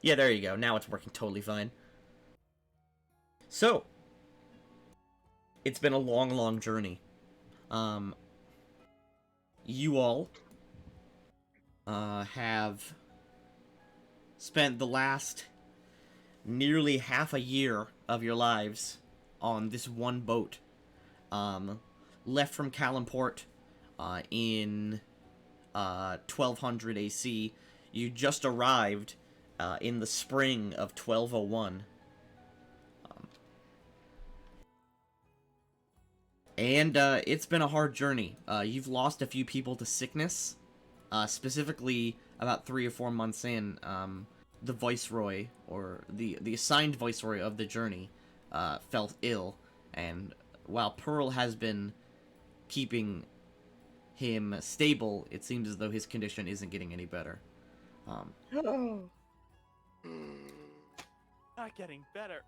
Yeah, there you go. Now it's working totally fine. So, it's been a long, long journey. You all have spent the last nearly half a year of your lives on this one boat. Left from Kalimport in 1200 AC. You just arrived in the spring of 1201. And it's been a hard journey. You've lost a few people to sickness. Specifically, about 3 or 4 months in, the Viceroy, or the assigned Viceroy of the journey, fell ill. And while Pearl has been keeping him stable, it seems as though his condition isn't getting any better. Not getting better.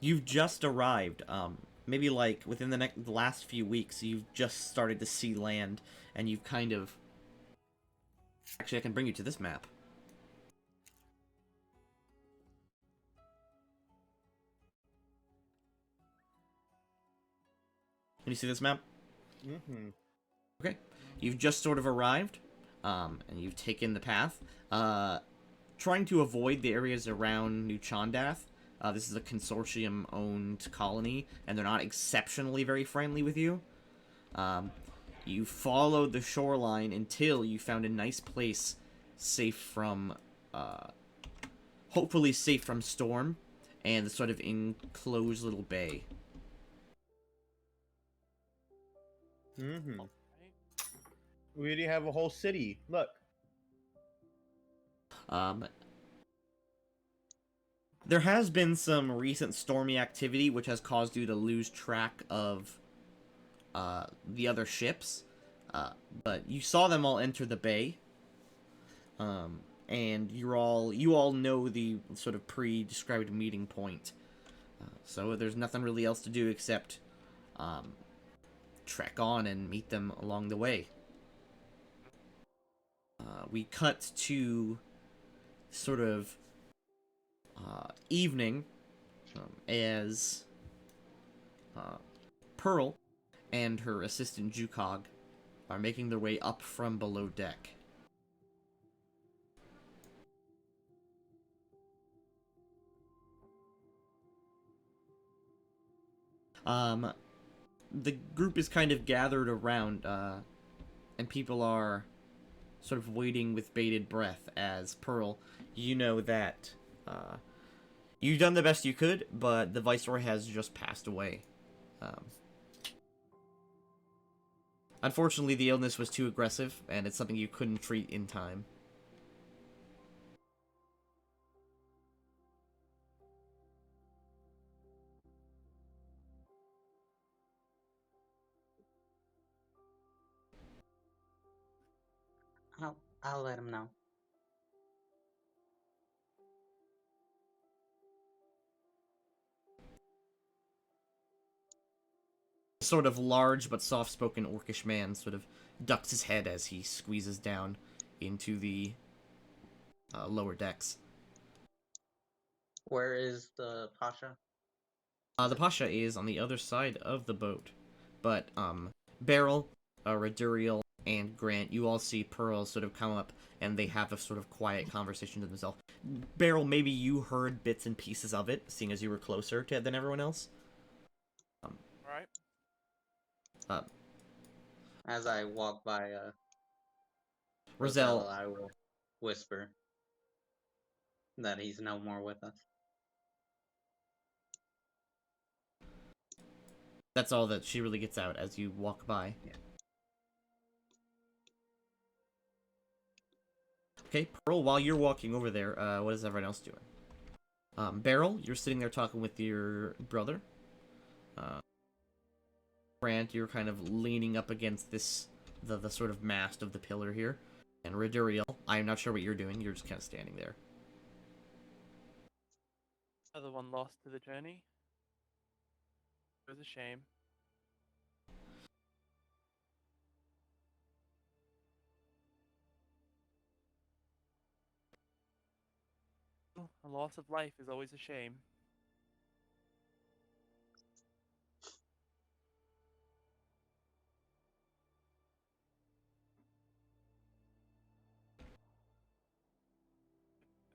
You've just arrived. Maybe like within the last few weeks, you've just started to see land, and you've kind of... Actually, I can bring you to this map. Can you see this map? Mm-hmm. Okay. You've just sort of arrived, and you've taken the path. Trying to avoid the areas around New Chondath. This is a consortium-owned colony, and they're not exceptionally very friendly with you. You followed the shoreline until you found a nice place safe from, hopefully safe from storm, and the sort of enclosed little bay. Mm-hmm. We already have a whole city. Look. There has been some recent stormy activity which has caused you to lose track of the other ships, but you saw them all enter the bay, and you all know the sort of pre-described meeting point, so there's nothing really else to do except trek on and meet them along the way. We cut to sort of evening as Pearl and her assistant Jukog are making their way up from below deck. The group is kind of gathered around, and people are sort of waiting with bated breath as Pearl, you know that you've done the best you could, but the Viceroy has just passed away. Unfortunately, the illness was too aggressive, and it's something you couldn't treat in time. I'll let him know. Sort of large but soft-spoken orcish man sort of ducks his head as he squeezes down into the lower decks. Where is the Pasha? The Pasha is on the other side of the boat, but Beryl, Raduriel, and Grant, you all see Pearl sort of come up, and they have a sort of quiet conversation to themselves. Beryl, maybe you heard bits and pieces of it, seeing as you were closer to it than everyone else. Alright. As I walk by Roselle, I will whisper that he's no more with us. that's all that she really gets out as you walk by. Yeah. Okay, Pearl, while you're walking over there, what is everyone else doing? Beryl, you're sitting there talking with your brother. Grant, you're kind of leaning up against the sort of mast of the pillar here. And Raduriel, I'm not sure what you're doing, you're just kind of standing there. Other one lost to the journey. It was a shame. a loss of life is always a shame.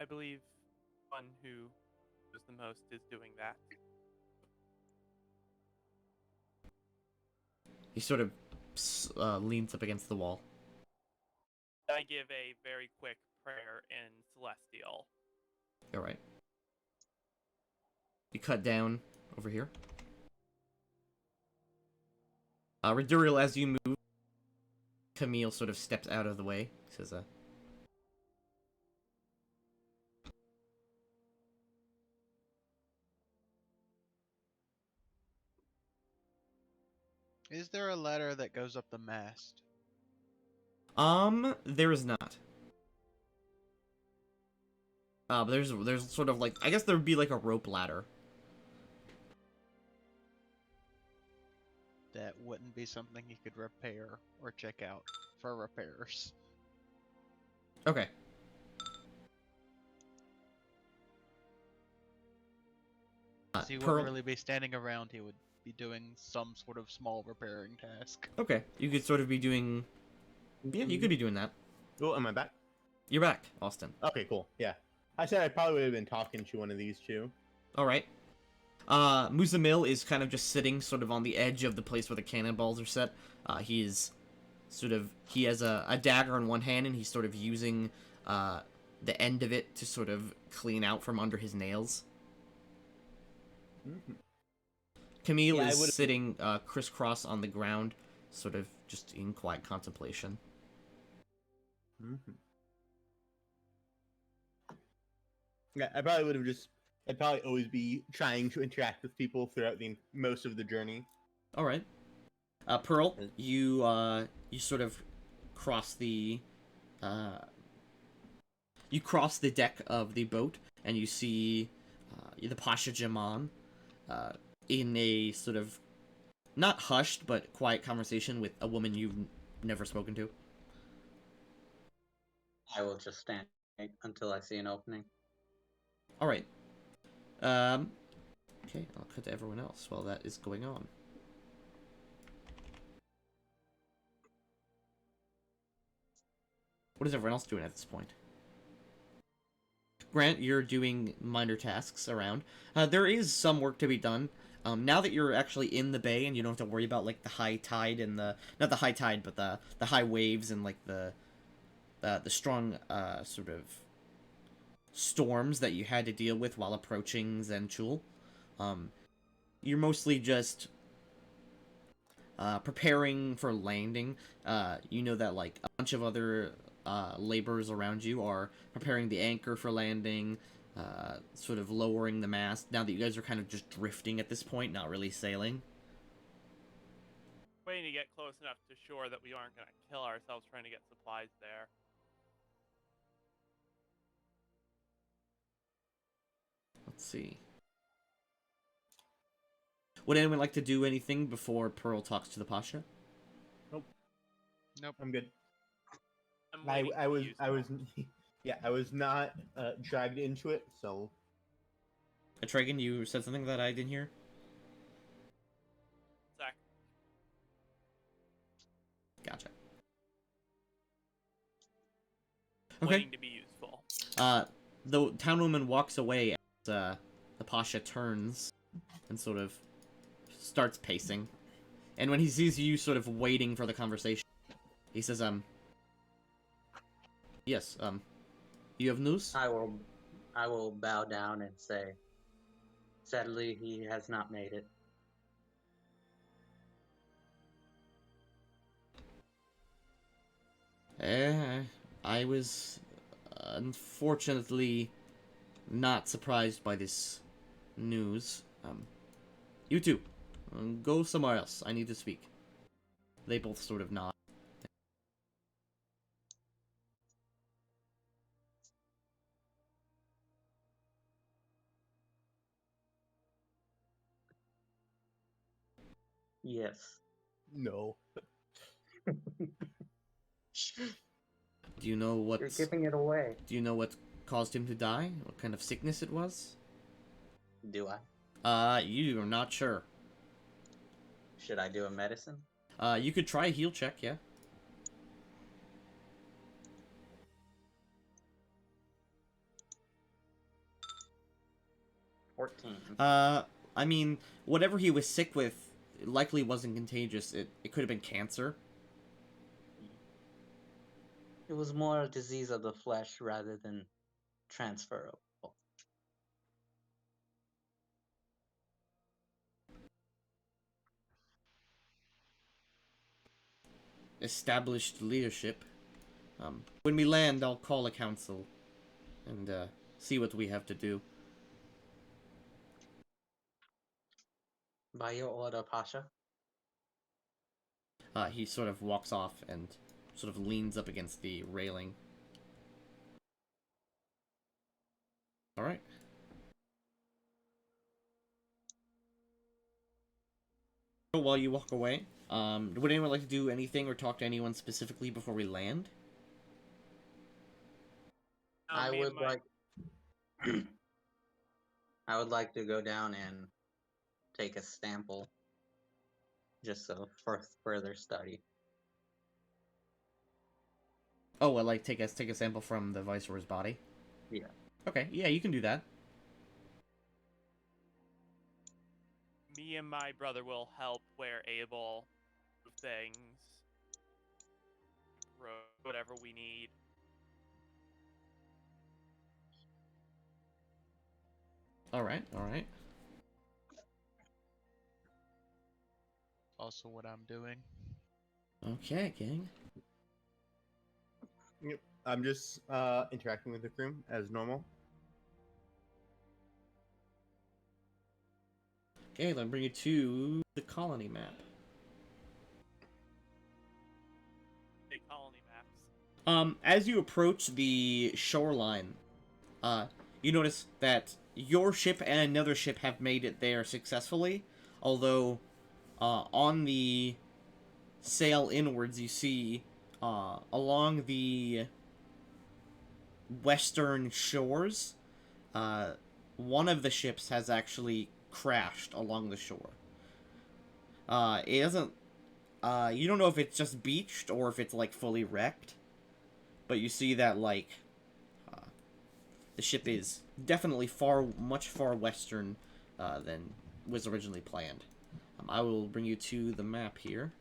I believe one who does the most is doing that. He sort of leans up against the wall. I give a very quick prayer in Celestial. All right. You cut down over here. Reduriel, as you move, Camille sort of steps out of the way. He says, Is there a ladder that goes up the mast? there is not. But there's sort of like, I guess there would be like a rope ladder. That wouldn't be something you could repair or check out for repairs. Okay. He Pearl. wouldn't really be standing around, he would be doing some sort of small repairing task. Okay, you could sort of be doing. Yeah, you could be doing that. Oh, am I back? You're back, Austin. Okay, cool. Yeah. I said I probably would have been talking to one of these two. All right. Muzamil is kind of just sitting sort of on the edge of the place where the cannonballs are set. He has a dagger in one hand, and he's sort of using the end of it to sort of clean out from under his nails. Mm-hmm. Camille Yeah, is sitting crisscross on the ground, sort of just in quiet contemplation. Mm-hmm. Yeah, I probably would have just. I'd probably always be trying to interact with people throughout the most of the journey. All right. Pearl, you sort of cross the deck of the boat, and you see the Pasha Jaman in a sort of not hushed but quiet conversation with a woman you've never spoken to. I will just stand until I see an opening. All right. Okay, I'll cut to everyone else while that is going on. What is everyone else doing at this point? Grant, you're doing minor tasks around. There is some work to be done. Now that you're actually in the bay and you don't have to worry about like the high tide and not the high tide, but the high waves and like the strong sort of storms that you had to deal with while approaching Zenchul. You're mostly just preparing for landing. You know that like a bunch of other laborers around you are preparing the anchor for landing, sort of lowering the mast. Now that you guys are kind of just drifting at this point, not really sailing. Waiting to get close enough to shore that we aren't going to kill ourselves trying to get supplies there. Let's see. Would anyone like to do anything before Pearl talks to the Pasha? Nope. I'm good. I'm I waiting to was use I was them. yeah, I was not dragged into it, so Tragan, you said something that I didn't hear? Zach, Gotcha. Okay. waiting to be useful. The townwoman walks away as the Pasha turns and sort of starts pacing. And when he sees you sort of waiting for the conversation, he says, yes, you have news? I will bow down and say, sadly, he has not made it. I was unfortunately not surprised by this news. You two, go somewhere else. I need to speak. They both sort of nod. Yes. no. Do you know You're what's... giving it away. Do you know what's caused him to die? What kind of sickness it was? Do I? You are not sure. Should I do a medicine? You could try a heal check, yeah. 14. I mean, whatever he was sick with likely wasn't contagious. It could have been cancer. It was more a disease of the flesh rather than transferable. Established leadership. When we land, I'll call a council and see what we have to do. By your order, Pasha. He sort of walks off and sort of leans up against the railing. Alright. While you walk away, would anyone like to do anything or talk to anyone specifically before we land? I me would and my- like I would like to go down and take a sample just so for further study. Oh, well, like take a sample from the Viceroy's body? Yeah. Okay, yeah, you can do that. Me and my brother will help where able with things. Whatever we need. Alright, alright. Also, what I'm doing. Okay, gang. Yep. I'm just interacting with the crew as normal. Okay, let me bring you to the colony map. Big colony maps. As you approach the shoreline, you notice that your ship and another ship have made it there successfully, although, on the sail inwards, you see, along the western shores, one of the ships has actually crashed along the shore. It doesn't, you don't know if it's just beached or if it's, like, fully wrecked, but you see that, like, the ship is definitely much far western, than was originally planned. I will bring you to the map here.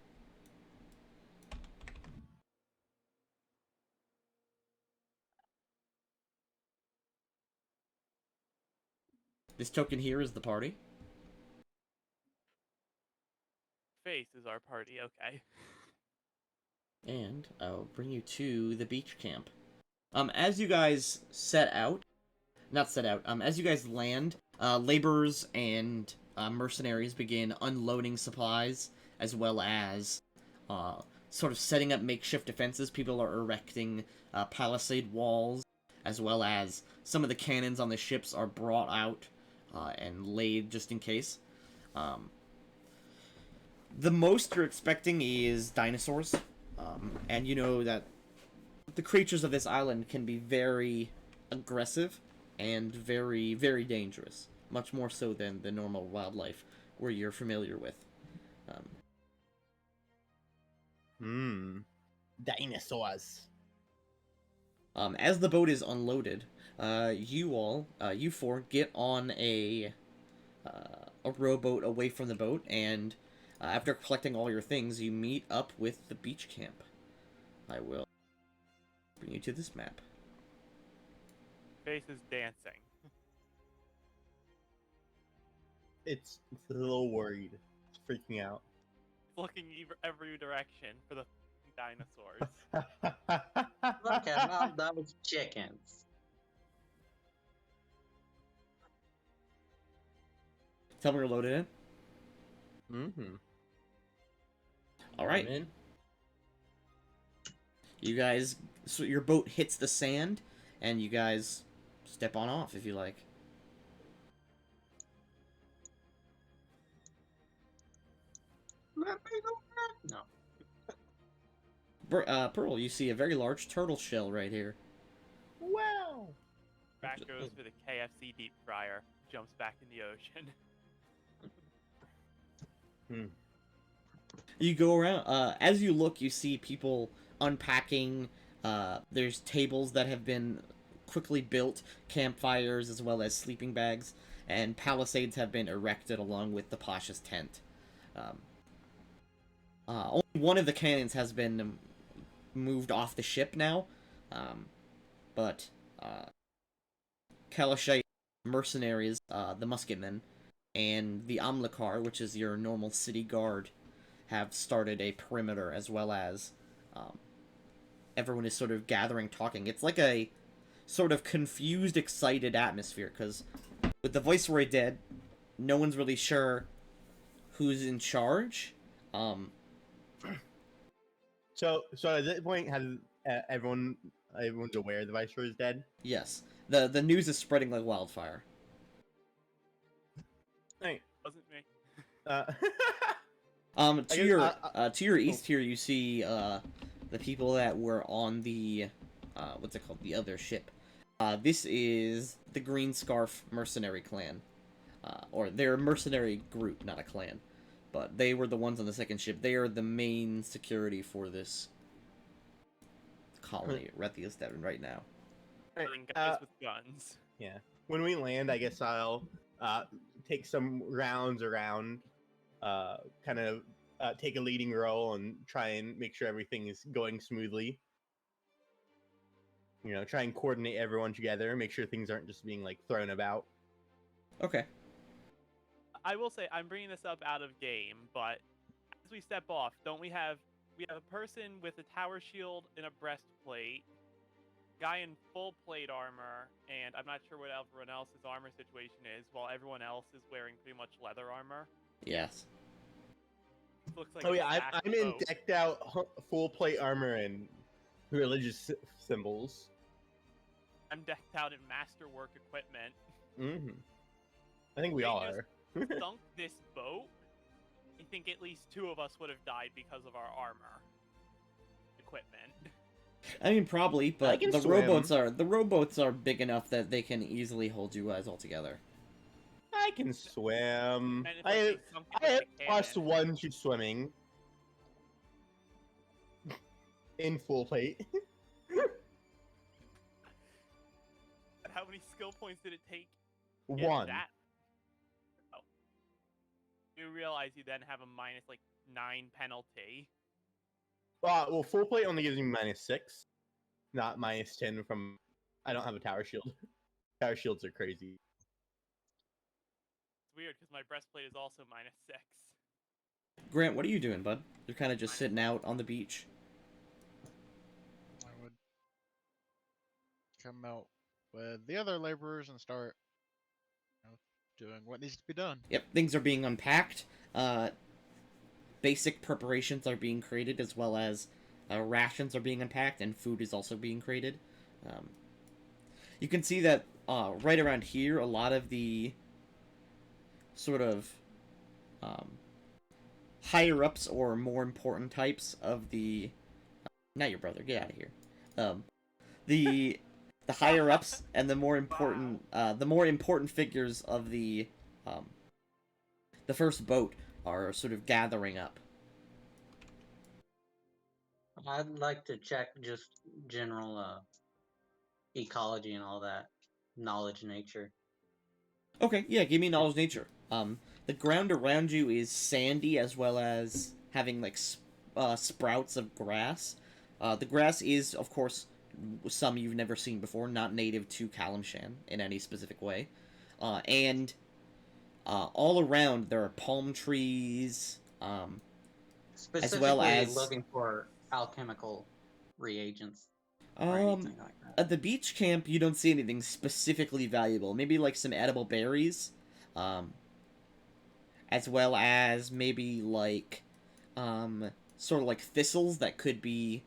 This token here is the party. Faith is our party, okay. And I'll bring you to the beach camp. As you guys as you guys land, laborers and mercenaries begin unloading supplies, as well as sort of setting up makeshift defenses. People are erecting palisade walls, as well as some of the cannons on the ships are brought out and laid just in case. The most you're expecting is dinosaurs, and you know that the creatures of this island can be very aggressive and very, very dangerous. Much more so than the normal wildlife you're familiar with. Dinosaurs. As the boat is unloaded, you four get on a rowboat away from the boat, and after collecting all your things, you meet up with the beach camp. I will bring you to this map. Faith is dancing. It's a little worried. It's freaking out. Looking every direction for the dinosaurs. Look at all those chickens. Tell me you're loaded in. Mm-hmm. All right. I'm in. You guys, so your boat hits the sand, and you guys step on off if you like. Let me go back. No. Pearl, you see a very large turtle shell right here. Wow. Back goes for the KFC deep fryer. Jumps back in the ocean. You go around. As you look, you see people unpacking. There's tables that have been quickly built, campfires as well as sleeping bags, and palisades have been erected along with the Pasha's tent. Only one of the cannons has been moved off the ship now, but Kalashite mercenaries, the musketmen, and the Amlakar, which is your normal city guard, have started a perimeter, as well as everyone is sort of gathering, talking. It's like a sort of confused, excited atmosphere, because with the Viceroy dead, no one's really sure who's in charge. So at this point, has everyone's aware the Viceroy is dead? Yes, the news is spreading like wildfire. Right. Wasn't me. To your east here, you see the people that were on the what's it called, the other ship. This is the Green Scarf Mercenary Clan, or they're a mercenary group, not a clan, but they were the ones on the second ship. They are the main security for this colony, Rethius Devon, right now. Killing guys with guns. Yeah. When we land, I guess I'll take some rounds around, kind of take a leading role and try and make sure everything is going smoothly. You know, try and coordinate everyone together, make sure things aren't just being like thrown about. Okay. I will say I'm bringing this up out of game, but as we step off, don't we have a person with a tower shield and a breastplate, guy in full plate armor, and I'm not sure what everyone else's armor situation is, while everyone else is wearing pretty much leather armor. Yes. Looks like Oh a yeah, stacked I'm in boat. decked out full plate armor and religious symbols. I'm decked out in masterwork equipment. Mm-hmm. I think we They all just are. Sunk this boat. I think at least 2 of us would have died because of our armor equipment. I mean, probably, but can the swim. rowboats are big enough that they can easily hold you guys all together. I can swim. And it's I like have, they sunk it I have with the cannon. +1 to swimming. In full plate. How many skill points did it take? to get 1. That? Oh. You realize you then have a minus like 9 penalty. Well, full plate only gives me -6, not -10 from. I don't have a tower shield. Tower shields are crazy. It's weird because my breastplate is also -6. Grant, what are you doing, bud? You're kind of just sitting out on the beach. I would come out with the other laborers and start, doing what needs to be done. Yep, things are being unpacked. Basic preparations are being created, as well as rations are being unpacked, and food is also being created. You can see that right around here, a lot of the sort of higher-ups or more important types of the... not your brother, get out of here. The higher-ups and the more important figures of the first boat are sort of gathering up. I'd like to check just general ecology and all that knowledge nature. Okay, yeah, give me knowledge nature. The ground around you is sandy, as well as having like sprouts of grass. The grass is, of course, some you've never seen before, not native to Kalimshan in any specific way. And all around there are palm trees, Specifically as well as looking for alchemical reagents or anything like that. at the beach camp you don't see anything specifically valuable. Maybe like some edible berries, as well as maybe like sort of like thistles that could be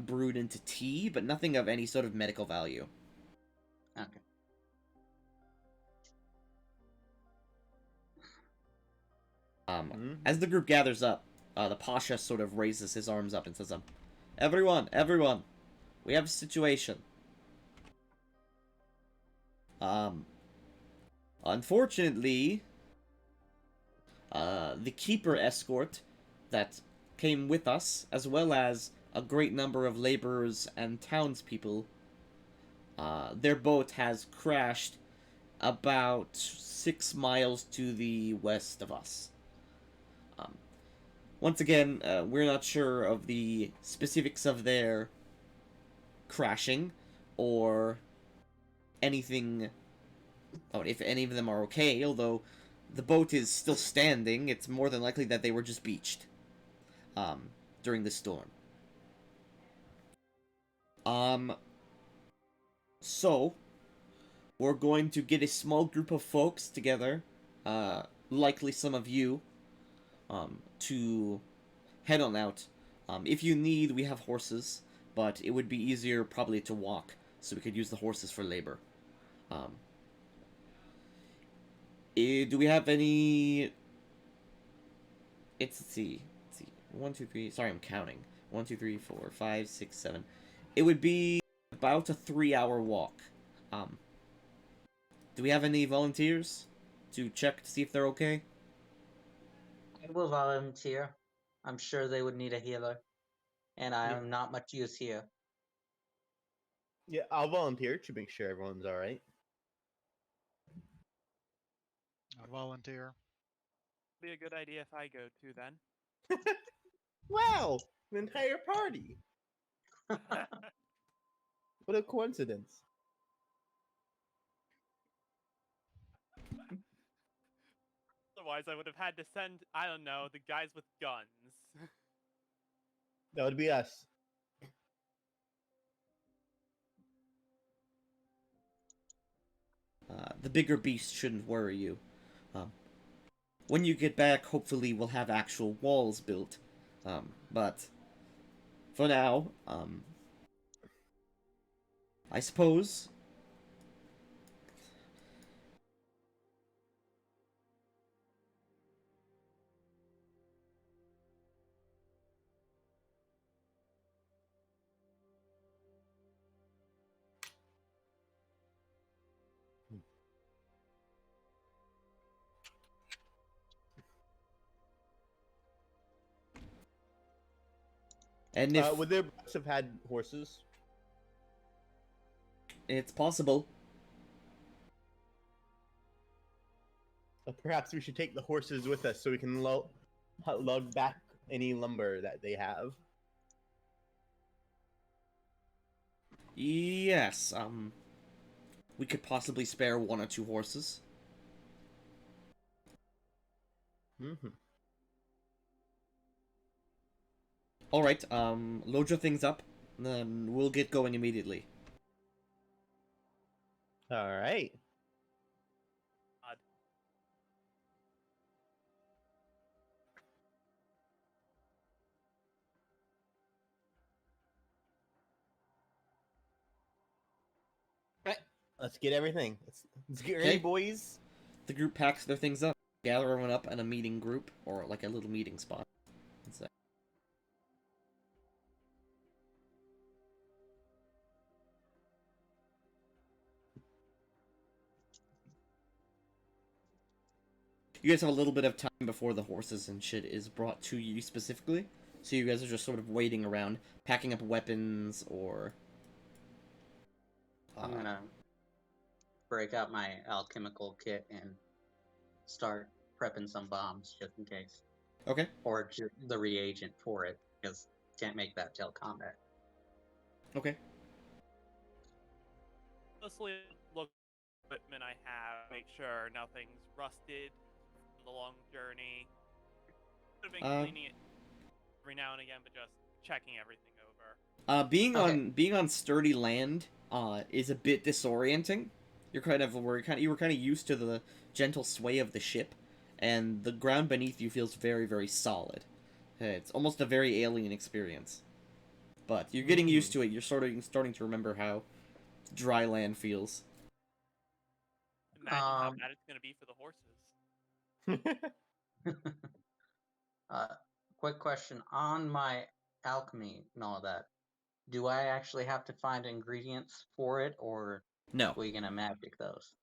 brewed into tea, but nothing of any sort of medical value. Okay. As the group gathers up, the Pasha sort of raises his arms up and says, everyone, we have a situation. Um, Unfortunately, the keeper escort that came with us, as well as a great number of laborers and townspeople, their boat has crashed about 6 miles to the west of us. Um, Once again, we're not sure of the specifics of their crashing or anything. Oh, if any of them are okay, although the boat is still standing, it's more than likely that they were just beached during the storm. Um, so, we're going to get a small group of folks together, likely some of you, to head on out. If you need, we have horses, but it would be easier probably to walk, so we could use the horses for labor. Um, do we have any? Let's see. Let's see. 1, 2, 3. Sorry, I'm counting. 1, 2, 3, 4, 5, 6, 7. It would be about a 3-hour walk. Do we have any volunteers to check to see if they're okay? I will volunteer. I'm sure they would need a healer, and I Yeah. am not much use here. Yeah, I'll volunteer to make sure everyone's all right. I volunteer. Be a good idea if I go too then. Wow, an entire party! What a coincidence! Otherwise, I would have had to send, I don't know, the guys with guns. That would be us. The bigger beast shouldn't worry you. Um, when you get back, hopefully we'll have actual walls built. But for now, I suppose. And if Would their boats have had horses? it's possible, Perhaps we should take the horses with us so we can lug back any lumber that they have. yes, we could possibly spare 1 or 2 horses. Mm-hmm. All right, load your things up, and then we'll get going immediately. All right. God. Right. Let's get everything. Let's get ready, Okay. boys. The group packs their things up, gather everyone up in a meeting group or like a little meeting spot. Let's say. You guys have a little bit of time before the horses and shit is brought to you specifically. So you guys are just sort of waiting around, packing up weapons or. I'm gonna break out my alchemical kit and start prepping some bombs just in case, Okay. or the reagent for it, because can't make that till combat. Okay. Mostly look at the equipment I have, make sure nothing's rusted for the long journey. Could have been cleaning it every now and again, but just checking everything over. Being on sturdy land is a bit disorienting. You were kind of used to the gentle sway of the ship, and the ground beneath you feels very, very solid. It's almost a very alien experience. But you're getting used to it. You're starting to remember how dry land feels. Imagine how bad it's gonna be for the horses. Quick question on my alchemy and all that. Do I actually have to find ingredients for it, or No, We gonna magic those.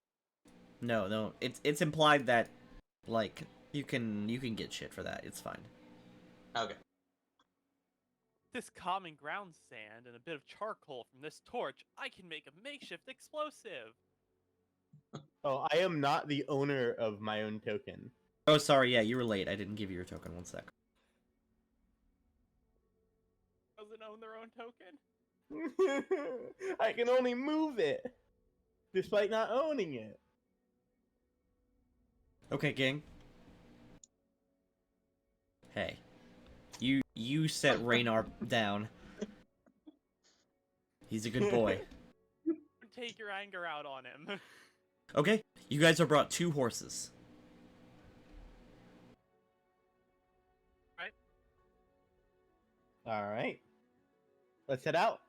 no. It's implied that, like, you can get shit for that. It's fine. Okay. This common ground sand and a bit of charcoal from this torch, I can make a makeshift explosive. Oh, I am not the owner of my own token. Oh, sorry. Yeah, you were late. I didn't give you your token. 1 sec. Doesn't own their own token. I can only move it, despite not owning it. Okay, gang. Hey, you set Raynar down. He's a good boy. Take your anger out on him. Okay, you guys are brought 2 horses. All right, let's head out.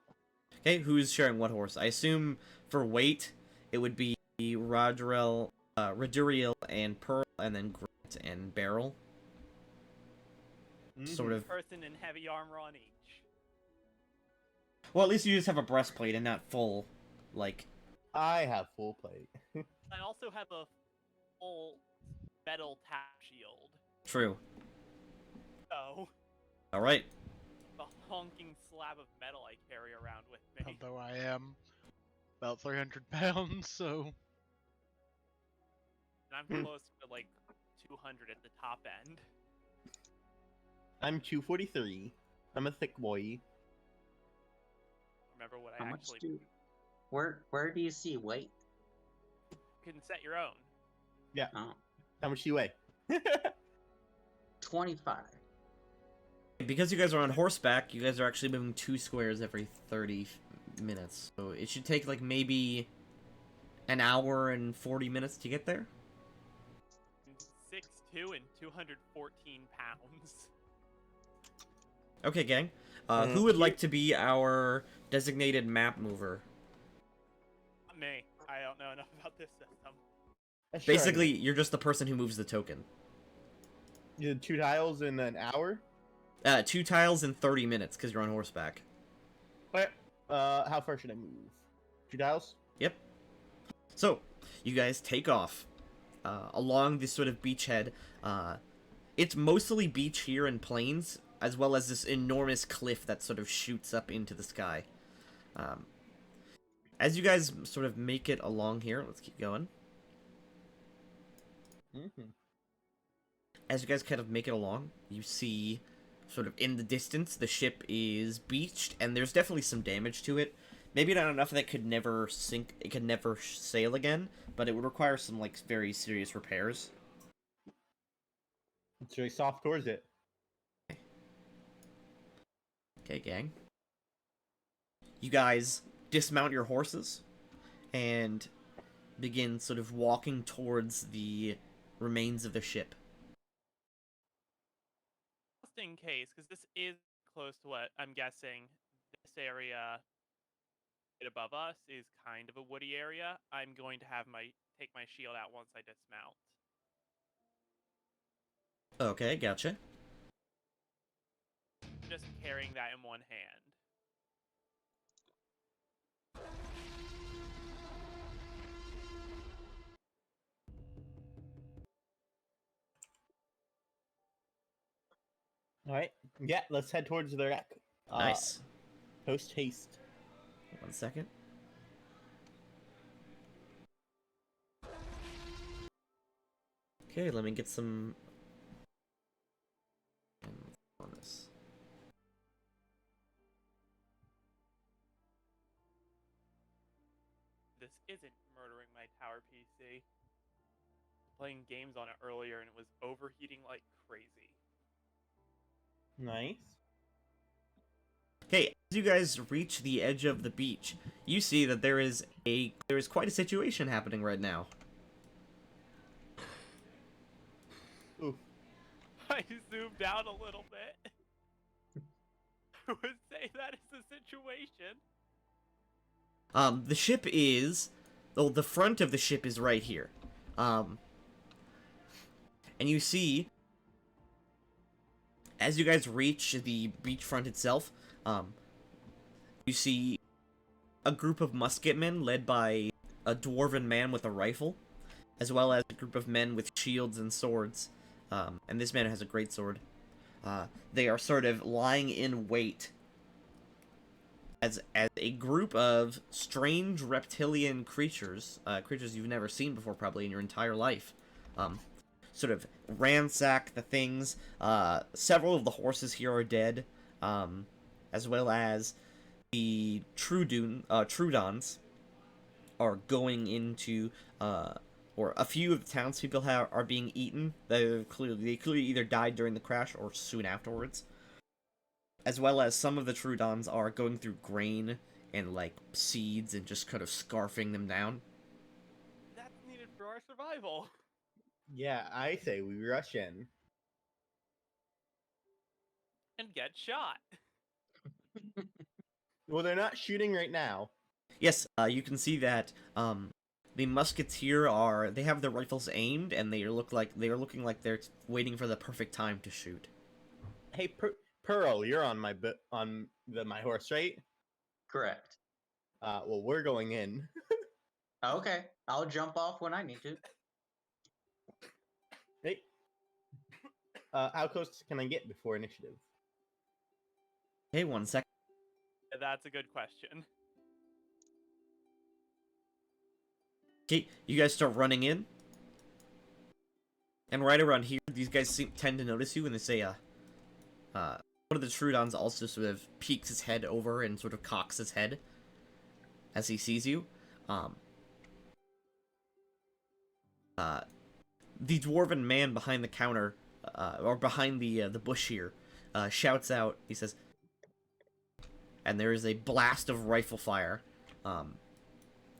Okay, who's sharing what horse? I assume for weight, it would be Roduriel, and Pearl, and then Grit and Beryl. Sort of. Person in heavy armor on each. Well, at least you just have a breastplate and not full, like. I have full plate. I also have a full metal tap shield. True. So, All right. the honking slab of metal I carry around with me. Although I am about 300 pounds, so And I'm close to like 200 at the top end. I'm 243. I'm a thick boy. Remember what How I much actually do? Where do you see weight? can set your own. Oh, How much do you weigh? 25. Because you guys are on horseback, you guys are actually moving 2 squares every 30 minutes. So it should take like maybe an hour and 40 minutes to get there. 6'2" and 214 pounds. Okay, gang. Who would like to be our designated map mover? Not me. I don't know enough about this system. Sure, Basically, you're just the person who moves the token. you did 2 tiles in an hour. 2 tiles in 30 minutes because you're on horseback. Okay. How far should I move? 2 tiles. Yep. So, you guys take off along this sort of beachhead. It's mostly beach here and plains, as well as this enormous cliff that sort of shoots up into the sky. As you guys sort of make it along here, let's keep going. Mm-hmm. As you guys kind of make it along, you see sort of in the distance the ship is beached, and there's definitely some damage to it. Maybe not enough that it could never sink, it could never sail again, but it would require some like very serious repairs. It's very soft towards it. Okay, gang. You guys dismount your horses and begin sort of walking towards the remains of the ship. Just in case, because this is close to what I'm guessing this area right above us is kind of a woody area. I'm going to have take my shield out once I dismount. Okay, gotcha. Just carrying that in one hand. All right. Yeah, let's head towards the wreck. Nice. Post haste. 1 second. Okay, let me get some on this. This isn't murdering my tower PC. Playing games on it earlier and it was overheating like crazy. Nice. Okay, as you guys reach the edge of the beach, you see that there is quite a situation happening right now. Oof. I zoomed out a little bit. I would say that is the situation. The ship is, well, the front of the ship is right here. And you see, as you guys reach the beachfront itself, you see a group of musketmen led by a dwarven man with a rifle, as well as a group of men with shields and swords. And this man has a great sword. They are sort of lying in wait as a group of strange reptilian creatures, creatures you've never seen before probably in your entire life, sort of ransack the things. Several of the horses here are dead, as well as the Trudons are going into, or a few of the townspeople are being eaten. They clearly either died during the crash or soon afterwards. As well as some of the Trudons are going through grain and, like, seeds and just kind of scarfing them down. That's needed for our survival. Yeah, I say we rush in. And get shot. Well, they're not shooting right now. Yes, you can see that the musketeer they have their rifles aimed, and they are looking like they're waiting for the perfect time to shoot. Hey, Pearl, you're on my my horse, right? Correct. Well, we're going in. Okay, I'll jump off when I need to. Hey, how close can I get before initiative? Hey, 1 second. That's a good question. Okay, you guys start running in. And right around here, these guys tend to notice you, and they say, one of the Trudons also sort of peeks his head over and sort of cocks his head as he sees you. The dwarven man behind the counter, or behind the bush here, shouts out, he says, and there is a blast of rifle fire.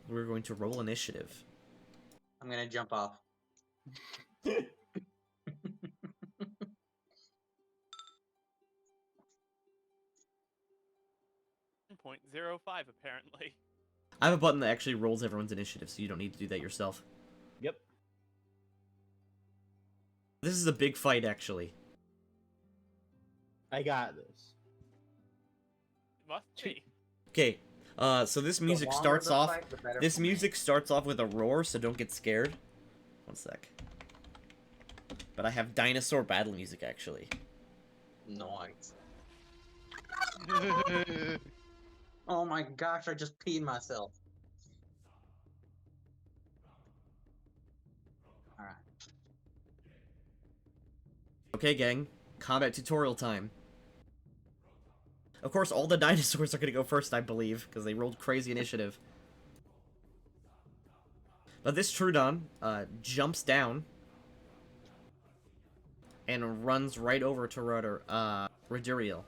We're going to roll initiative. I'm gonna jump off. 0.05 apparently. I have a button that actually rolls everyone's initiative, so you don't need to do that yourself. Yep. This is a big fight, actually. I got this. Must be. Okay, so this music longer starts the off. fight, the better This for me. music starts off with a roar, so don't get scared. 1 sec. But I have dinosaur battle music, actually. Nice. Oh my gosh, I just peed myself. Alright. Okay, gang. Combat tutorial time. Of course, all the dinosaurs are gonna go first, I believe, because they rolled crazy initiative. But this Trudon jumps down and runs right over to Roduriel.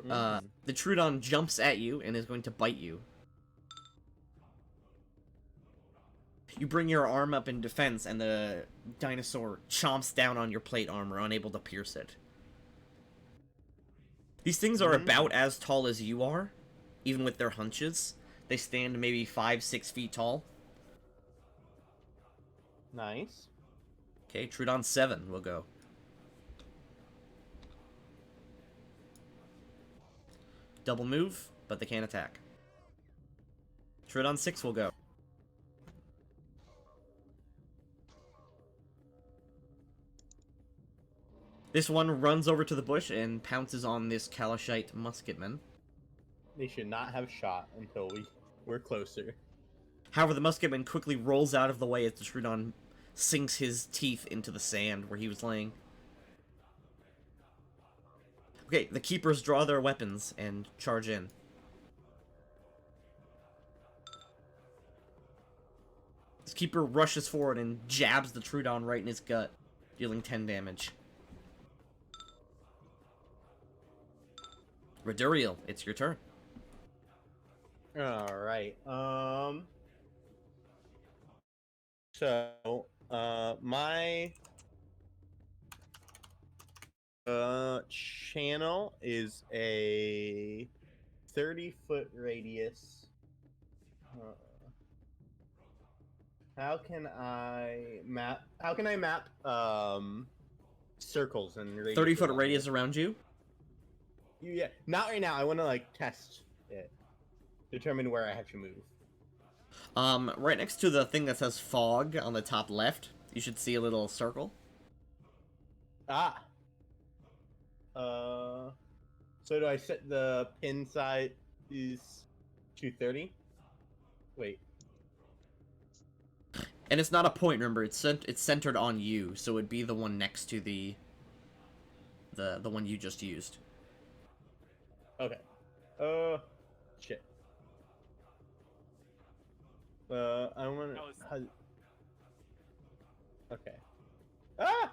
The Trudon jumps at you and is going to bite you. You bring your arm up in defense, and the dinosaur chomps down on your plate armor, unable to pierce it. These things are about as tall as you are, even with their hunches. They stand maybe 5-6 feet tall. Nice. Okay, Trudon 7 will go. Double move, but they can't attack. Trudon 6 will go. This one runs over to the bush and pounces on this Kalashite musketman. They should not have shot until we're closer. However, the musketman quickly rolls out of the way as the Trudon sinks his teeth into the sand where he was laying. Okay, the keepers draw their weapons and charge in. This keeper rushes forward and jabs the Trudon right in his gut, dealing 10 damage. Roduriel, it's your turn. All right. So, my channel is a 30-foot radius. How can I map circles and radius? 30-foot radius around you? Yeah, not right now. I want to like test it, determine where I have to move. Right next to the thing that says fog on the top left, you should see a little circle. Ah. So do I set the pin size is 230? Wait. And it's not a point, remember, it's centered on you, so it'd be the one next to the one you just used. Okay. Shit. I want That was- to. Okay. Ah!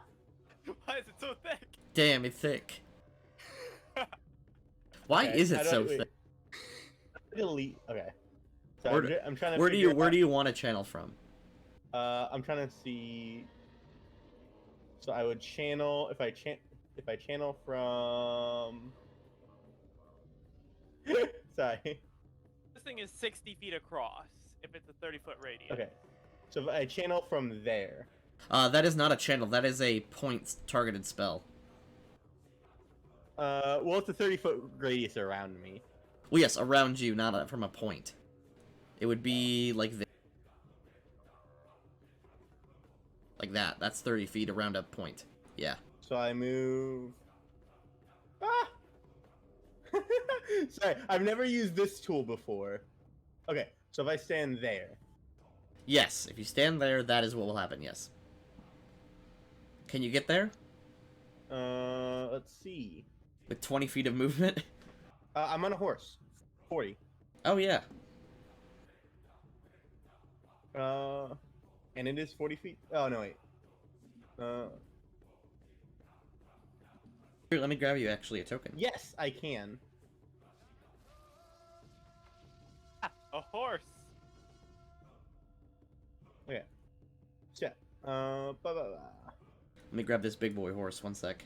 Why is it so thick? Damn, it's thick. Why Okay, is how it do so I- wait. thick? Delete. Okay. So Where I'm trying to. Where figure do out- you want to channel from? I'm trying to see. So I would channel if I channel from. Sorry. This thing is 60 feet across. If it's a 30-foot radius. Okay. So if I channel from there. That is not a channel, that is a point targeted spell. Well, it's a 30-foot radius around me. Well, yes, around you, not from a point. It would be like this. Like that. That's 30 feet around a point. Yeah. So I move. Ah! Sorry, I've never used this tool before. Okay, so if I stand there. Yes, if you stand there, that is what will happen, yes. Can you get there? Let's see. With 20 feet of movement? I'm on a horse. 40. Oh, yeah. And it is 40 feet. Oh, no, wait. Here, let me grab you actually a token. Yes, I can. A horse. Okay. So, Let me grab this big boy horse, one sec.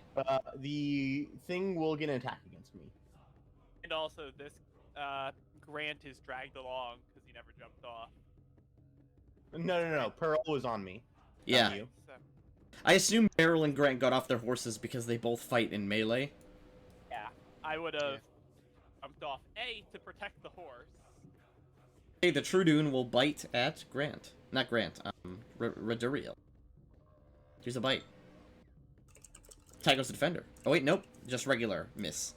the thing will get an attack against me. And also, this Grant is dragged along because he never jumped off. No. Pearl was on me. not Yeah. you. So, I assume Beryl and Grant got off their horses because they both fight in melee. yeah, I would have jumped off A to protect the horse. Okay, the Trudoon will bite at Grant. Not Grant, Raduriel. Here's a bite. Attack goes to Defender. Oh wait, nope. Just regular miss.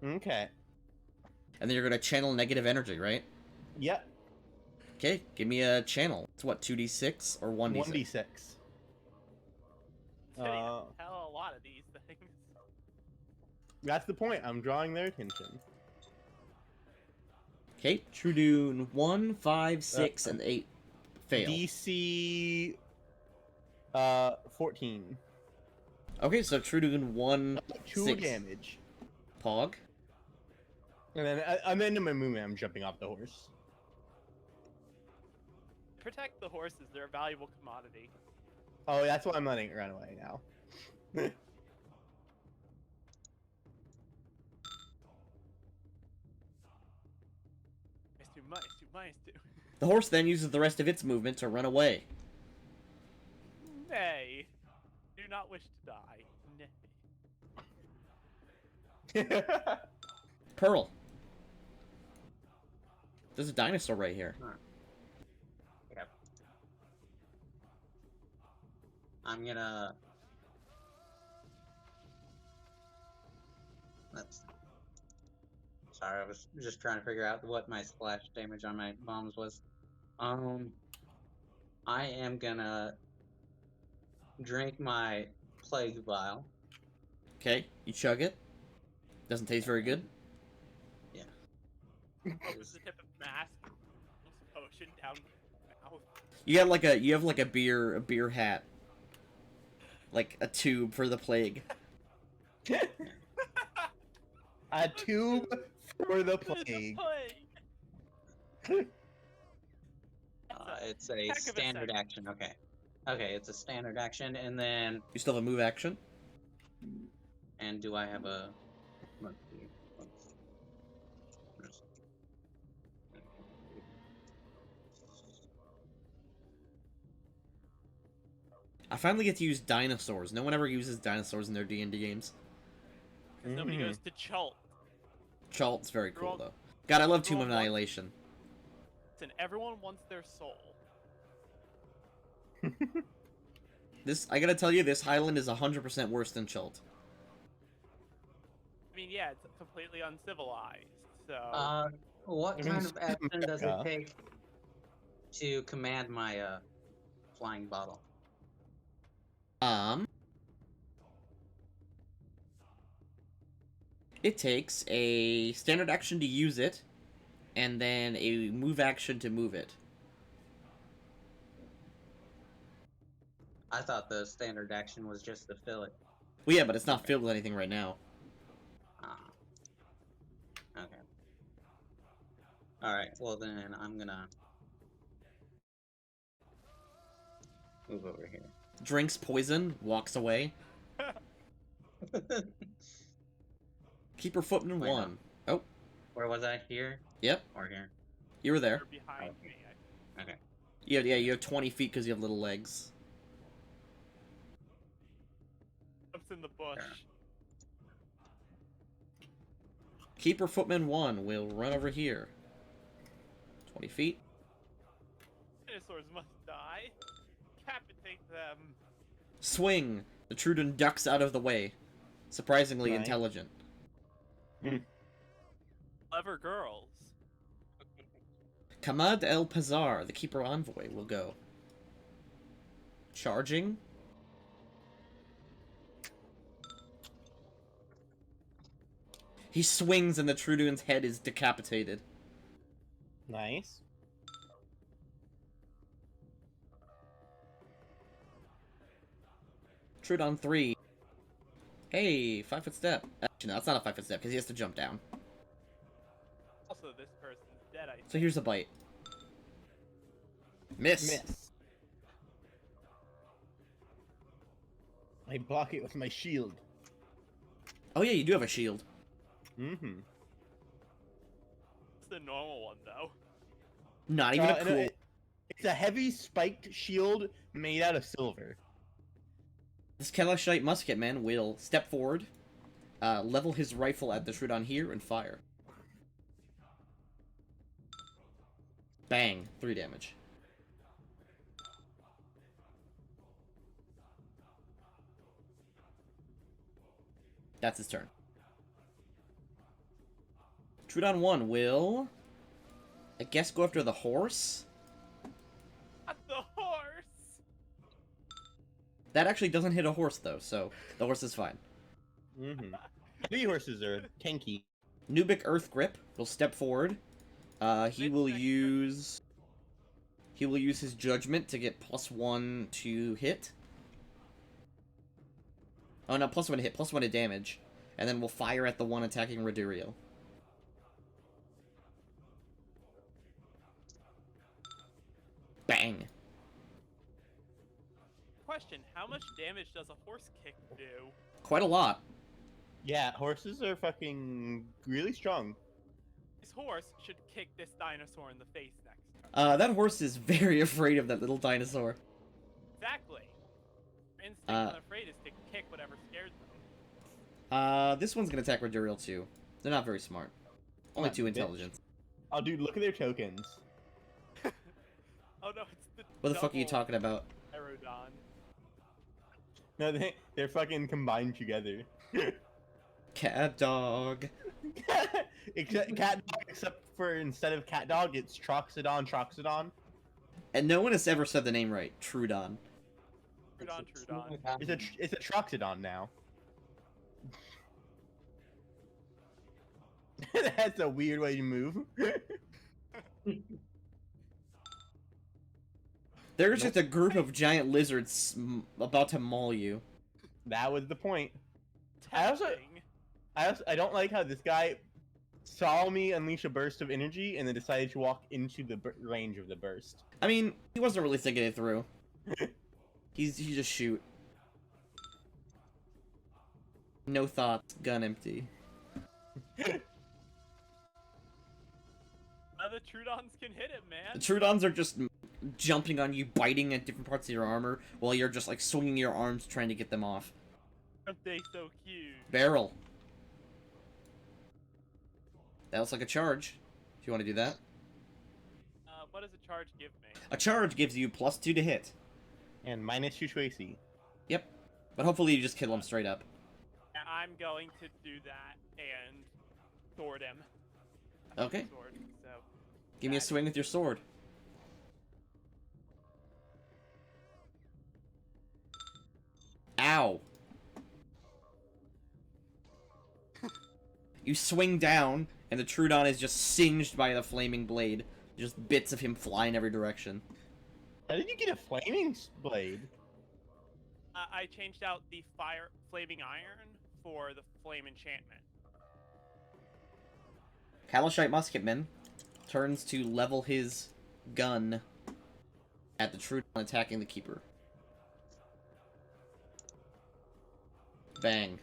Okay. And then you're gonna channel negative energy, right? Yep. Okay, give me a channel. It's what, 2d6 or 1d6? 1d6. Hitting Uh, hell a lot of these things. That's the point. I'm drawing their attention. Okay, Trudoon 1, 5, 6, and 8 fail. DC 14. Okay, so Trudoon 1, 2 6. damage. Pog. And then I'm into my movement. I'm jumping off the horse. Protect the horses. They're a valuable commodity. Oh, that's why I'm letting it run away now. Minus two. The horse then uses the rest of its movement to run away. Nay. Do not wish to die. Nay. Pearl. There's a dinosaur right here. Yep. I'm gonna. Let's. Sorry, I was just trying to figure out what my splash damage on my bombs was. I am gonna drink my plague vial. Okay, you chug it. Doesn't taste very good. With the tip of mask. Potion down the mouth. You have like a beer hat. Like a tube for the plague. A tube for the plague. It's a heck of a standard segment. action. Okay. Okay, it's a standard action, and then. You still have a move action? And do I have a? Let's see. I finally get to use dinosaurs. No one ever uses dinosaurs in their D&D games. Because nobody goes to Chult. Chalt's very cool, Everyone- though. God, I love Tomb of everyone wants- Annihilation. And everyone wants their soul. This, I gotta tell you, this Highland is 100% worse than Chult. I mean, yeah, it's completely uncivilized. So What I mean, kind of action does it America. take to command my flying bottle? It takes a standard action to use it, and then a move action to move it. I thought the standard action was just to fill it. Well, yeah, but it's not filled with anything right now. Ah. Okay. Alright, well then I'm gonna move over here. Drinks poison, walks away. Keep her foot in Wait, no. one. Oh, Where was I? Here? yep, Or here? you were there. you're behind Okay. me. Okay. Yeah, you have 20 feet because you have little legs. Jumps in the bush. Fair. Keeper Footman 1 will run over here. 20 feet. Dinosaurs must die. Decapitate them. Swing! The Trudon ducks out of the way. Surprisingly Nice. intelligent. Clever girls. Kamad El Pazar, the Keeper Envoy, will go. Charging. He swings and the Trudon's head is decapitated. Nice. Trudon 3. Hey, 5-foot step. Actually, no, it's not a 5-foot step because he has to jump down. Also, this person's dead, I So here's a bite. Miss. Miss. I block it with my shield. Oh yeah, you do have a shield. Mm-hmm. It's the normal one, though. Not even a no, cool. it's a heavy spiked shield made out of silver. This Kalashite musket man will step forward, level his rifle at the Trudon here, and fire. Bang. 3 damage. That's his turn. Trudon 1 will, I guess, go after the horse. Not the horse! That actually doesn't hit a horse, though, so the horse is fine. Mm-hmm. Heavy horses are tanky. Nubic Earth Grip will step forward. He will use his judgment to get +1 to hit. Oh no, +1 to hit, +1 to damage. And then we'll fire at the one attacking Raduriel. Bang. Question, how much damage does a horse kick do? Quite a lot. Yeah, horses are fucking really strong. This horse should kick this dinosaur in the face next time. That horse is very afraid of that little dinosaur. Exactly. Their instinct when afraid is to kick whatever scares them. This one's gonna attack Raduriel too. They're not very smart. Only Come on, 2 bitch. intelligence. Oh, dude, look at their tokens. Oh no, it's the What the fuck are you double talking about? Aerodon. No, they're fucking combined together. Cat dog. Except cat dog, except for instead of cat dog, it's Troxodon. And no one has ever said the name right. Trudon. Trudon. It's a Troxodon now. That's a weird way to move. There's just a group of giant lizards about to maul you. That was the point. I also- Tempting. I don't like how this guy saw me unleash a burst of energy and then decided to walk into the range of the burst. I mean, he wasn't really thinking it through. He just shoot. No thoughts, gun empty. The Trudons can hit it, man. The Trudons are just jumping on you, biting at different parts of your armor, while you're just like swinging your arms trying to get them off. Aren't they so cute? Barrel. That looks like a charge. If you want to do that. What does a charge give me? A charge gives you +2 to hit. And -2 to AC. Yep. But hopefully you just kill him straight up. Yeah, I'm going to do that and sword him. I have Okay. a sword, so Give me a swing with your sword. Ow. You swing down, and the Trudon is just singed by the flaming blade. Just bits of him fly in every direction. How did you get a flaming blade? I changed out the flaming iron for the flame enchantment. Kalashite Musketman turns to level his gun at the Trudon attacking the Keeper. Bang.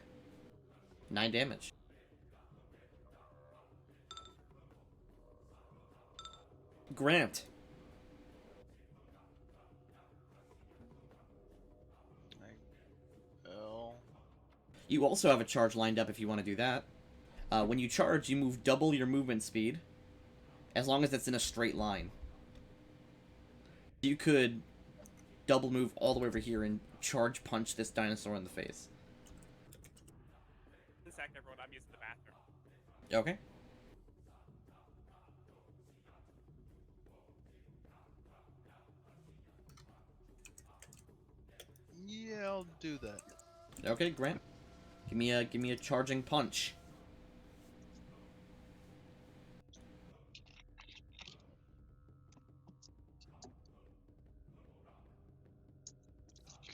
9 damage. Grant. Well, You also have a charge lined up if you want to do that. When you charge, you move double your movement speed, as long as it's in a straight line. You could double move all the way over here and charge punch this dinosaur in the face. In a second, everyone, I'm using the bathroom. Okay. yeah, I'll do that. Okay, Grant. Give me a charging punch.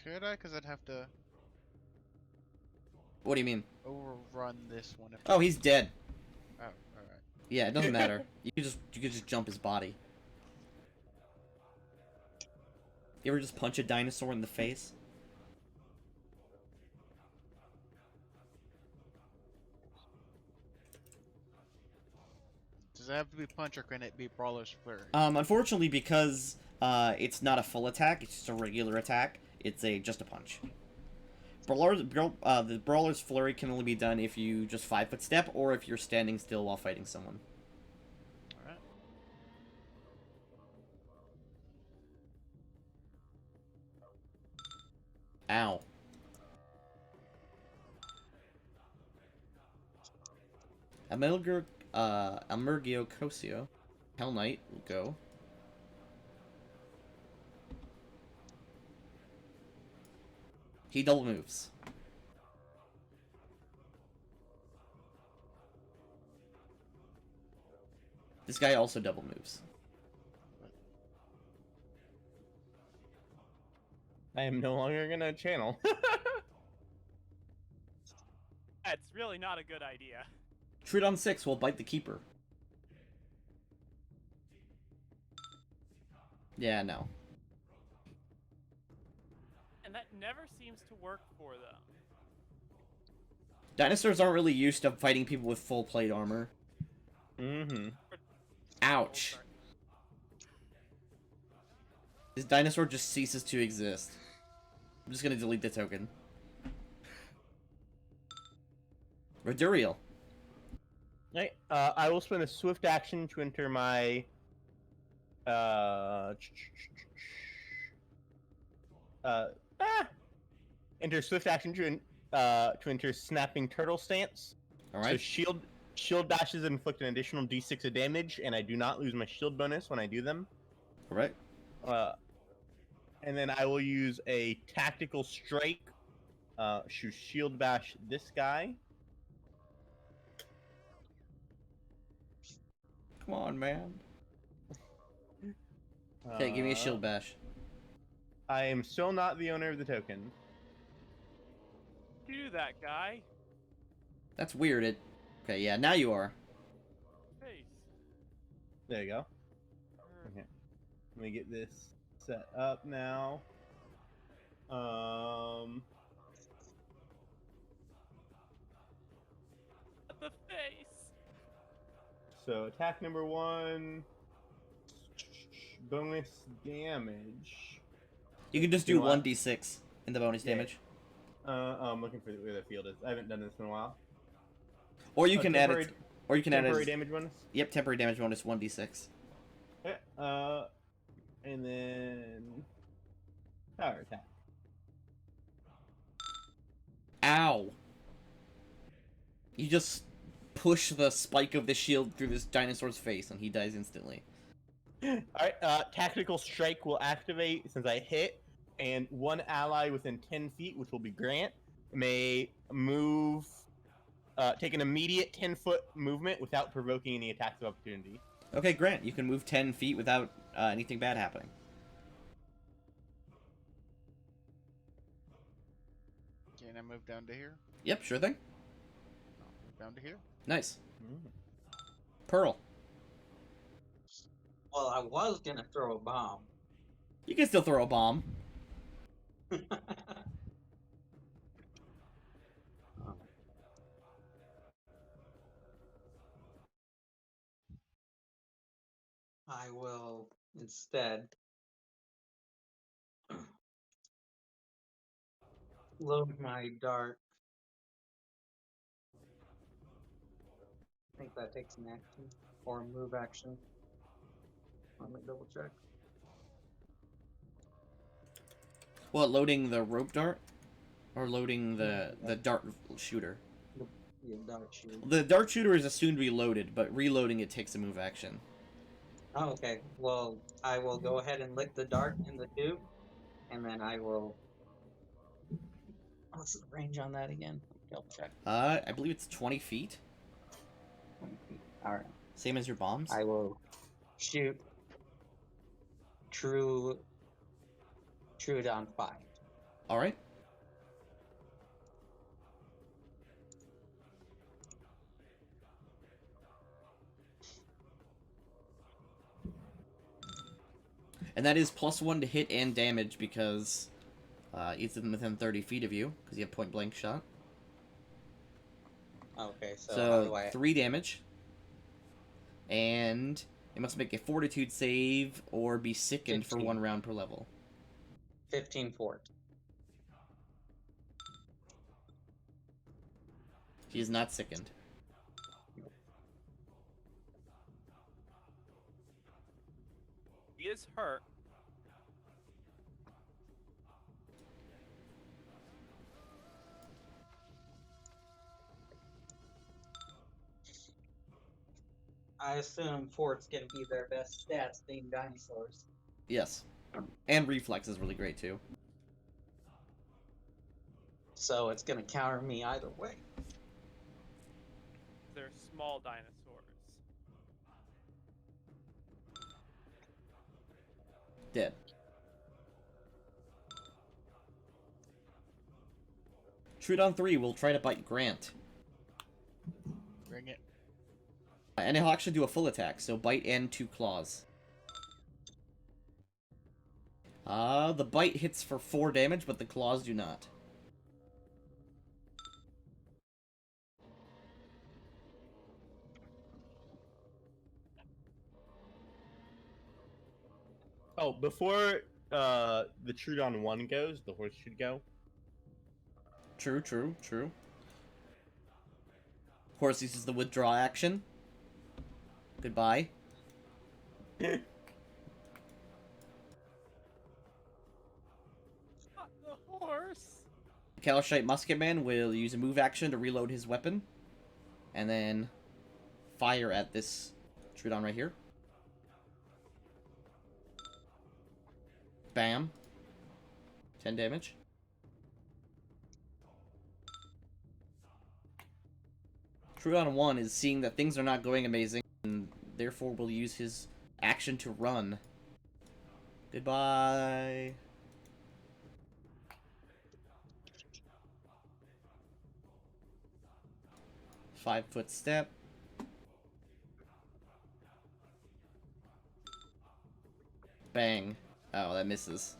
Could I? Because I'd have to What do you mean? overrun this one. If Oh, he's dead. Oh, alright. Yeah, it doesn't matter. You could just jump his body. You ever just punch a dinosaur in the face? Does it have to be punch or can it be brawler's flurry? Unfortunately, because it's not a full attack, it's just a regular attack. It's just a punch. The brawler's flurry can only be done if you just 5-foot step or if you're standing still while fighting someone. Alright. Ow. Amergio Cosio. Hell Knight will go. He double moves. This guy also double moves. I am no longer gonna channel. That's really not a good idea. Trudon 6 will bite the Keeper. Yeah, no. And that never seems to work for them. Dinosaurs aren't really used to fighting people with full plate armor. Mm-hmm. Ouch. This dinosaur just ceases to exist. I'm just gonna delete the token. Roduriel. Right. I will spend a swift action to enter my enter swift action to enter snapping turtle stance. All So right. shield dashes inflict an additional d6 of damage, and I do not lose my shield bonus when I do them. All right. And then I will use a tactical strike. Shield bash this guy. Come on, man. Okay, give me a shield bash. I am still not the owner of the token. Do that, guy. That's weird. Okay, yeah, now you are. Face. There you go. Okay. Let me get this set up now. The face. So attack number 1, bonus damage. You can just You do know what? 1d6 in the bonus Yeah. damage. I'm looking for where the field is. I haven't done this in a while. Or you Oh, can temporary- edit Or you can add Temporary as... damage bonus. Yep, temporary damage bonus 1d6. Okay, and then power attack. Ow! You just push the spike of the shield through this dinosaur's face, and he dies instantly. Alright, tactical strike will activate since I hit, and one ally within 10 feet, which will be Grant, may move, take an immediate 10-foot movement without provoking any attacks of opportunity. Okay, Grant, you can move 10 feet without anything bad happening. Can I move down to here? Yep, sure thing. I'll move down to here. Nice. Mm. Pearl. Well, I was gonna throw a bomb. You can still throw a bomb. I will instead load my dart. I think that takes an action or a move action. Let me double check. What, loading the rope dart? Or loading the dart shooter? Yeah, dart shoot. The dart shooter is assumed to be loaded, but reloading it takes a move action. Oh, okay. Well, I will go ahead and lick the dart in the tube, and then I will. What's the range on that again? Double check. I believe it's 20 feet. 20 feet. All right. Same as your bombs. I will shoot True on 5. Alright. And that is +1 to hit and damage because it's within 30 feet of you, because you have point blank shot. Okay, so how So do I? 3 damage. And it must make a fortitude save or be sickened for 15. 1 round per level. 15 fort. He is not sickened. He is hurt. I assume fort's gonna be their best stats being dinosaurs. Yes. And reflex is really great too. So it's gonna counter me either way. They're small dinosaurs. Dead. Trudon 3 will try to bite Grant. Bring it. And he'll actually do a full attack, so bite and 2 claws. The bite hits for 4 damage, but the claws do not. Oh, before the Trudon 1 goes, the horse should go. True, true, true. Of course, uses the withdraw action. Goodbye. Not the horse. Kalashite Musketman will use a move action to reload his weapon. And then fire at this Trudon right here. Bam. 10 damage. Trudon 1 is seeing that things are not going amazing, and therefore will use his action to run. Goodbye. Five-foot step. Bang. Oh, that misses.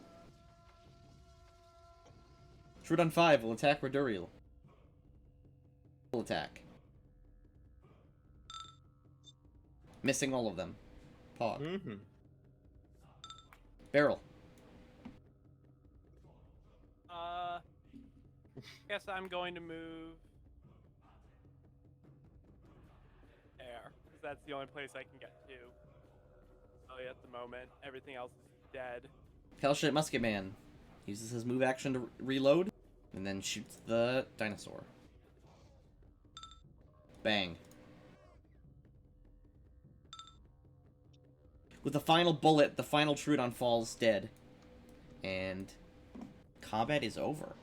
Trudon 5 will attack Roduriel. Full attack. Missing all of them. Pog. Mm-hmm. Barrel. Guess I'm going to move there. that's the only place I can get to. Really, at the moment, everything else is dead. Hellshit Musket Man uses his move action to reload, and then shoots the dinosaur. Bang. With the final bullet, the final Troodon falls dead. And combat is over.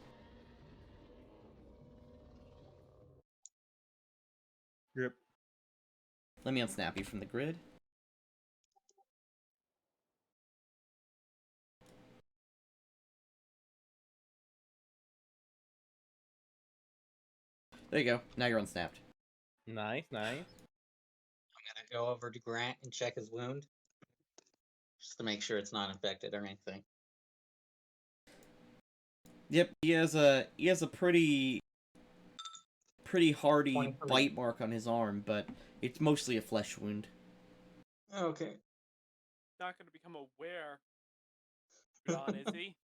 Grip. Let me unsnap you from the grid. There you go. Now you're unsnapped. Nice, nice. I'm gonna go over to Grant and check his wound, just to make sure it's not infected or anything. Yep, he has a pretty hardy 23. bite mark on his arm, but it's mostly a flesh wound. Okay. Not going to become aware. Don, is he?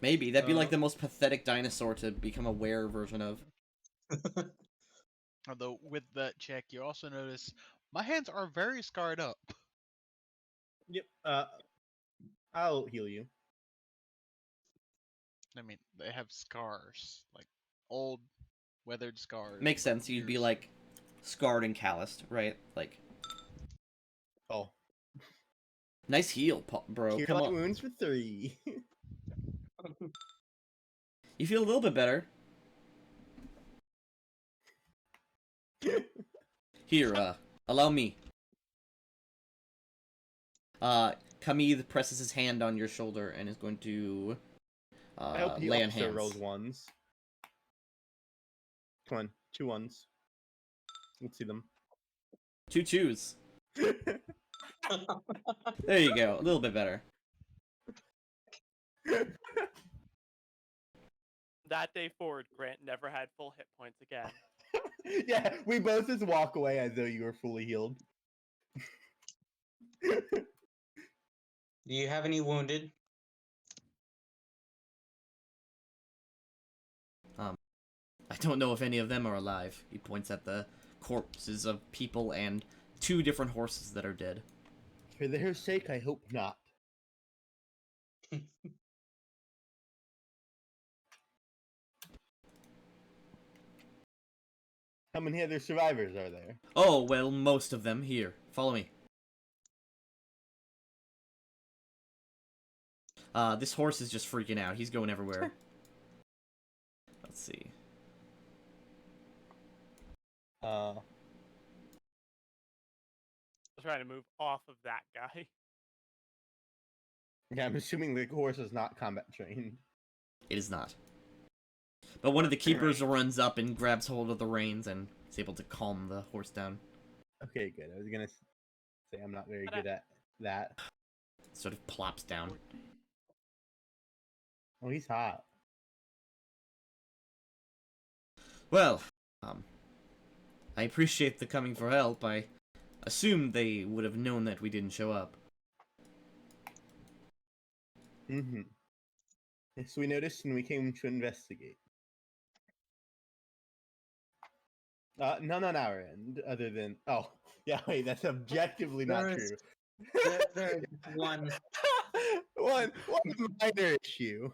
Maybe that'd be like the most pathetic dinosaur to become a were version of. Although with that check, you also notice my hands are very scarred up. Yep. I'll heal you. I mean, they have scars, like old, weathered scars. Makes from sense. You'd be years. like scarred and calloused, right? Like, Oh. nice heal, bro. Cure Come light on. wounds for 3. You feel a little bit better. Here, allow me. Kamid presses his hand on your shoulder and is going to I hope he lay on also hands. rolls ones. Come on, 2 ones. Let's see them. 2 2s. There you go. A little bit better. That day forward, Grant never had full hit points again. Yeah, we both just walk away as though you were fully healed. Do you have any wounded? I don't know if any of them are alive. He points at the corpses of people and 2 different horses that are dead. For their sake, I hope not. How many other survivors are there? Oh, well, most of them. Here, follow me. This horse is just freaking out. He's going everywhere. Let's see. I'm trying to move off of that guy. Yeah, I'm assuming the horse is not combat trained. It is not. But one of the keepers Right. runs up and grabs hold of the reins and is able to calm the horse down. Okay, good. I was gonna say I'm not very good at that. Sort of plops down. Oh, he's hot. Well, I appreciate the coming for help. I assumed they would have known that we didn't show up. Mm-hmm. Yes, we noticed and we came to investigate. None on our end, other than... Oh, yeah, wait, that's objectively not There is- true. There's one one minor issue.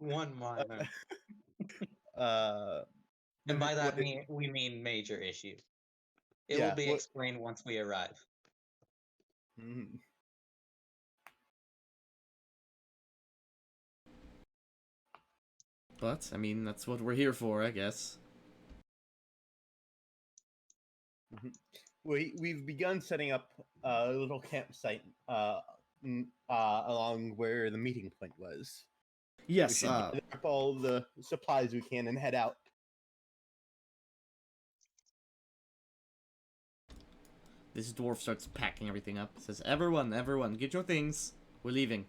minor. Uh, And by that what- we mean major issue. It Yeah, will be what- explained once we arrive. mhm. But, I mean, that's what we're here for, I guess. We've begun setting up a little campsite along where the meeting point was. We Yes, should gather up all the supplies we can and head out. this dwarf starts packing everything up. Says, everyone, get your things. We're leaving.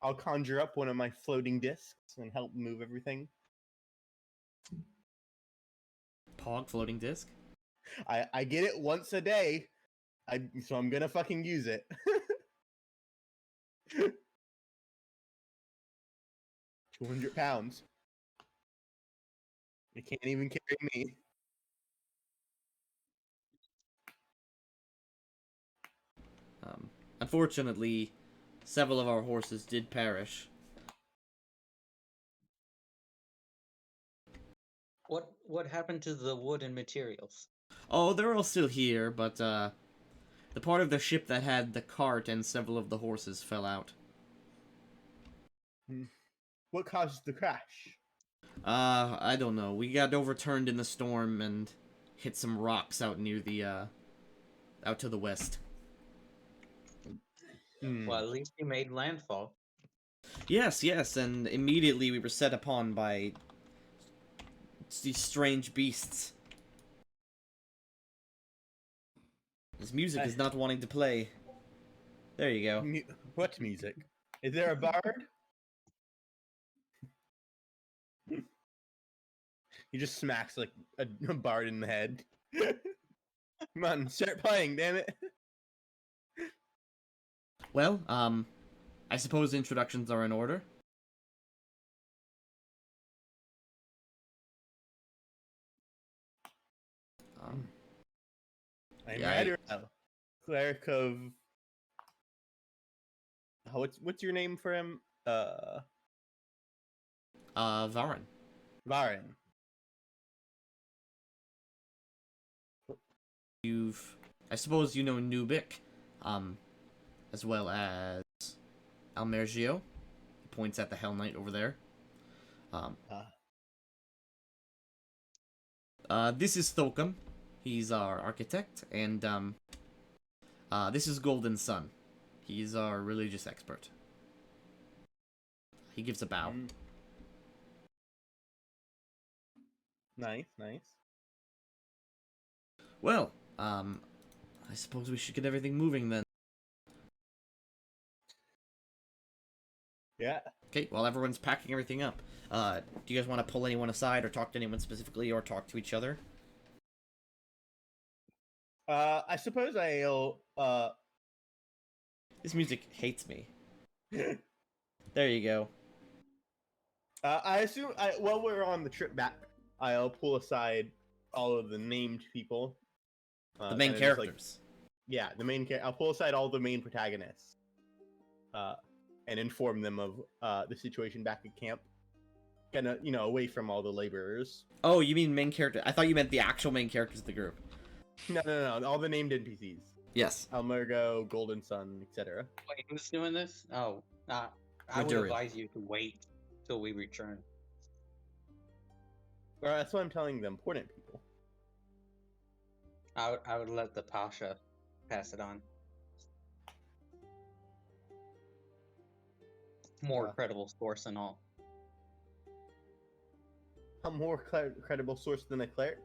I'll conjure up one of my floating discs and help move everything. Pog floating disc. I get it once a day, so I'm gonna fucking use it. 200 pounds. You can't even carry me. Unfortunately, several of our horses did perish. What happened to the wood and materials? Oh, they're all still here, but the part of the ship that had the cart and several of the horses fell out. What caused the crash? I don't know. We got overturned in the storm and hit some rocks out near the, out to the west. Well, at least you made landfall. Yes, yes, and immediately we were set upon by these strange beasts. This music is not wanting to play. There you go. What music? Is there a bard? He just smacks like a bard in the head. Come on, start playing, damn it. Well, I suppose introductions are in order. I'm Yeah, ready now. Cleric of. Oh, what's your name for him? Varin. Varen. I suppose you know Nubik, as well as Almergio. He points at the Hell Knight over there. This is Thokam. He's our architect, and this is Golden Sun. He's our religious expert. He gives a bow. Nice, nice. Well, I suppose we should get everything moving then. Yeah. Okay, while everyone's packing everything up, do you guys want to pull anyone aside or talk to anyone specifically or talk to each other? I suppose I'll This music hates me. There you go. I assume while we're on the trip back, I'll pull aside all of the named people. The main kinda just, characters. Yeah, the main I'll pull aside all the main protagonists. And inform them of the situation back at camp. Kind of, away from all the laborers. Oh, you mean main character? I thought you meant the actual main characters of the group. No, all the named NPCs. Yes. Almergo, Golden Sun, etc. Wait, who's doing this? Oh, I would Maduriel. advise you to wait till we return. That's what I'm telling the important people. I would let the Pasha pass it on. More credible source and all. A more credible source than a cleric?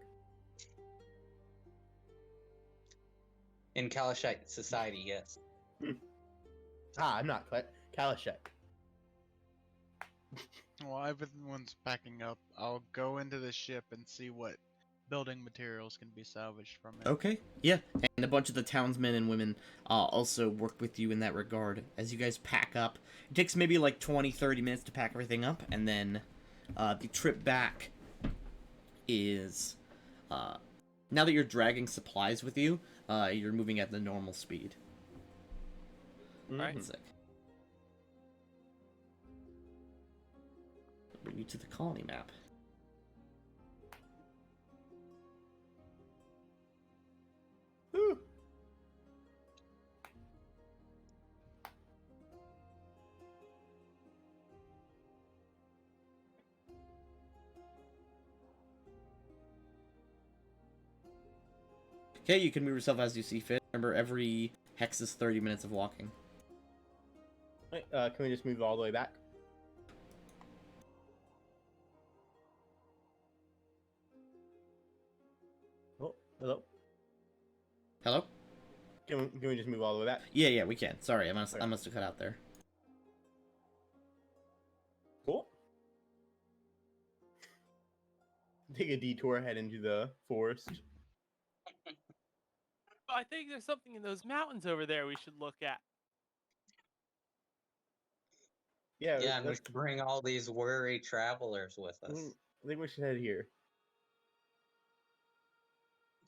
In Kalashite society, yes. I'm not Kalashek. Well, everyone's packing up. I'll go into the ship and see what building materials can be salvaged from it. Okay. Yeah, and a bunch of the townsmen and women also work with you in that regard. As you guys pack up, it takes maybe like 20-30 minutes to pack everything up, and then the trip back is now that you're dragging supplies with you, you're moving at the normal speed. Alright. Sick. Bring you to the colony map. Whew. Okay, you can move yourself as you see fit. Remember, every hex is 30 minutes of walking. Wait, can we just move all the way back? Oh, hello. Hello? Can we just move all the way back? Yeah, we can. Sorry, I must have cut out there. Cool. Take a detour, head into the forest. I think there's something in those mountains over there we should look at. Yeah, Yeah, and we should bring all these weary travelers with us. I think we should head here.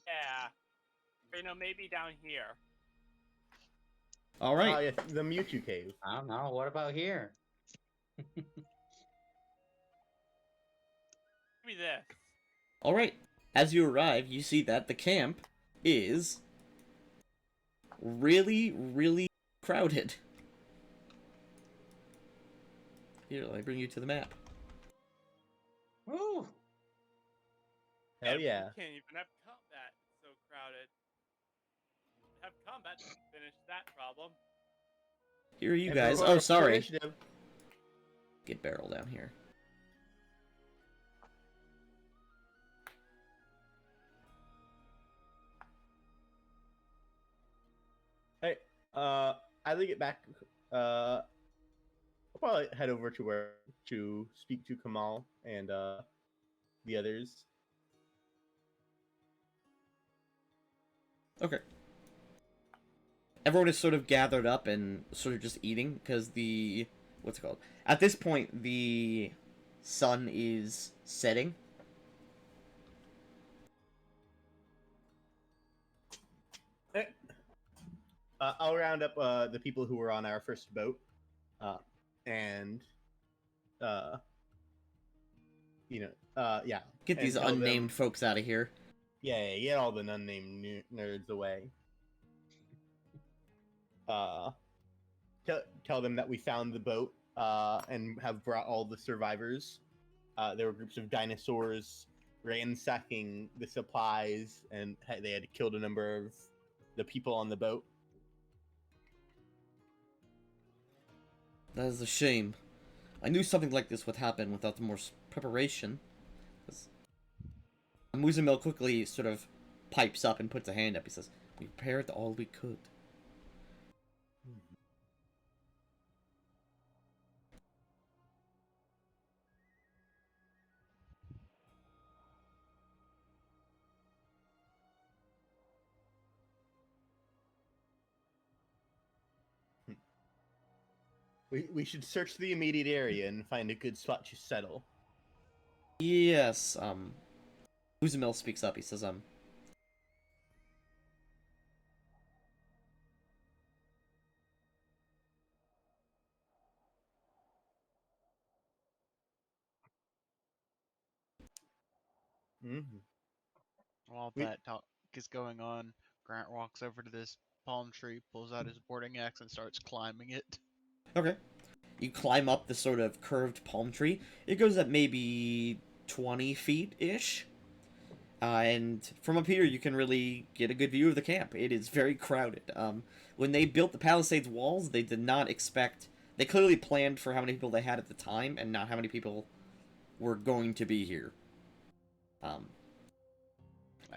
Yeah. Or, maybe down here. All right. Yes, the Mewtwo Cave. I don't know. What about here? Give me this. All right. As you arrive, you see that the camp is really, really crowded. Here, let me bring you to the map. Woo! Hell And yeah. We can't even have combat. It's so crowded. Have combat to finish that problem. Here are you And guys. before Oh, sorry. initiative, Get Barrel down here. Hey, as I get back, I'll probably head over to where to speak to Kamal and the others. Okay. Everyone is sort of gathered up and sort of just eating because the what's it called? At this point, the sun is setting. Hey, I'll round up the people who were on our first boat, and yeah. Get and these tell unnamed them- folks out of here. Yeah, get all the unnamed nerds away. Tell them that we found the boat and have brought all the survivors. There were groups of dinosaurs ransacking the supplies, and they had killed a number of the people on the boat. That is a shame. I knew something like this would happen without more preparation. Muzamil quickly sort of pipes up and puts a hand up. He says, "We prepared all we could." We should search the immediate area and find a good spot to settle. Yes, Muzamil speaks up. He says, Mm-hmm. While We- that talk is going on, Grant walks over to this palm tree, pulls out his boarding axe, and starts climbing it. Okay. You climb up the sort of curved palm tree. It goes up maybe 20 feet-ish. And from up here, you can really get a good view of the camp. It is very crowded. When they built the Palisades walls, they did not expect... They clearly planned for how many people they had at the time, and not how many people were going to be here.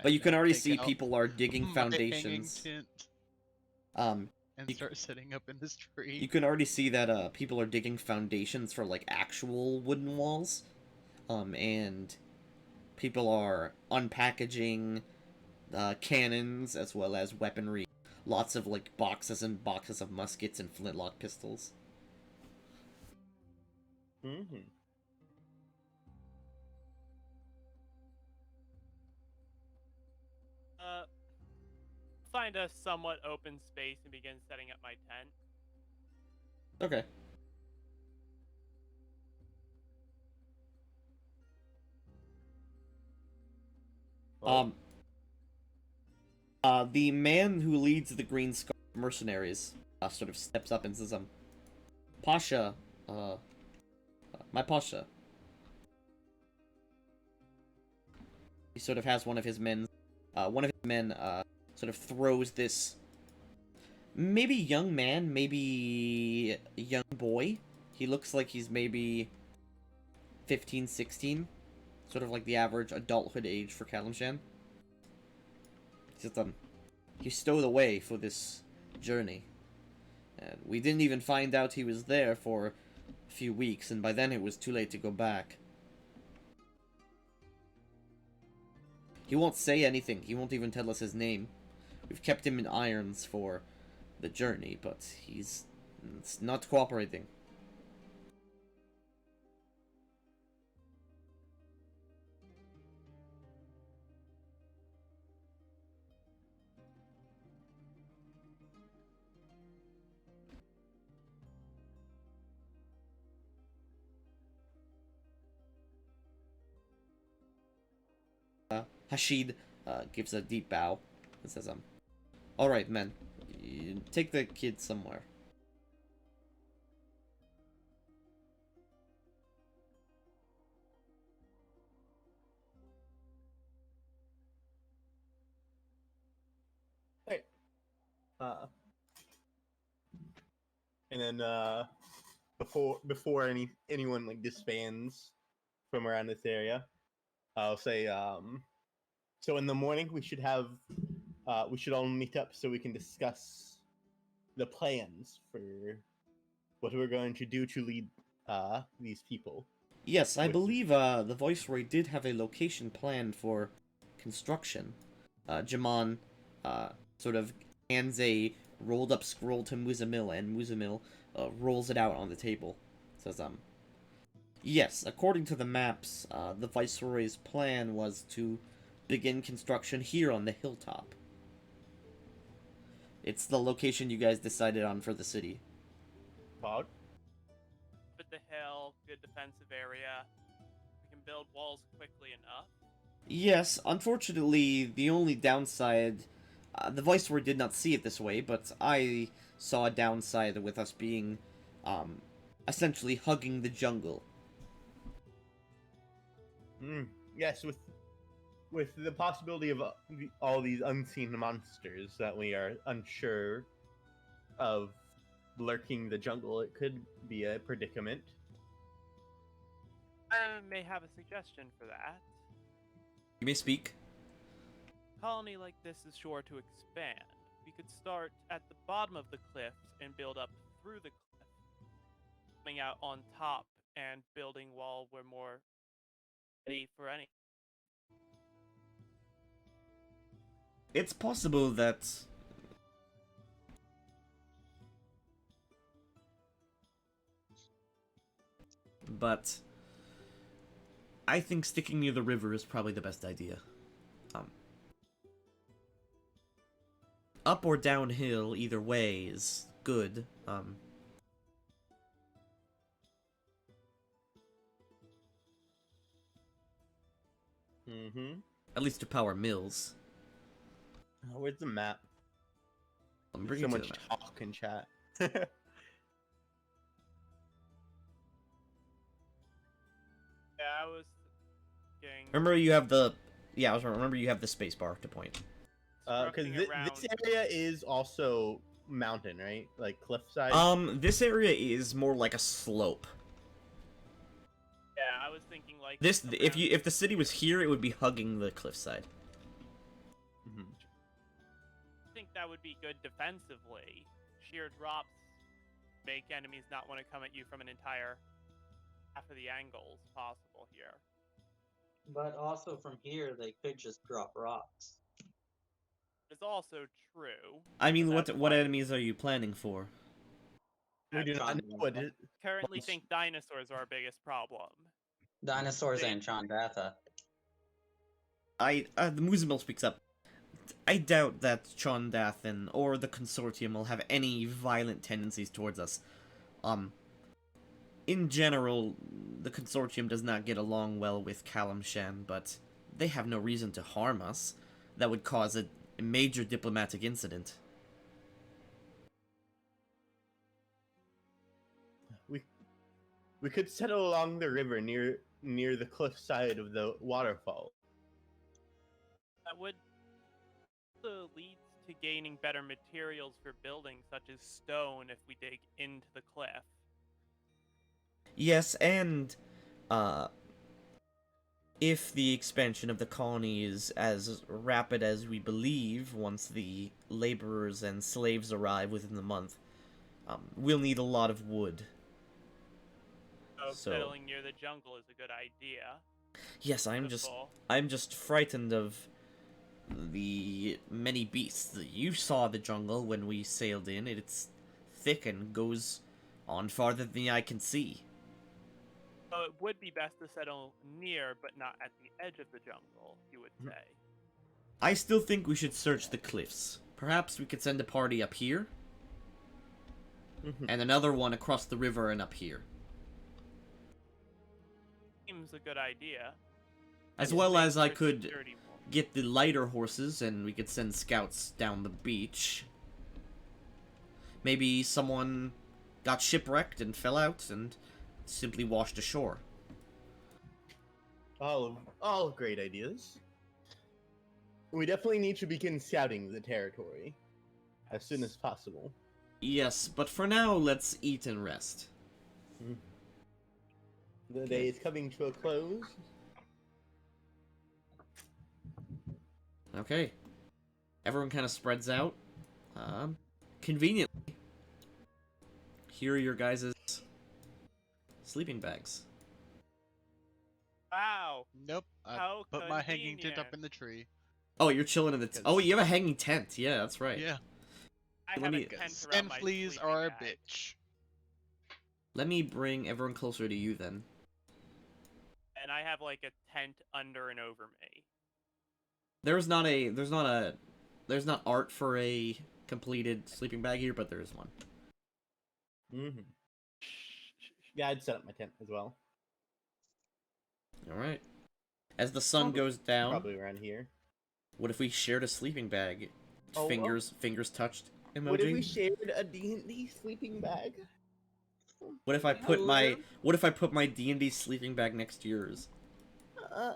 But you can already see people are digging my foundations. hanging tent Um, and start setting up in this tree. You can already see that people are digging foundations for like actual wooden walls, and people are unpackaging cannons as well as weaponry. Lots of like boxes and boxes of muskets and flintlock pistols. Mm-hmm. Find a somewhat open space and begin setting up my tent. Okay. Oh. The man who leads the Green Scarf mercenaries sort of steps up and says, Pasha, my Pasha. He sort of has one of his men sort of throws this maybe young man, maybe young boy. He looks like he's maybe 15, 16. Sort of like the average adulthood age for Kalimshan. He's just, he stowed away for this journey. And we didn't even find out he was there for a few weeks, and by then it was too late to go back. He won't say anything. He won't even tell us his name. We've kept him in irons for the journey, but he's not cooperating. Hashid gives a deep bow and says, alright, men. Take the kid somewhere. Hey. And then before anyone like disbands from around this area, I'll say so in the morning we should all meet up so we can discuss the plans for what we're going to do to lead these people. Yes, I With- believe the Viceroy did have a location planned for construction. Jamon sort of hands a rolled up scroll to Muzamil, and Muzamil rolls it out on the table. Says, yes, according to the maps, the Viceroy's plan was to begin construction here on the hilltop. It's the location you guys decided on for the city. Fog? Up at the hill, good defensive area. We can build walls quickly enough. Yes, unfortunately, the only downside... the Viceroy did not see it this way, but I saw a downside with us being, essentially hugging the jungle. Yes, with the possibility of all these unseen monsters that we are unsure of lurking the jungle, it could be a predicament. I may have a suggestion for that. You may speak. A colony like this is sure to expand. We could start at the bottom of the cliffs and build up through the cliff, coming out on top and building while we're more ready for any. It's possible that... But... I think sticking near the river is probably the best idea. Up or downhill, either way is good. At least to power mills. Where's the map? I'm There's bringing so it to much the map. talk in chat. Yeah, I was getting Remember you have the... Yeah, remember you have the spacebar to point. Because constructing around. this area is also mountain, right? Like cliffside. This area is more like a slope. Yeah, I was thinking like This, if around- if the city was here, it would be hugging the cliffside. Mhm. I think that would be good defensively. Sheer drops make enemies not want to come at you from an entire half of the angles possible here. But also from here, they could just drop rocks. It's also true. I mean, That's what why- enemies are you planning for? We do not know what it. Currently Once- think dinosaurs are our biggest problem. Dinosaurs They- and Chandatha. The Muzamil speaks up. I doubt that Chondathan or the Consortium will have any violent tendencies towards us. In general, the Consortium does not get along well with Kalamshan, but they have no reason to harm us. That would cause a major diplomatic incident. We could settle along the river near the cliff side of the waterfall. That would also lead to gaining better materials for building, such as stone, if we dig into the cliff. Yes, and, if the expansion of the colony is as rapid as we believe once the laborers and slaves arrive within the month, we'll need a lot of wood. So So- settling near the jungle is a good idea. Yes, I'm just frightened of the many beasts. You saw the jungle when we sailed in. It's thick and goes on farther than the eye can see. So it would be best to settle near, but not at the edge of the jungle, you would say. I still think we should search the cliffs. Perhaps we could send a party up here, and another one across the river and up here. Seems a good idea. As Just well make as I sure could security will- get the lighter horses and we could send scouts down the beach. Maybe someone got shipwrecked and fell out and simply washed ashore. All great ideas. We definitely need to begin scouting the territory as soon as possible. Yes, but for now, let's eat and rest. The day is coming to a close. Okay. Everyone kind of spreads out. Conveniently. Here are your guys' sleeping bags. Wow. Nope. I How put my hanging tent up convenient. in the tree. Oh, you're chilling in the... Oh, you have a hanging tent. Yeah, that's right. Yeah. I Let have me- a tent around Sand my fleas sleeping are a bag. bitch. Let me bring everyone closer to you then. And I have like a tent under and over me. There's not art for a completed sleeping bag here, but there is one. Mm-hmm. Yeah, I'd set up my tent as well. Alright. As the sun goes down, Probably around here. what if we shared a sleeping bag? Oh, Fingers touched emoji? What if we shared a D&D sleeping bag? What if I put my D&D sleeping bag next to yours? Uh,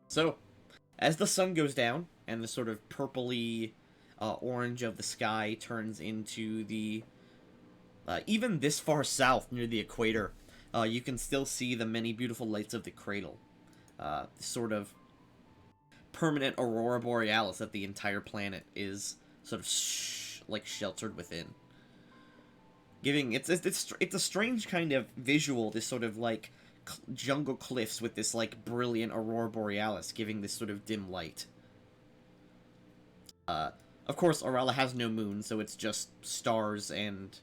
So, as the sun goes down and the sort of purpley orange of the sky turns into the even this far south near the equator, you can still see the many beautiful lights of the cradle. Sort of permanent aurora borealis that the entire planet is sort of like sheltered within. Giving it's a strange kind of visual, this sort of like jungle cliffs with this like brilliant aurora borealis giving this sort of dim light. Of course, Aurala has no moon, so it's just stars and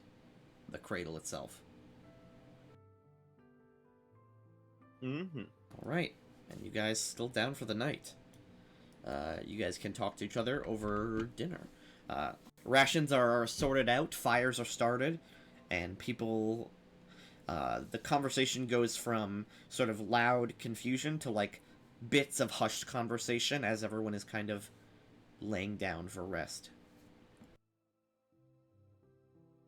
the cradle itself. mm-hmm. Alright, and you guys still down for the night. You guys can talk to each other over dinner. Rations are sorted out, fires are started, and people... the conversation goes from sort of loud confusion to, like, bits of hushed conversation as everyone is kind of laying down for rest.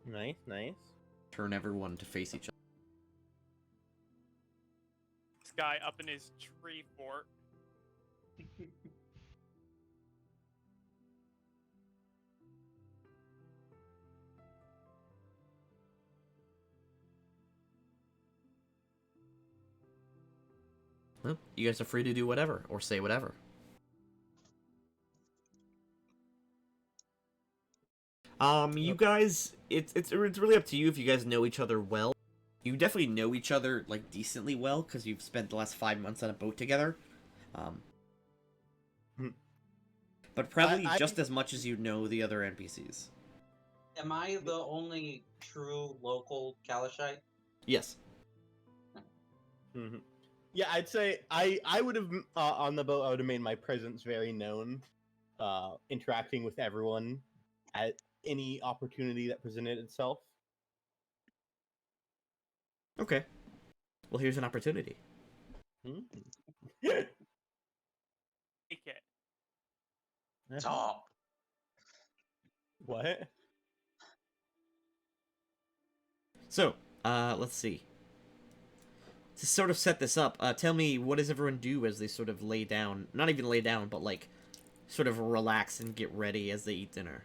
Nice, nice. Turn everyone to face each other. This guy up in his tree fort. Well, you guys are free to do whatever, or say whatever. You guys, it's really up to you if you guys know each other well. You definitely know each other, like, decently well, because you've spent the last 5 months on a boat together. But probably just as much as you know the other NPCs. Am I the only true local Kalashite? Yes. Mm-hmm. Yeah, I'd say I would have on the boat. I would have made my presence very known, interacting with everyone at any opportunity that presented itself. Okay. Well, here's an opportunity. Mm-hmm. Take it. Stop. What? So, let's see. To sort of set this up, tell me, what does everyone do as they sort of lay down? Not even lay down, but, like, sort of relax and get ready as they eat dinner.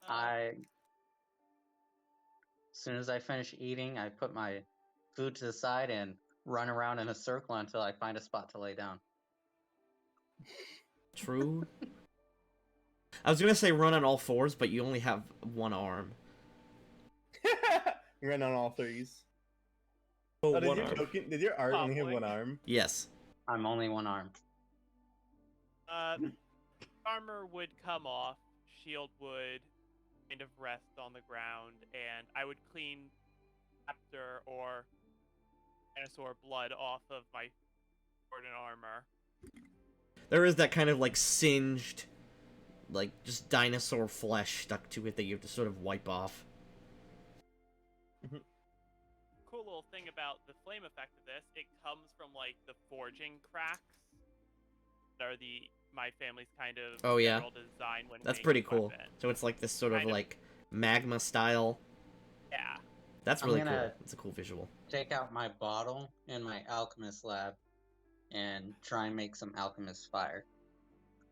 As soon as I finish eating, I put my food to the side and run around in a circle until I find a spot to lay down. True. I was gonna say run on all fours, but you only have one arm. Run on all threes. Oh, Oh, one arm. did your art only have Probably. one arm? Yes. I'm only one armed. Armor would come off, shield would kind of rest on the ground, and I would clean raptor or dinosaur blood off of my sword and armor. There is that kind of, like, singed, like, just dinosaur flesh stuck to it that you have to sort of wipe off. Cool. cool little thing about the flame effect of this. It comes from like the forging cracks that are my family's kind of Oh, yeah. general design when That's making pretty cool. weapons. So it's like this sort of Kind of- like magma style. Yeah. That's I'm really cool. gonna- It's a cool visual. Take out my bottle in my alchemist lab and try and make some alchemist fire.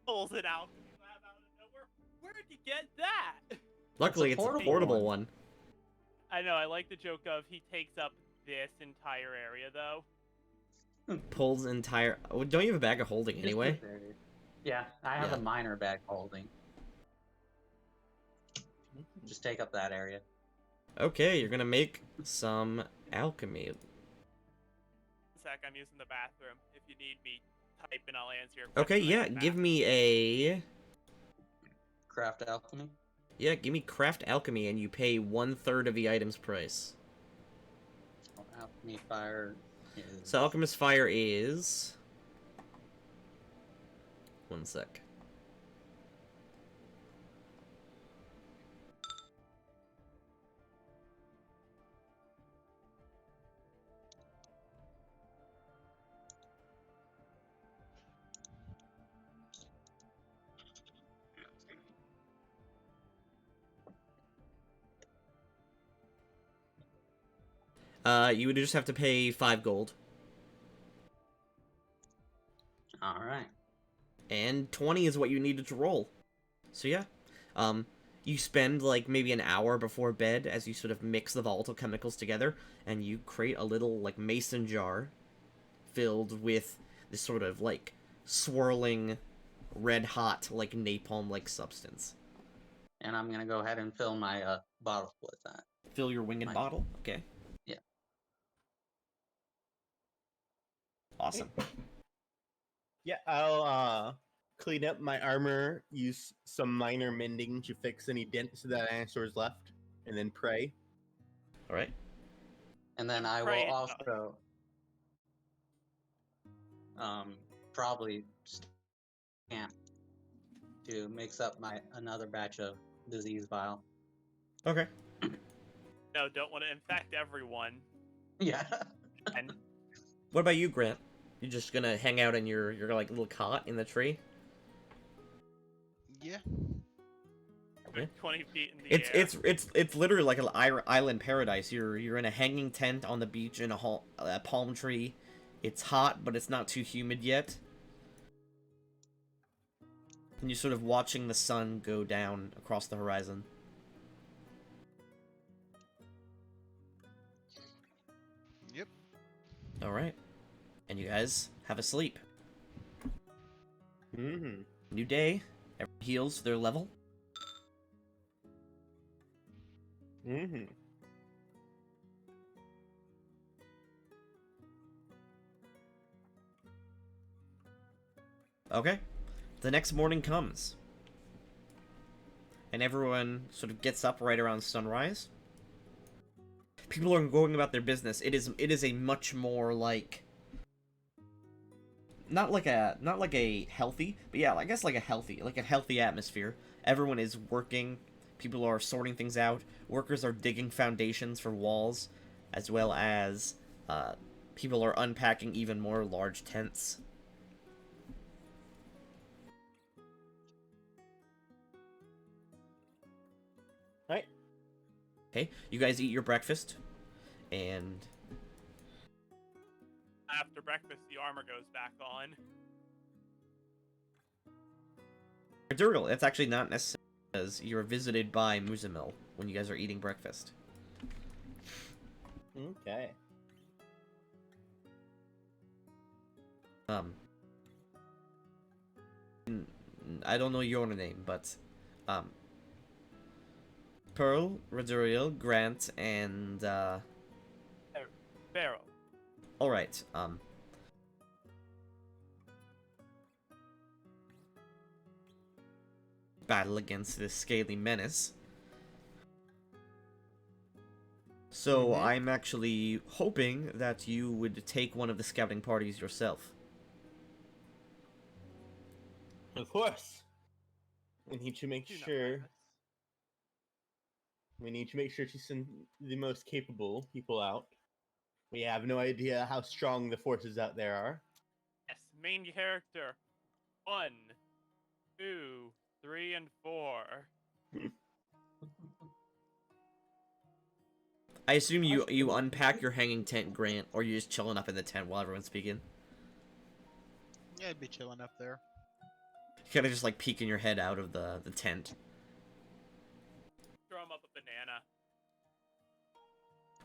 Pulls an alchemy lab out of nowhere. Where'd you get that? Luckily, it's a portable portable one. one. I know. I like the joke of he takes up this entire area though. Pulls entire. Oh, don't you have a bag of holding Just anyway? this area. Yeah, I have Yeah. a minor bag holding. Just take up that area. Okay, you're gonna make some alchemy. Sec, I'm using the bathroom. If you need me, type and I'll answer your Okay, question. yeah, give me a. Craft alchemy. Yeah, give me craft alchemy, and you pay 1/3 of the item's price. So alchemy fire is... So alchemist fire is. One sec. You would just have to pay 5 gold. Alright. And 20 is what you needed to roll. So yeah. You spend like maybe an hour before bed as you sort of mix the volatile chemicals together, and you create a little like mason jar filled with this sort of like swirling red hot like napalm like substance. And I'm gonna go ahead and fill my bottle with that. Fill your winged Nice. bottle. Okay. Yeah. Awesome. Yeah, I'll clean up my armor, use some minor mending to fix any dents that dinosaurs left, and then pray. All right. And then I Pray will enough. also probably camp to mix up my another batch of disease vial. Okay. No, don't want to infect everyone. Yeah. And What about you, Grant? You just gonna hang out in your like little cot in the tree? Yeah. Yeah. 20 feet in the air. It's literally like an island paradise. You're in a hanging tent on the beach in a palm tree. It's hot, but it's not too humid yet. And you're sort of watching the sun go down across the horizon. Yep. All right, and you guys have a sleep. Mm-hmm. New day. Everyone heals their level. Mm-hmm. Okay. The next morning comes. And everyone sort of gets up right around sunrise. People are going about their business. It is a much more like not like a healthy, but yeah, I guess like a healthy atmosphere. Everyone is working. People are sorting things out. Workers are digging foundations for walls, as well as people are unpacking even more large tents. Right. Okay, you guys eat your breakfast, and After breakfast, the armor goes back on. Durgal, it's actually not necessary because you're visited by Muzamil when you guys are eating breakfast. Okay. I don't know your name, but Pearl, Raduriel, Grant, and Barrel. all right, battle against this scaly menace. So I'm actually hoping that you would take one of the scouting parties yourself. Of course. We need to make Do not sure. mind this. We need to make sure to send the most capable people out. We have no idea how strong the forces out there are. Yes, main character. 1, 2, 3, and 4. I assume you unpack your hanging tent, Grant, or you're just chilling up in the tent while everyone's speaking. Yeah, I'd be chilling up there. Kind of just like peeking your head out of the tent. Throw him up a banana.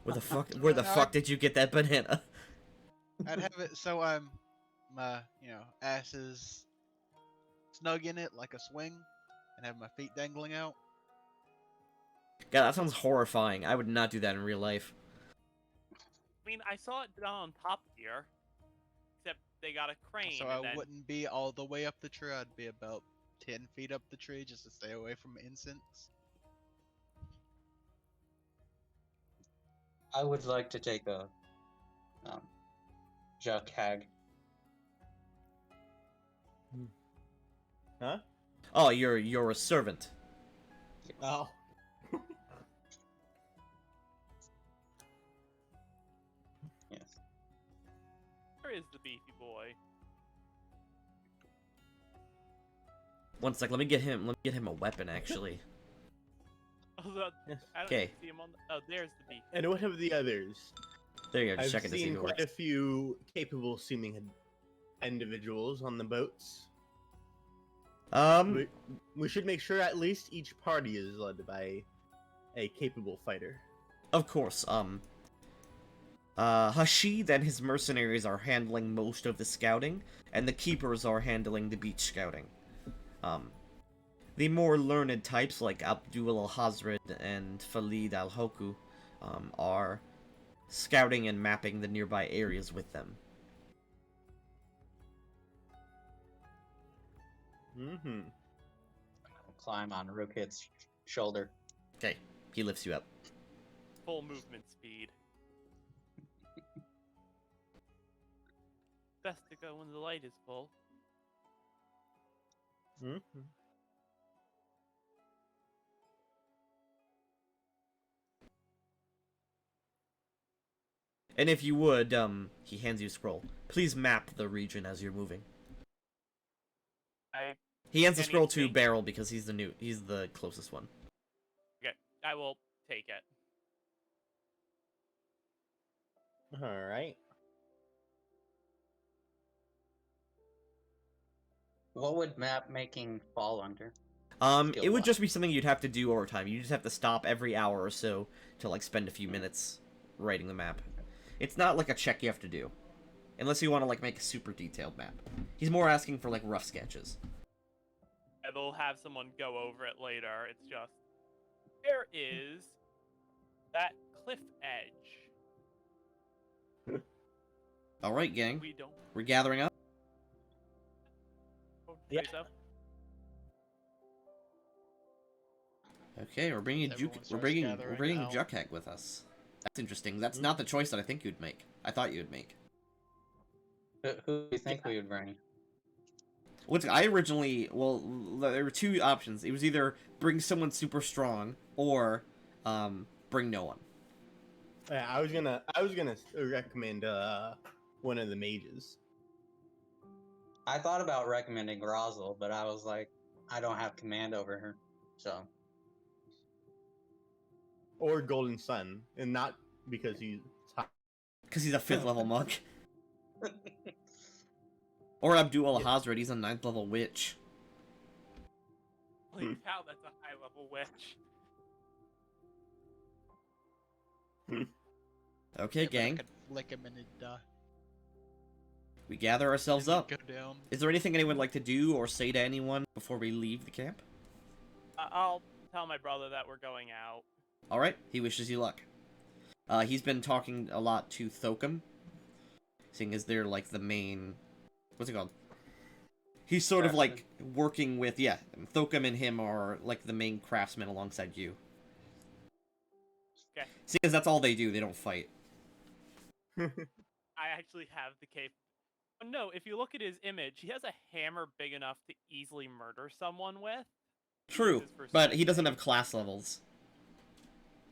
Where the fuck did you get that banana? I'd have it so my ass is snug in it like a swing, and have my feet dangling out. God, that sounds horrifying. I would not do that in real life. I mean, I saw it down on top here. Except they got a crane. So and I then... wouldn't be all the way up the tree. I'd be about 10 feet up the tree just to stay away from incense. I would like to take a Juck Hag. Huh? Oh, you're a servant. Oh. Yes. Where is the beefy boy? One sec, let me get him a weapon actually. Although, Yes. I don't Okay. see him on the... Oh, there's the beefy. And what of the others? There you go, just I've checking to see seen who quite works. a few capable seeming individuals on the boats. We should make sure at least each party is led by a capable fighter. Of course, Hashid and his mercenaries are handling most of the scouting, and the keepers are handling the beach scouting. The more learned types like Abdul al-Hazred and Khalid al-Hoku are scouting and mapping the nearby areas with them. Mm-hmm. Climb on Rookit's shoulder. Okay, he lifts you up. Full movement speed. Best to go when the light is full. Mm-hmm. And if you would, he hands you a scroll. Please map the region as you're moving. He hands the scroll to Anything. Beryl because he's the closest one. Okay, I will take it. All right. What would map making fall under? It would Skill-wise. just be something you'd have to do over time. You just have to stop every hour or so to like spend a few minutes writing the map. It's not like a check you have to do, unless you want to like make a super detailed map. He's more asking for like rough sketches. And they'll have someone go over it later. It's just there is that cliff edge. All right, gang, We don't. we're gathering up. Yeah. So. Okay, we're bringing Everyone we're starts bringing gathering out. Jukhag with us. That's interesting. That's not the choice that I think you'd make. I thought you'd make. Who do you think we would bring? I originally, well, there were two options. It was either bring someone super strong or bring no one. Yeah, I was gonna recommend one of the mages. I thought about recommending Rosal, but I was like, I don't have command over her, so. Or Golden Sun, and not because he's hot. Because he's a 5th level monk. Or Abdul al-Hazred, he's a 9th level witch. Holy cow, that's a high level witch. Okay, Yeah, but I gang. could flick him and he'd die. We gather ourselves And he'd up. Go down. Is there anything anyone would like to do or say to anyone before we leave the camp? I'll tell my brother that we're going out. Alright, he wishes you luck. He's been talking a lot to Thokum, seeing as they're like the main... What's it called? He's sort of like working with... Yeah, Thokum and him are like the main craftsmen alongside you. Okay. Seeing as that's all they do, they don't fight. I actually have the cape. Oh, no, if you look at his image, he has a hammer big enough to easily murder someone with. True, uses for but he something. doesn't have class levels.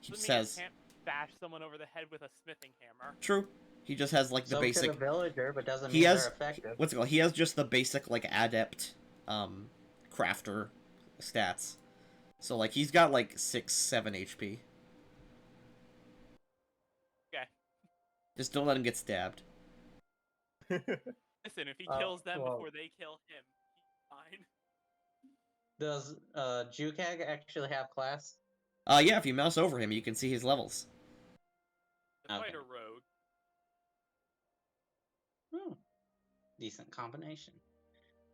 He Doesn't mean says... his bash someone over the head with a smithing hammer. True. He just has like the So basic. could a villager, but doesn't He mean has they're effective. what's it called? He has just the basic like adept, crafter stats. So like he's got like 6-7 HP. Okay. Just don't let him get stabbed. Listen, if he kills them well- before they kill him, he's fine. Does Jukag actually have class? Yeah, if you mouse over him, you can see his levels. The Okay. fighter rogue. Decent combination.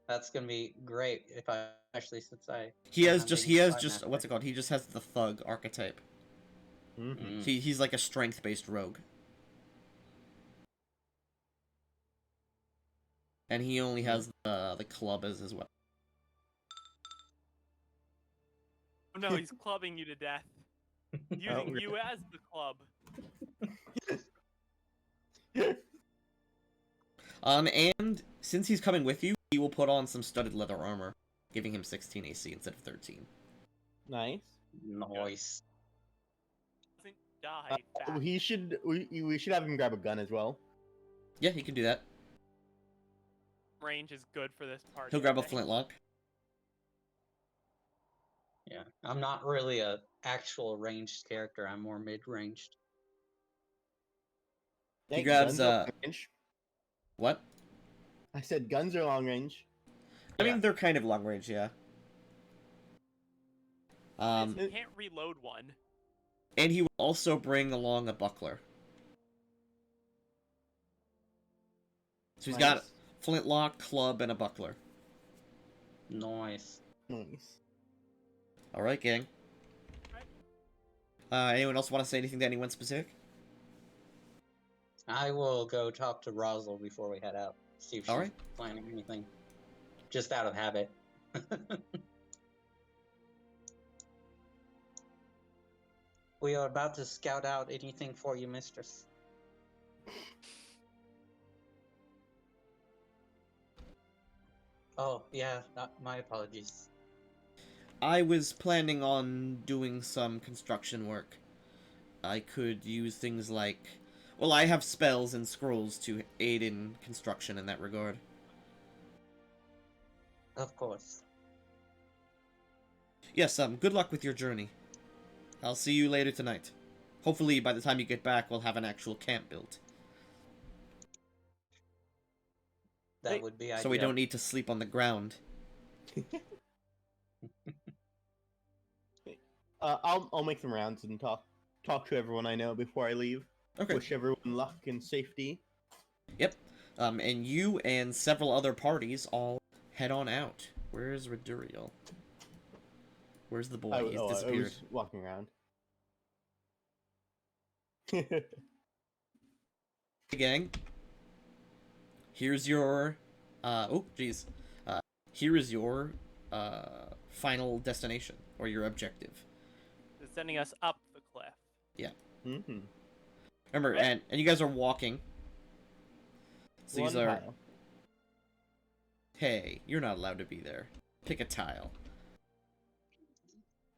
That's gonna be great if I especially since I. He has I'm just being he a has fight just master. what's it called? He just has the thug archetype. Mhm. He's like a strength-based rogue. And he only has the club as his weapon. Oh no, he's clubbing you to death. Using really? you as the club. And since he's coming with you, he will put on some studded leather armor, giving him 16 AC instead of 13. Nice. Nice. Doesn't die fast. We should have him grab a gun as well. Yeah, he can do that. Range is good for this party. He'll grab I a think. flintlock. Yeah, I'm not really a actual ranged character. I'm more mid-ranged. He Hey, grabs, guns are long range. What? I said guns are long range. I Yeah. mean, they're kind of long range, yeah. You can't reload one. And he will also bring along a buckler. So he's got Nice. flintlock, club, and a buckler. Nice. Nice. Alright, gang. Anyone else want to say anything to anyone specific? I will go talk to Rosal before we head out. See if she's Alright. planning anything. Just out of habit. We are about to scout out anything for you, mistress. Oh, yeah, my apologies. I was planning on doing some construction work. I could use things like... Well, I have spells and scrolls to aid in construction in that regard. Of course. Yes, good luck with your journey. I'll see you later tonight. Hopefully, by the time you get back, we'll have an actual camp built. That would be ideal. So we don't need to sleep on the ground. I'll make some rounds and talk to everyone I know before I leave. Okay. Wish everyone luck and safety. Yep. And you and several other parties all head on out. Where's Reduriel? Where's the boy? He's I disappeared. was walking around. Hey, gang. Here's your... oh, jeez. Here is your final destination, or your objective. It's sending us up the cliff. Mm-hmm. Remember, and you guys are walking. So these are... Tile. Hey, you're not allowed to be there. Pick a tile.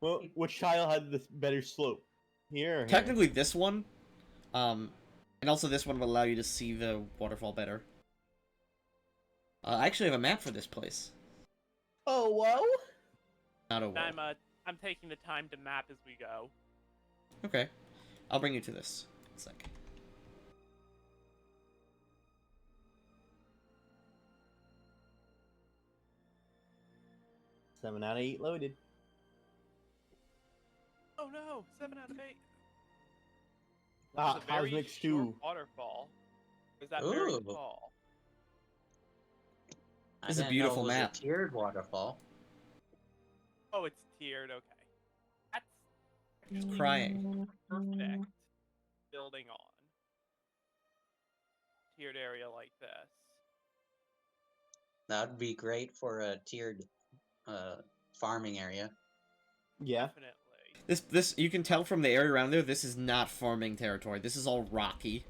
Well, which tile had the better slope? Here or here? Technically, this one. And also this one will allow you to see the waterfall better. I actually have a map for this place. Oh, whoa! Not a wall. I'm taking the time to map as we go. Okay. I'll bring you to this. 1 sec. Seven out of 8 loaded. Oh no, 7 out of 8. Ah, It's a very Cosmic short Stew. waterfall. Is that very Ooh. tall? I This is a didn't know beautiful it was map. A tiered waterfall. Oh, it's tiered. Okay, that's She's crying. perfect. Building on tiered area like this. That would be great for a tiered farming area. Yeah. Definitely. This you can tell from the area around there. This is not farming territory. This is all rocky.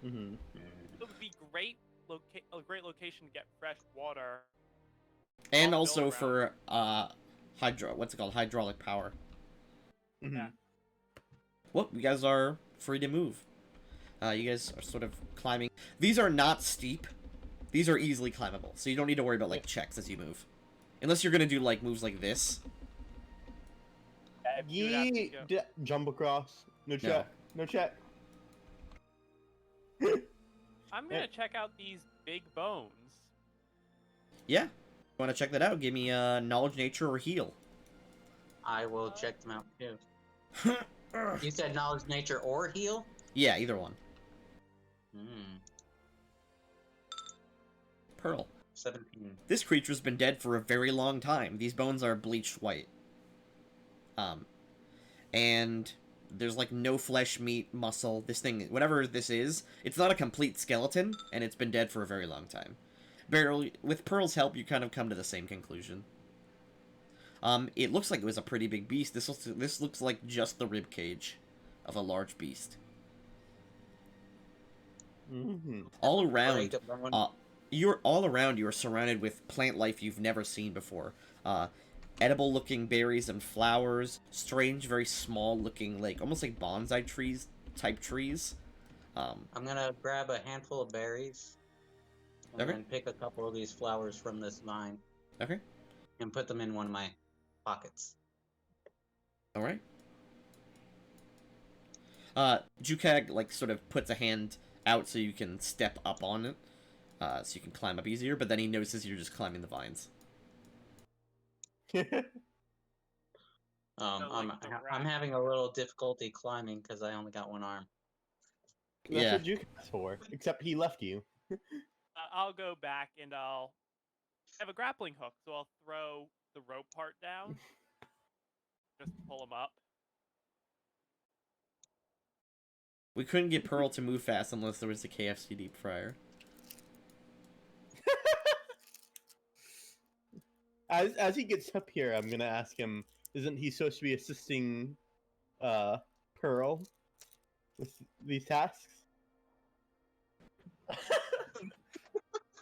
Mm-hmm. It would be a great location to get fresh water. And All also built for hydraulic power. Mm-hmm. Yeah. Well, you guys are free to move. You guys are sort of climbing. These are not steep. These are easily climbable, so you don't need to worry about like checks as you move, unless you're gonna do like moves like this. Yeah, if you would have to go- Jumbo cross. No No. check. No check. I'm gonna check out these big bones. Yeah. You want to check that out? Give me knowledge, nature, or heal. I will check them out too. You said knowledge, nature, or heal? Yeah, either one. Hmm. Pearl. 17. This creature's been dead for a very long time. These bones are bleached white. And there's like no flesh, meat, muscle. This thing, whatever this is, it's not a complete skeleton, and it's been dead for a very long time. Barely, with Pearl's help, you kind of come to the same conclusion. It looks like it was a pretty big beast. This looks like just the rib cage of a large beast. Mm-hmm. All around, Break a bone. you are surrounded with plant life you've never seen before. Edible looking berries and flowers, strange, very small looking, like almost like bonsai type trees. I'm gonna grab a handful of berries and Okay. then pick a couple of these flowers from this vine Okay. and put them in one of my pockets. All right. Jukag like sort of puts a hand out so you can step up on it, so you can climb up easier. But then he notices you're just climbing the vines. So, like, the I'm having a little difficulty climbing because I only got one arm. That's Yeah. what Juke asked for. Except he left you. I'll go back and I'll have a grappling hook, so I'll throw the rope part down. Just pull him up. We couldn't get Pearl to move fast unless there was a KFC deep fryer. As he gets up here, I'm gonna ask him, isn't he supposed to be assisting Pearl with these tasks?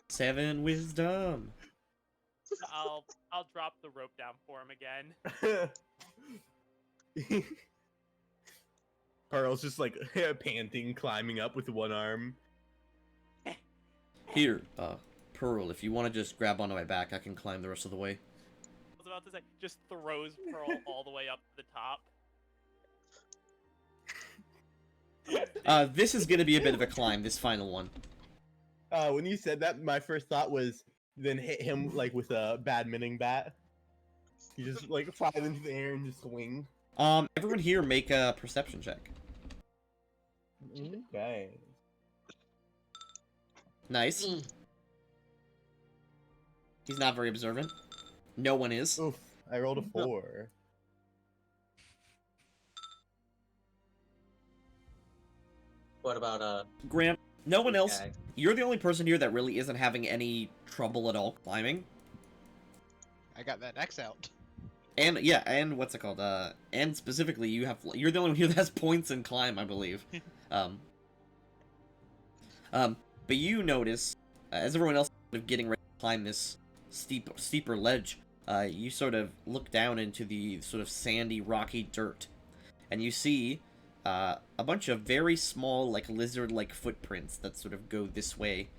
7 wisdom. I'll drop the rope down for him again. Pearl's just like panting, climbing up with one arm. Here, Pearl, if you want to just grab onto my back, I can climb the rest of the way. I was about to say, just throws Pearl all the way up to the top. This is gonna be a bit of a climb, this final one. When you said that, my first thought was then hit him like with a badminton bat. You just like fly into the air and just swing. Everyone here make a perception check. Okay. Nice. He's not very observant. No one is. Oof, I rolled a 4. What about Grant, no one else. Jukag? You're the only person here that really isn't having any trouble at all climbing. I got that X out. And yeah, and what's it called? And specifically, you're the only one here that has points in climb, I believe. But you notice, as everyone else is sort of getting ready to climb this steeper ledge, you sort of look down into the sort of sandy, rocky dirt, and you see a bunch of very small, like lizard-like footprints that sort of go this way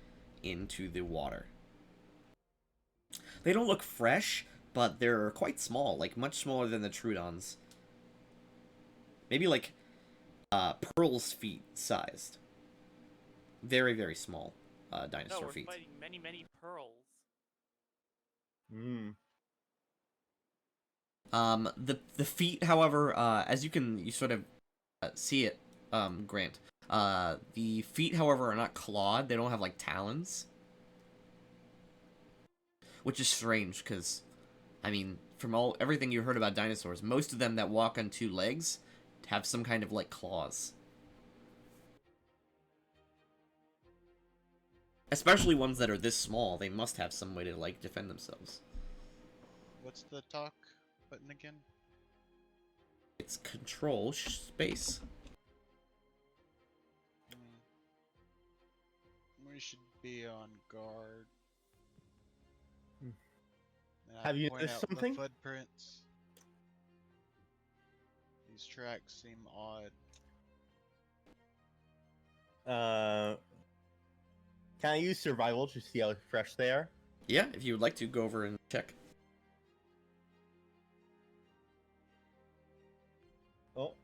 into the water. They don't look fresh, but they're quite small, like much smaller than the Trudons. Maybe like Pearl's feet sized. Very, very small No, dinosaur we're feet. fighting many pearls. The feet, however, as you sort of see it, Grant. The feet, however, are not clawed. They don't have like talons, which is strange because, I mean, from everything you heard about dinosaurs, most of them that walk on 2 legs have some kind of like claws. Especially ones that are this small, they must have some way to like defend themselves. What's the talk button again? It's control space. We should be on guard. Hmm. And I Have you point noticed out something? The footprints. These tracks seem odd. Uh, can I use survival to see how fresh they are? Yeah, if you would like to, go over and check. Oh.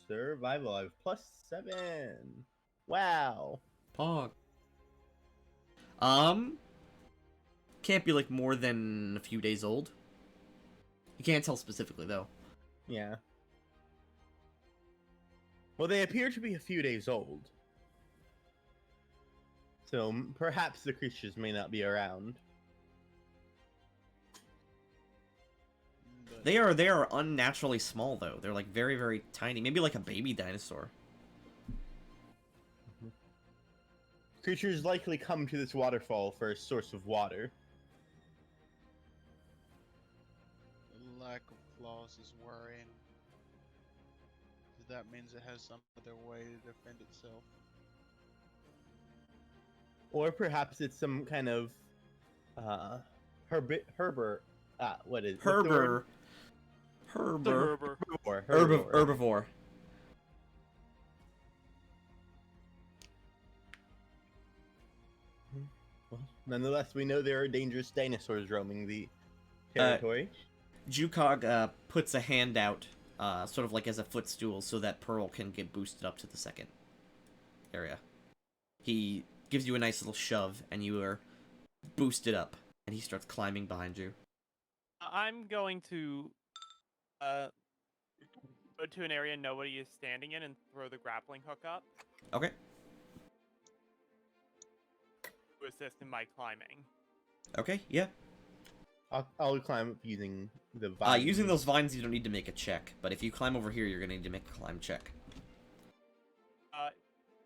Survival. I have +7. Wow. Pog. Can't be like more than a few days old. You can't tell specifically though. Yeah. Well, they appear to be a few days old. So perhaps the creatures may not be around. But They are unnaturally small though. They're like very, very tiny. Maybe like a baby dinosaur. Creatures likely come to this waterfall for a source of water. the lack of claws is worrying. 'Cause that means it has some other way to defend itself. Or perhaps it's some kind of herbivore. What is what's the word? Herbivore. Herbivore. Herbivore. Well, nonetheless, we know there are dangerous dinosaurs roaming the territory. Jukog puts a hand out, sort of like as a footstool, so that Pearl can get boosted up to the second area. He gives you a nice little shove, and you are boosted up, and he starts climbing behind you. I'm going to go to an area nobody is standing in and throw the grappling hook up Okay. to assist in my climbing. Okay, yeah. I'll climb up using the vines. Using those vines, you don't need to make a check, but if you climb over here, you're gonna need to make a climb check.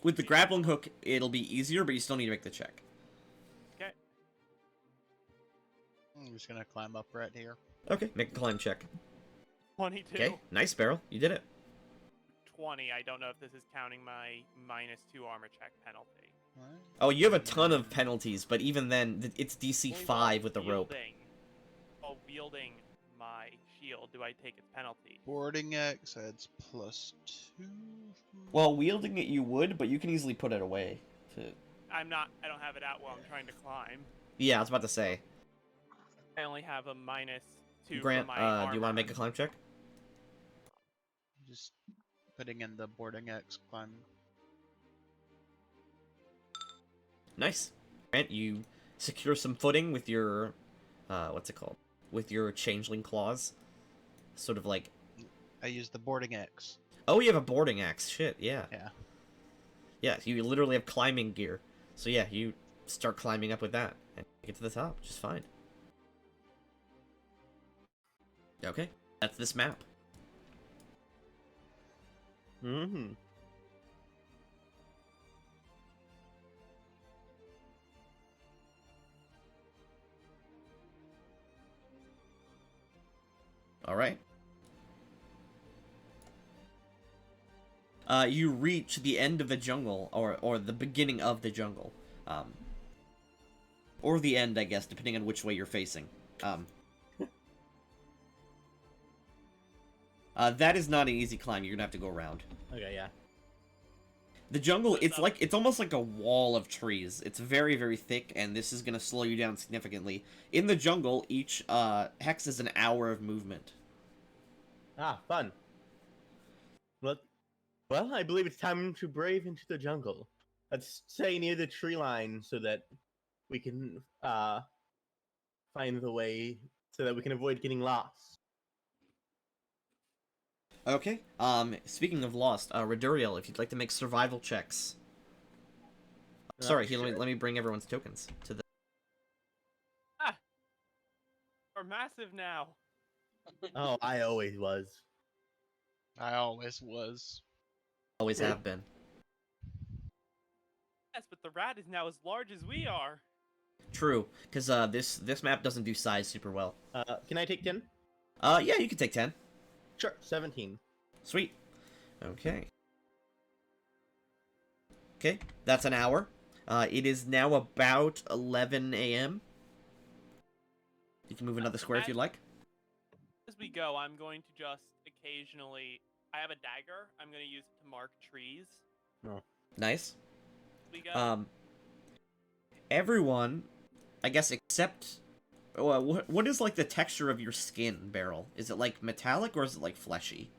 With the grappling hook, it'll be easier, but you still need to make the check. Okay. I'm just gonna climb up right here. Okay, make a climb check. 22. Okay, nice, Barrel. You did it. 20. I don't know if this is counting my -2 armor check penalty. Alright. Oh, you have a ton of penalties, but even then, it's DC Only 5 with the rope. While wielding my shield, do I take its penalty? Boarding X adds +2. Well, wielding it you would, but you can easily put it away. I don't have it out while I'm trying to climb. Yeah, I was about to say. I only have a -2 Grant, for my armor. do you want to make a climb check? Just putting in the boarding X climb. Nice. Grant, you secure some footing with your, what's it called? With your changeling claws. Sort of like... I use the boarding X. Oh, you have a boarding axe. Shit, yeah. Yeah. Yeah, you literally have climbing gear. So yeah, you start climbing up with that. And get to the top, just fine. Okay, that's this map. Mm-hmm. Alright. You reach the end of the jungle, or the beginning of the jungle. Or the end, I guess, depending on which way you're facing. That is not an easy climb, you're gonna have to go around. Okay, yeah. The jungle, it's almost like a wall of trees. It's very, very thick, and this is gonna slow you down significantly. In the jungle, each hex is an hour of movement. Ah, fun. Well, I believe it's time to brave into the jungle. Let's stay near the tree line so that we can find the way, so that we can avoid getting lost. Okay. Speaking of lost, Reduriel, if you'd like to make survival checks. Sorry, Sure. let me bring everyone's tokens to the... We're massive now. Oh, I always was. I always was. Always have been. Yes, but the rat is now as large as we are. True, because this map doesn't do size super well. Can I take 10? Yeah, you can take 10. Sure, 17. Sweet. Okay. Okay, that's an hour. It is now about 11 a.m. You can move another square if you'd like. As we go, I'm going to just occasionally. I have a dagger. I'm going to use it to mark trees. Nice. As we go. Everyone, I guess, except. What is like the texture of your skin, Beryl? Is it like metallic or is it like fleshy?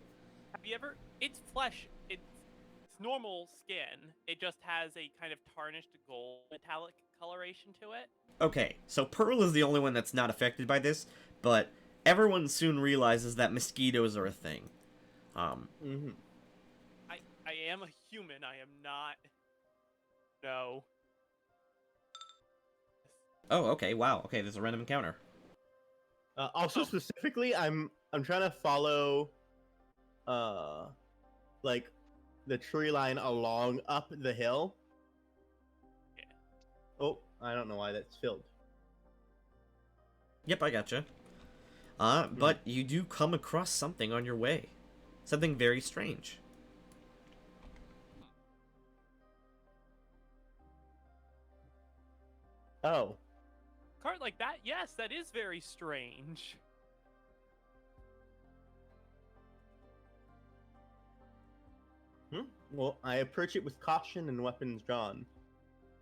Have you ever? It's flesh. It's normal skin. It just has a kind of tarnished gold metallic coloration to it. Okay, so Pearl is the only one that's not affected by this, but everyone soon realizes that mosquitoes are a thing. Mm-hmm. I am a human. I am not. No. Oh, okay, wow. Okay, there's a random encounter. Also, Oh. specifically, I'm trying to follow, like, the tree line along up the hill. Yeah. Oh, I don't know why that's filled. Yep, I gotcha. But you do come across something on your way. Something very strange. Oh, Cart like that? Yes, that is very strange. well, I approach it with caution and weapons drawn.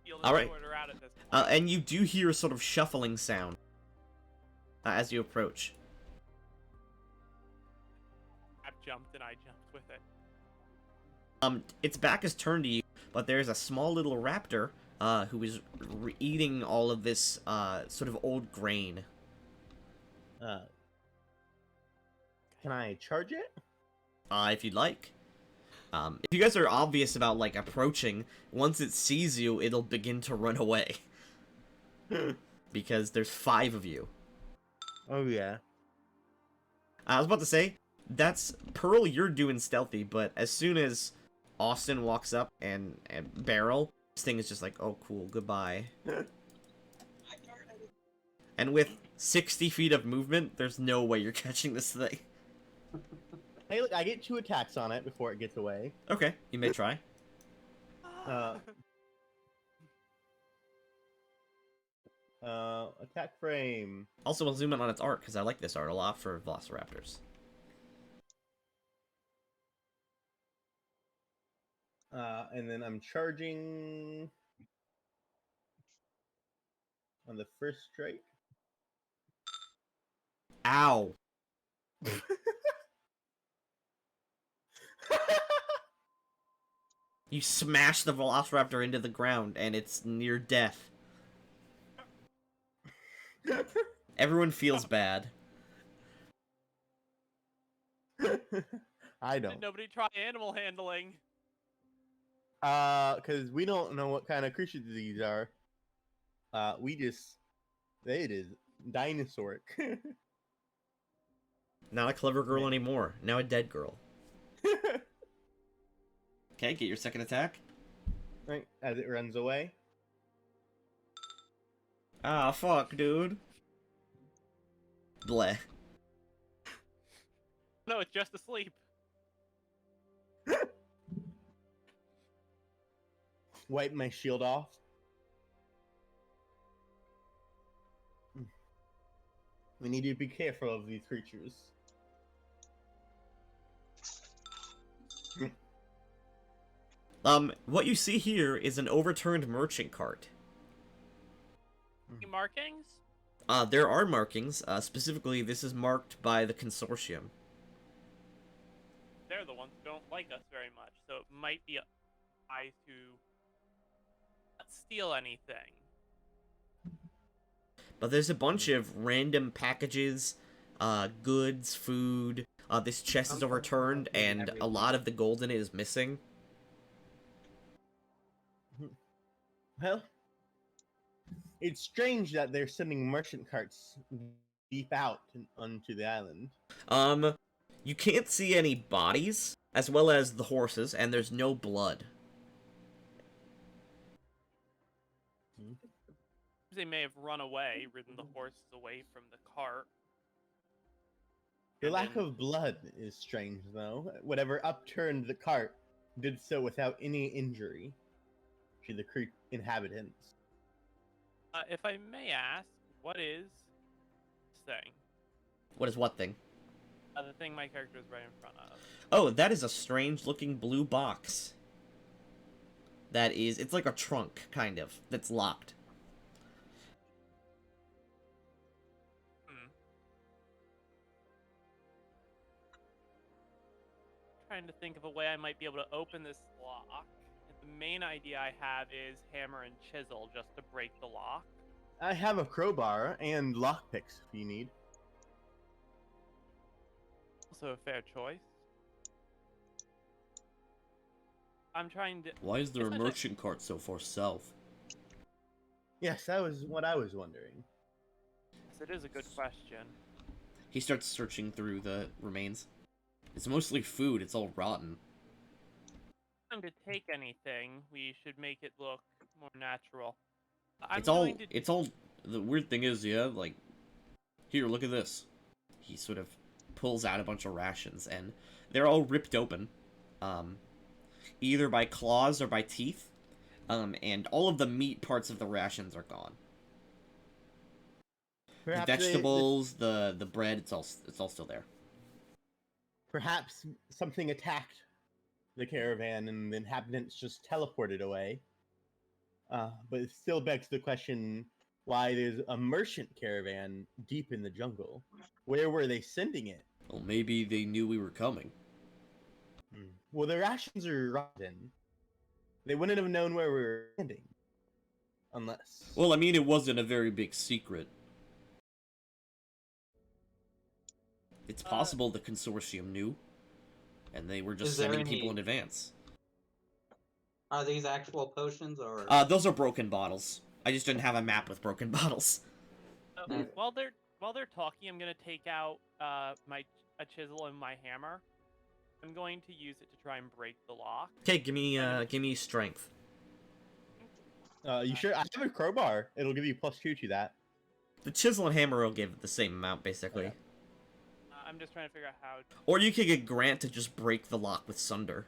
Feel the All right. sword are out at this point. And you do hear a sort of shuffling sound as you approach. I've jumped and I jumped with it. Its back is turned to you, but there's a small little raptor who is eating all of this sort of old grain. Can I charge it? If you'd like. If you guys are obvious about like approaching, once it sees you, it'll begin to run away. Because there's 5 of you. Oh yeah. I was about to say, that's Pearl, you're doing stealthy, but as soon as Austin walks up and Beryl, this thing is just like, oh cool, goodbye. And with 60 feet of movement, there's no way you're catching this thing. Hey, look, I get 2 attacks on it before it gets away. Okay, you may try. Attack frame. Also, we'll zoom in on its art, because I like this art a lot for Velociraptors. And then I'm charging on the first strike. Ow! You smash the Velociraptor into the ground, and it's near death. Everyone feels bad. I Did don't. nobody try animal handling? Because we don't know what kind of creatures these are. It is dinosauric. Not a clever girl anymore. Now a dead girl. Okay, get your second attack. Right, as it runs away. Ah, fuck, dude. Bleh. No, it's just asleep. Wipe my shield off. We need to be careful of these creatures. What you see here is an overturned merchant cart. Any markings? There are markings. Specifically, this is marked by the consortium. They're the ones who don't like us very much, so it might be wise to not steal anything. But there's a bunch of random packages, goods, food. This chest is overturned, and a lot of the gold in it is missing. Well, it's strange that they're sending merchant carts deep out onto the island. You can't see any bodies, as well as the horses, and there's no blood. They may have run away, ridden the horses away from the cart. The And lack then- of blood is strange, though. Whatever upturned the cart did so without any injury to the inhabitants. If I may ask, what is this thing? What is what thing? The thing my character is right in front of. Oh, that is a strange looking blue box. It's like a trunk, kind of, that's locked. Trying to think of a way I might be able to open this lock. The main idea I have is hammer and chisel just to break the lock. I have a crowbar and lockpicks if you need. Also a fair choice. I'm trying to... Why is there a It's not merchant cart so far south? Yes, that was what I was wondering. It is a good question. He starts searching through the remains. It's mostly food, it's all rotten. If I'm to take anything, we should make it look more natural. The weird thing is, yeah, like, here, look at this. He sort of pulls out a bunch of rations, and they're all ripped open. Either by claws or by teeth. And all of the meat parts of the rations are gone. Perhaps the vegetables, the bread, it's all still there. Perhaps something attacked the caravan and the inhabitants just teleported away. But it still begs the question why there's a merchant caravan deep in the jungle. Where were they sending it? Well, maybe they knew we were coming. Well, the rations are rotten. They wouldn't have known where we were landing. Unless... Well, I mean, it wasn't a very big secret. It's possible the consortium knew, and they were just sending people in advance. Are these actual potions or? Those are broken bottles. I just didn't have a map with broken bottles. While they're talking, I'm gonna take out a chisel and my hammer. I'm going to use it to try and break the lock. Okay, give me strength. You sure? I have a crowbar. It'll give you +2 to that. The chisel and hammer will give the same amount, basically. Okay. I'm just trying to figure out how. Or you could get Grant to just break the lock with Sunder.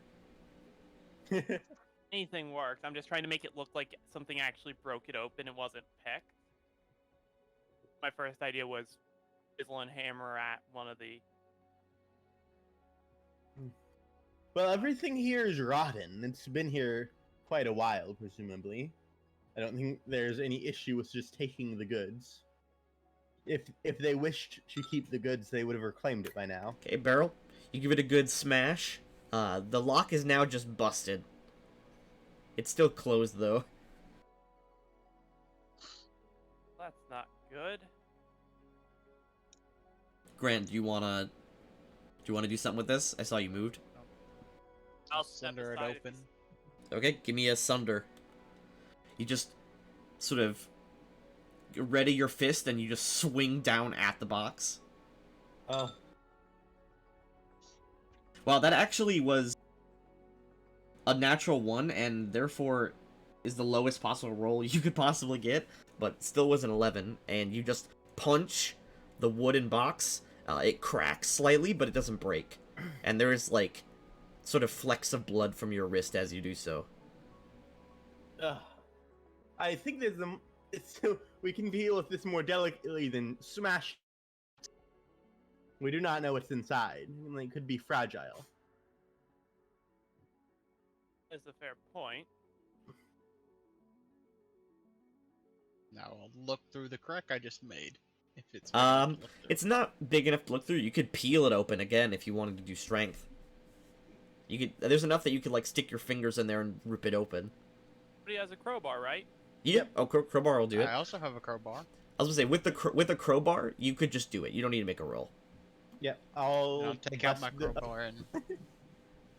Anything works. I'm just trying to make it look like something actually broke it open and wasn't picked. My first idea was chisel and hammer at one of the... Well, everything here is rotten. It's been here quite a while, presumably. I don't think there's any issue with just taking the goods. If they wished to keep the goods, they would have reclaimed it by now. Okay, Beryl, you give it a good smash. The lock is now just busted. It's still closed, though. That's not good. Grant, do you wanna do something with this? I saw you moved. I'll step Sunder it aside if open. Okay, give me a Sunder. You just sort of ready your fist and you just swing down at the box. Oh. Wow, that actually was a natural 1, and therefore is the lowest possible roll you could possibly get, but still was an 11, and you just punch the wooden box. It cracks slightly, but it doesn't break. And there is, like, sort of flecks of blood from your wrist as you do so. I think there's we can deal with this more delicately than smash. We do not know what's inside. It could be fragile. That's a fair point. Now I'll look through the crack I just made. If it's big enough to look through. It's not big enough to look through. You could peel it open again if you wanted to do strength. You could. There's enough that you could like stick your fingers in there and rip it open. But he has a crowbar, right? Yep. Oh, crowbar will do it. I also have a crowbar. I was gonna say with the crowbar, you could just do it. You don't need to make a roll. Yep, And I'll take out my bust the- crowbar and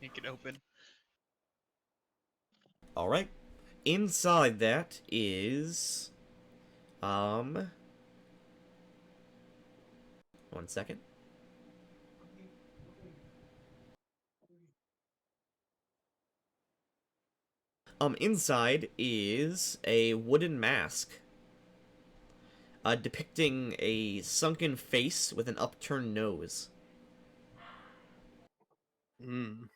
make it open. All right. Inside that is, 1 second. Inside is a wooden mask, depicting a sunken face with an upturned nose. Mm.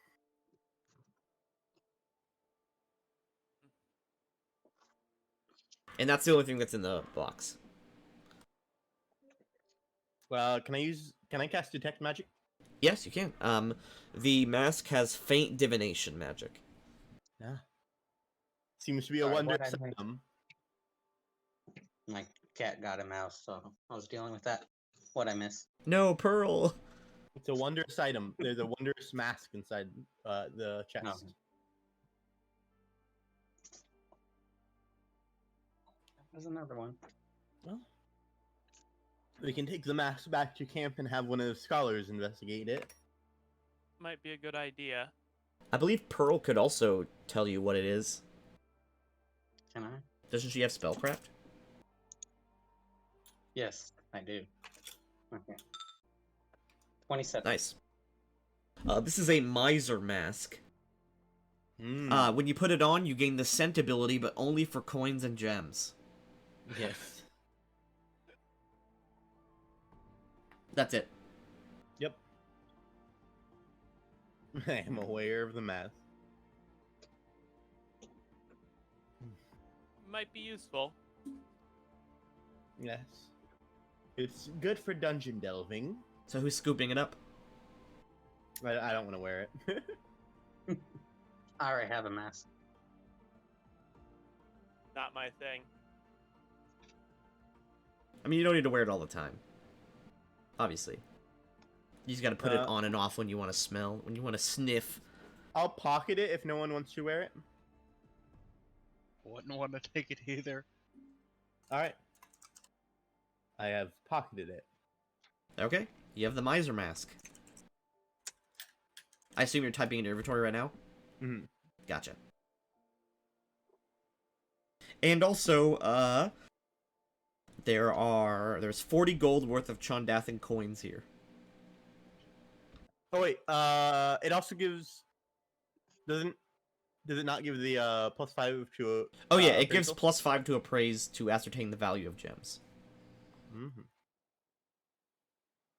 And that's the only thing that's in the box. Well, can I cast detect magic? Yes, you can. The mask has faint divination magic. Yeah. Seems to be a Sorry, wondrous what I missed? item. My cat got a mouse, so I was dealing with that. What I miss? No, Pearl! It's a wondrous item. There's a wondrous mask inside the chest. No. There's another one. Well, we can take the mask back to camp and have one of the scholars investigate it. Might be a good idea. I believe Pearl could also tell you what it is. Can I? Doesn't she have spellcraft? Yes, I do. Okay. 27. Nice. This is a miser mask. Mm. When you put it on, you gain the scent ability, but only for coins and gems. Yes. That's it. Yep. I am aware of the mask. Might be useful. Yes. It's good for dungeon delving. So who's scooping it up? I don't want to wear it. I already have a mask. Not my thing. I mean, you don't need to wear it all the time. Obviously. You just gotta put it Uh, on and off when you want to smell, when you want to sniff. I'll pocket it if no one wants to wear it. Wouldn't want to take it either. Alright. I have pocketed it. Okay, you have the miser mask. I assume you're typing in your inventory right now? Mhm. Gotcha. And also, there's 40 gold worth of Chondathan coins here. Oh wait, it also gives does it not give the +5 to Oh yeah, it gives appraisal? +5 to appraise to ascertain the value of gems. Mhm.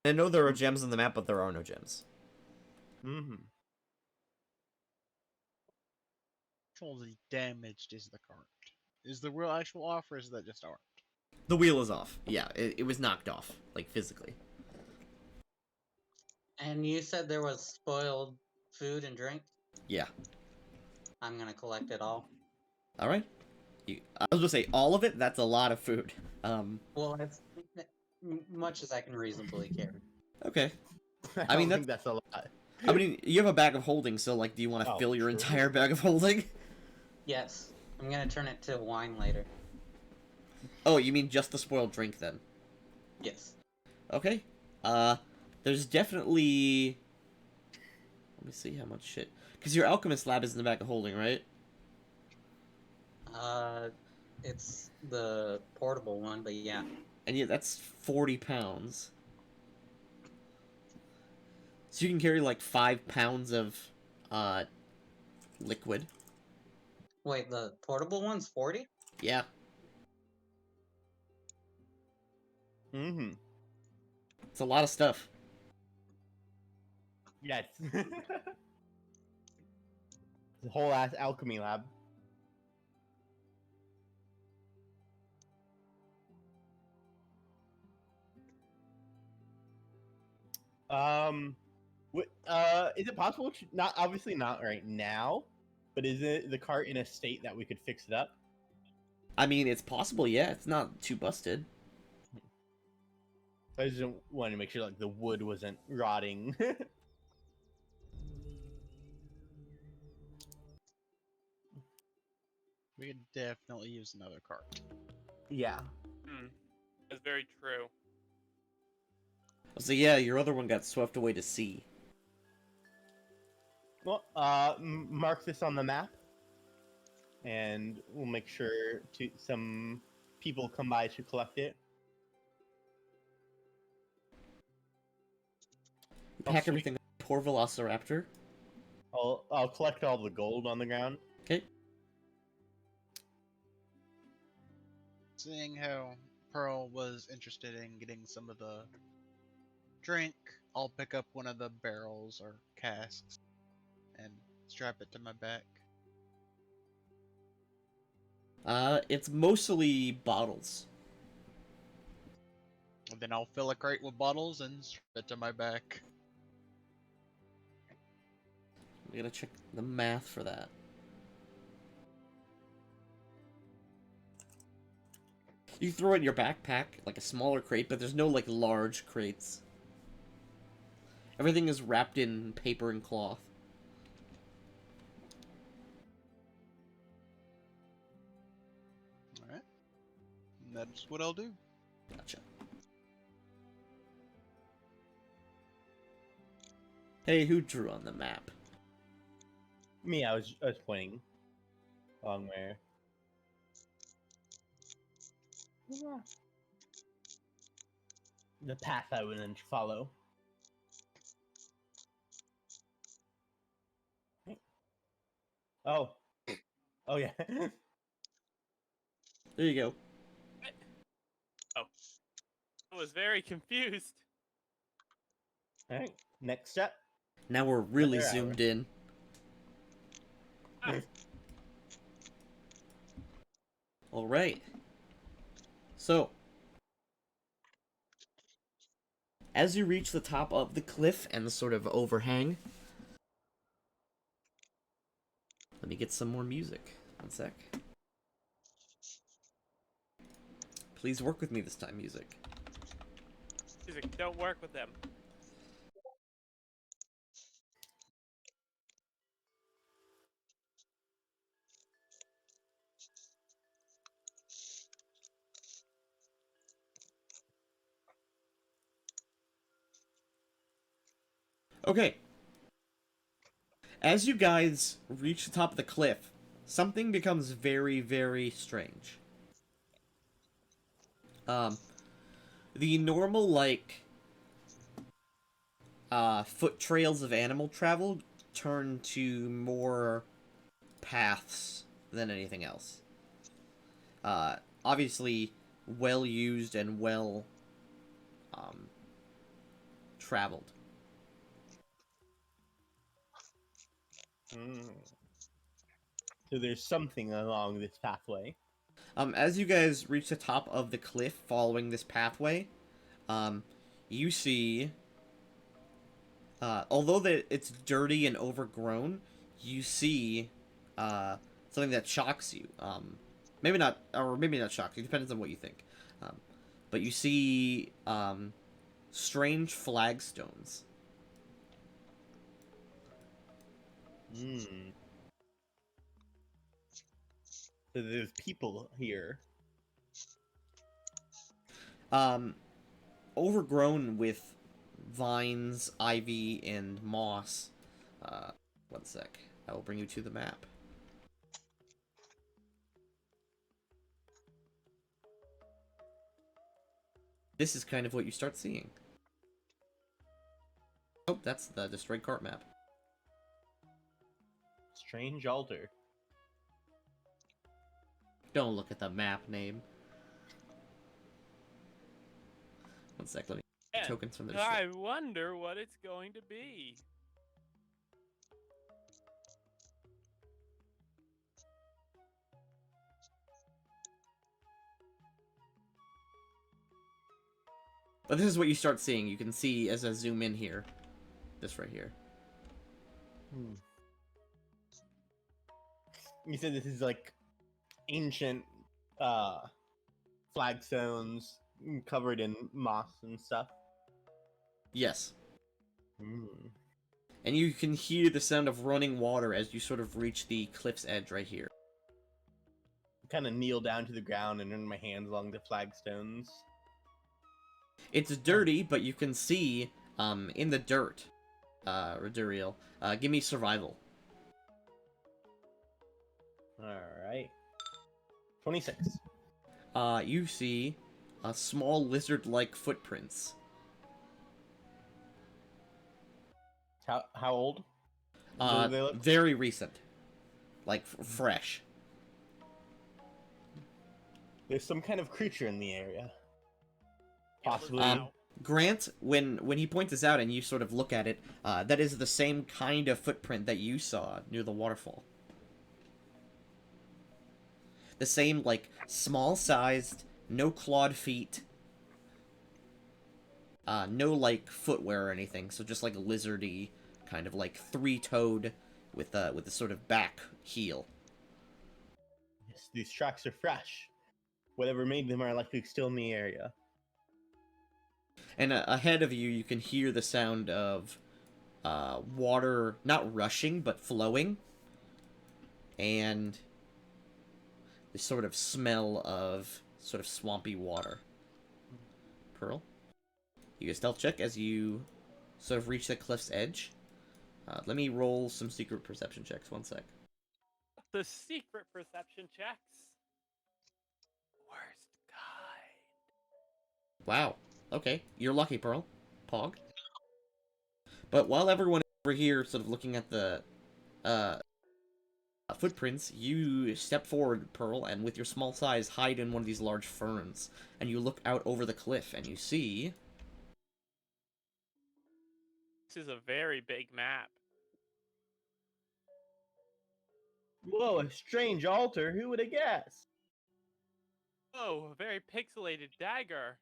I know there are gems on the map, but there are no gems. Mhm. Actually damaged is the cart. Is the real actual offer, or is that just art? The wheel is off. Yeah, it was knocked off, like physically. And you said there was spoiled food and drink? Yeah. I'm gonna collect it all. All right. I was gonna say all of it. That's a lot of food. Well, it's much as I can reasonably carry. Okay. I mean, don't think that's a lot. I mean, you have a bag of holding, so like, do you want to Oh, fill your true. entire bag of holding? Yes, I'm gonna turn it to wine later. Oh, you mean just the spoiled drink then? Yes. Okay. There's definitely. Let me see how much shit. Because your alchemist lab is in the bag of holding, right? It's the portable one, but yeah. And yeah, that's 40 pounds. So you can carry like 5 pounds of liquid. Wait, the portable one's 40? Yeah. Mhm. It's a lot of stuff. Yes. The whole ass alchemy lab. Is it possible to, not obviously not right now, but is it the cart in a state that we could fix it up? I mean, it's possible, yeah. It's not too busted. I just wanted to make sure like the wood wasn't rotting. We could definitely use another cart. Yeah. That's very true. So yeah, your other one got swept away to sea. Well, mark this on the map, and we'll make sure to some people come by to collect it. Pack sweet. everything up. Poor Velociraptor. I'll collect all the gold on the ground. Okay. Seeing how Pearl was interested in getting some of the drink, I'll pick up one of the barrels or casks and strap it to my back. It's mostly bottles. And then I'll fill a crate with bottles and strap it to my back. We gotta check the math for that. You throw it in your backpack, like a smaller crate, but there's no, like, large crates. Everything is wrapped in paper and cloth. Alright. That's what I'll do. Gotcha. Hey, who drew on the map? Me, I was pointing along where. The path I would then follow. Oh. Oh yeah. There you go. I was very confused. Alright. Next step. Now we're really Another hour. zoomed in. Alright. So, as you reach the top of the cliff and the sort of overhang, let me get some more music. One sec. Please work with me this time, music. Music, don't work with them. Okay. As you guys reach the top of the cliff, something becomes very, very strange. The normal, like, foot trails of animal travel turn to more paths than anything else. Obviously, well used and well, traveled. So there's something along this pathway. As you guys reach the top of the cliff following this pathway, you see, although it's dirty and overgrown, you see, something that shocks you. Maybe not, or maybe not shocks you, depends on what you think. But you see, strange flagstones. So there's people here. Overgrown with vines, ivy, and moss. One sec. I will bring you to the map. This is kind of what you start seeing. Oh, that's the destroyed cart map. Strange altar. Don't look at the map name. One sec, let me And tokens from the I wonder what it's going to be. But this is what you start seeing. You can see as I zoom in here. This right here. You said this is like ancient flagstones covered in moss and stuff. Yes. And you can hear the sound of running water as you sort of reach the cliff's edge right here. Kind of kneel down to the ground and run my hands along the flagstones. It's dirty, but you can see in the dirt, Roduriel. Give me survival. Alright. 26. You see small lizard-like footprints. How old? Do they look? Very recent. Like, fresh. There's some kind of creature in the area. Possibly. Grant, when he points this out and you sort of look at it, that is the same kind of footprint that you saw near the waterfall. The same, like, small-sized, no clawed feet. No, like, footwear or anything, so just, like, lizardy, kind of, like, three-toed with the sort of back heel. Yes, these tracks are fresh. Whatever made them are likely still in the area. And ahead of you, you can hear the sound of water not rushing but flowing, and the sort of smell of sort of swampy water. Pearl, you get a stealth check as you sort of reach the cliff's edge. Let me roll some secret perception checks. 1 sec. The secret perception checks. Worst kind. Wow. Okay, you're lucky, Pearl. Pog. But while everyone over here sort of looking at the footprints, you step forward, Pearl, and with your small size hide in one of these large ferns. And you look out over the cliff, and you see... This is a very big map. Whoa, a strange altar. Who would have guessed? Oh, a very pixelated dagger.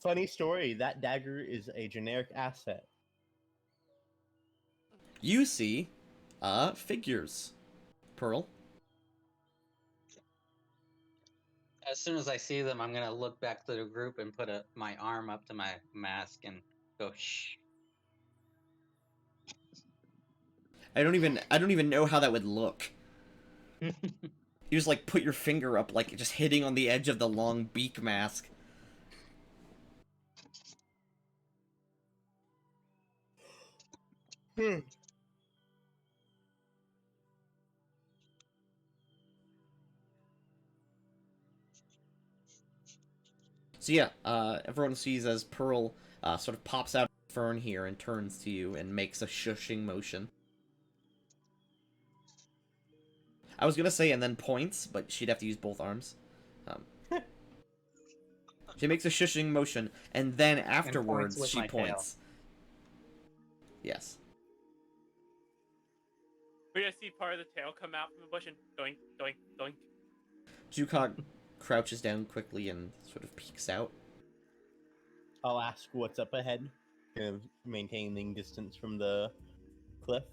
Funny story, that dagger is a generic asset. You see, figures, Pearl. As soon as I see them, I'm gonna look back to the group and put my arm up to my mask and go shh. I don't even know how that would look. You just, like, put your finger up, like, just hitting on the edge of the long beak mask. So yeah, everyone sees as Pearl sort of pops out of the fern here and turns to you and makes a shushing motion. I was gonna say and then points, but she'd have to use both arms. She makes a shushing motion, and then afterwards with she my tail. points. Yes. We just see part of the tail come out from the bush and doink, doink, doink. Jukog crouches down quickly and sort of peeks out. I'll ask what's up ahead, kind of maintaining distance from the cliff.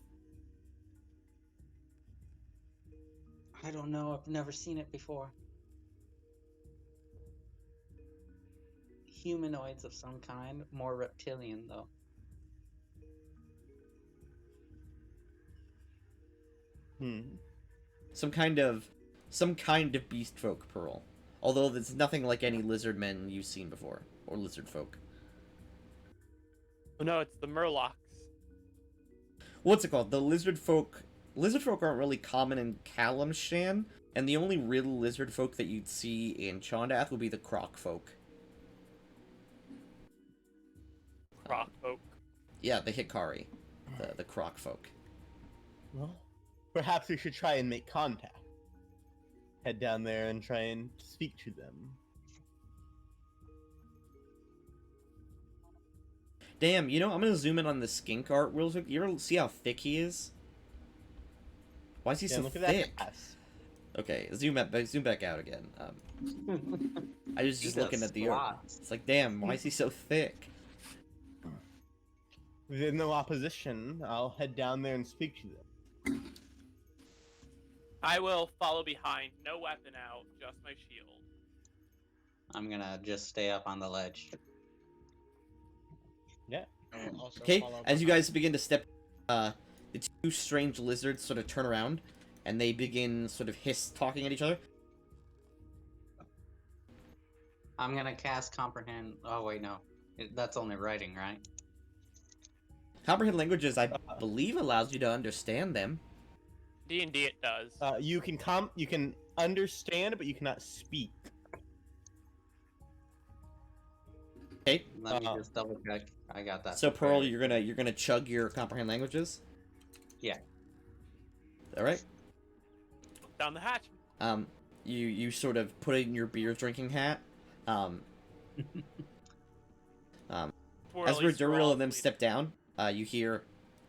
I don't know. I've never seen it before. Humanoids of some kind, more reptilian though. Some kind of beast folk, Pearl. Although it's nothing like any lizard men you've seen before, or lizard folk. Oh no, it's the Murlocs. What's it called? The lizard folk. Lizard folk aren't really common in Kalimshan, and the only real lizard folk that you'd see in Chondath would be the croc folk. Croc folk. Yeah, the Hikari. The croc folk. Well, perhaps we should try and make contact. Head down there and try and speak to them. Damn, you know, I'm gonna zoom in on the skink art real quick. You ever see how thick he is? Why is he so Look at thick? that ass. Okay, zoom back out again. I was just He looking does at the art. squats. It's like, damn, why is he so thick? With no opposition, I'll head down there and speak to them. I will follow behind. No weapon out, just my shield. I'm gonna just stay up on the ledge. Yeah. Also Okay, follow as you behind. guys begin to step, the two strange lizards sort of turn around, and they begin sort of talking at each other. I'm gonna cast comprehend. Oh wait, no, that's only writing, right? Comprehend languages, I believe, allows you to understand them. D&D it does. You can understand, but you cannot speak. Okay, Let me just double check. I got that. so Pearl, prepared. you're gonna chug your comprehend languages. Yeah. All right. Down the hatch. You sort of put it in your beer drinking hat. As Twirly Verdurial and them straw. step down, you hear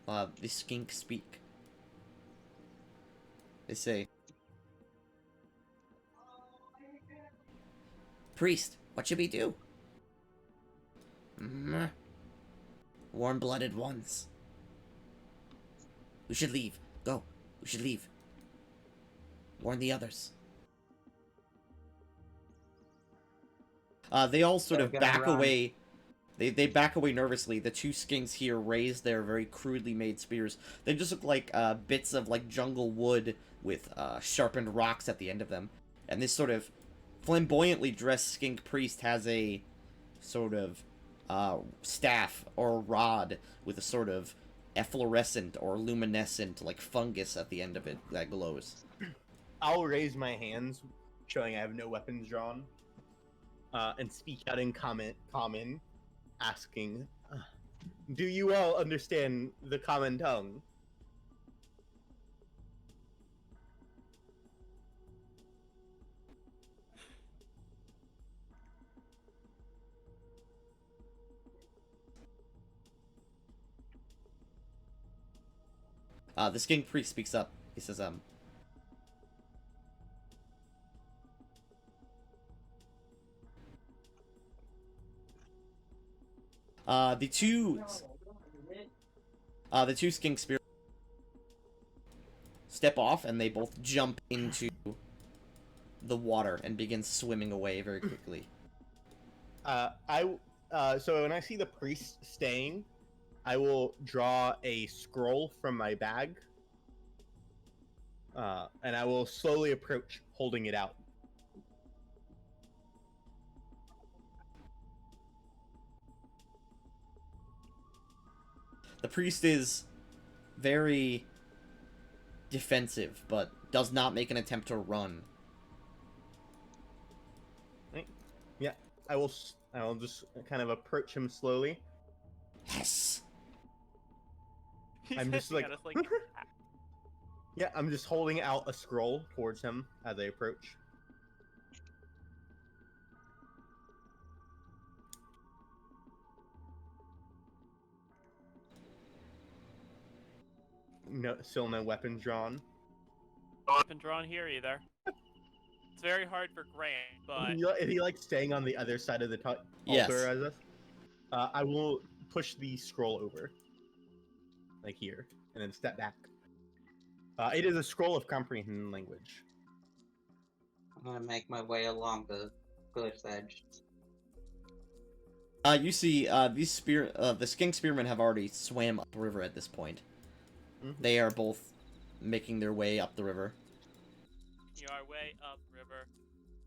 the skink speak. They say, "Priest, what should we do?" Warm-blooded ones. We should leave. Go. We should leave. Warn the others. They all sort of They're gonna back run. away. They back away nervously. The two skinks here raise their very crudely made spears. They just look like bits of like jungle wood with sharpened rocks at the end of them. And this sort of flamboyantly dressed skink priest has a sort of staff or rod with a sort of efflorescent or luminescent like fungus at the end of it that glows. I'll raise my hands, showing I have no weapons drawn, and speak out in common, asking, "Do you all understand the common tongue?" The skink priest speaks up. He says, the two skink spirits step off and they both jump into the water and begin swimming away very quickly. So when I see the priest staying, I will draw a scroll from my bag, and I will slowly approach, holding it out. The priest is very defensive, but does not make an attempt to run. Yeah, I will just kind of approach him slowly. Yes. He's I'm just hissing like- at us like Yeah, I'm just holding out a scroll towards him as I approach. No, still no weapons drawn. no weapon drawn here either. It's very hard for Grant, but If he likes staying on the other side of the Yes. altar as us, I will push the scroll over, like here, and then step back. It is a scroll of comprehend language. I'm gonna make my way along the cliff's edge. You see, the skink spearmen have already swam up the river at this point. Mhm. They are both making their way up the river. you are way upriver,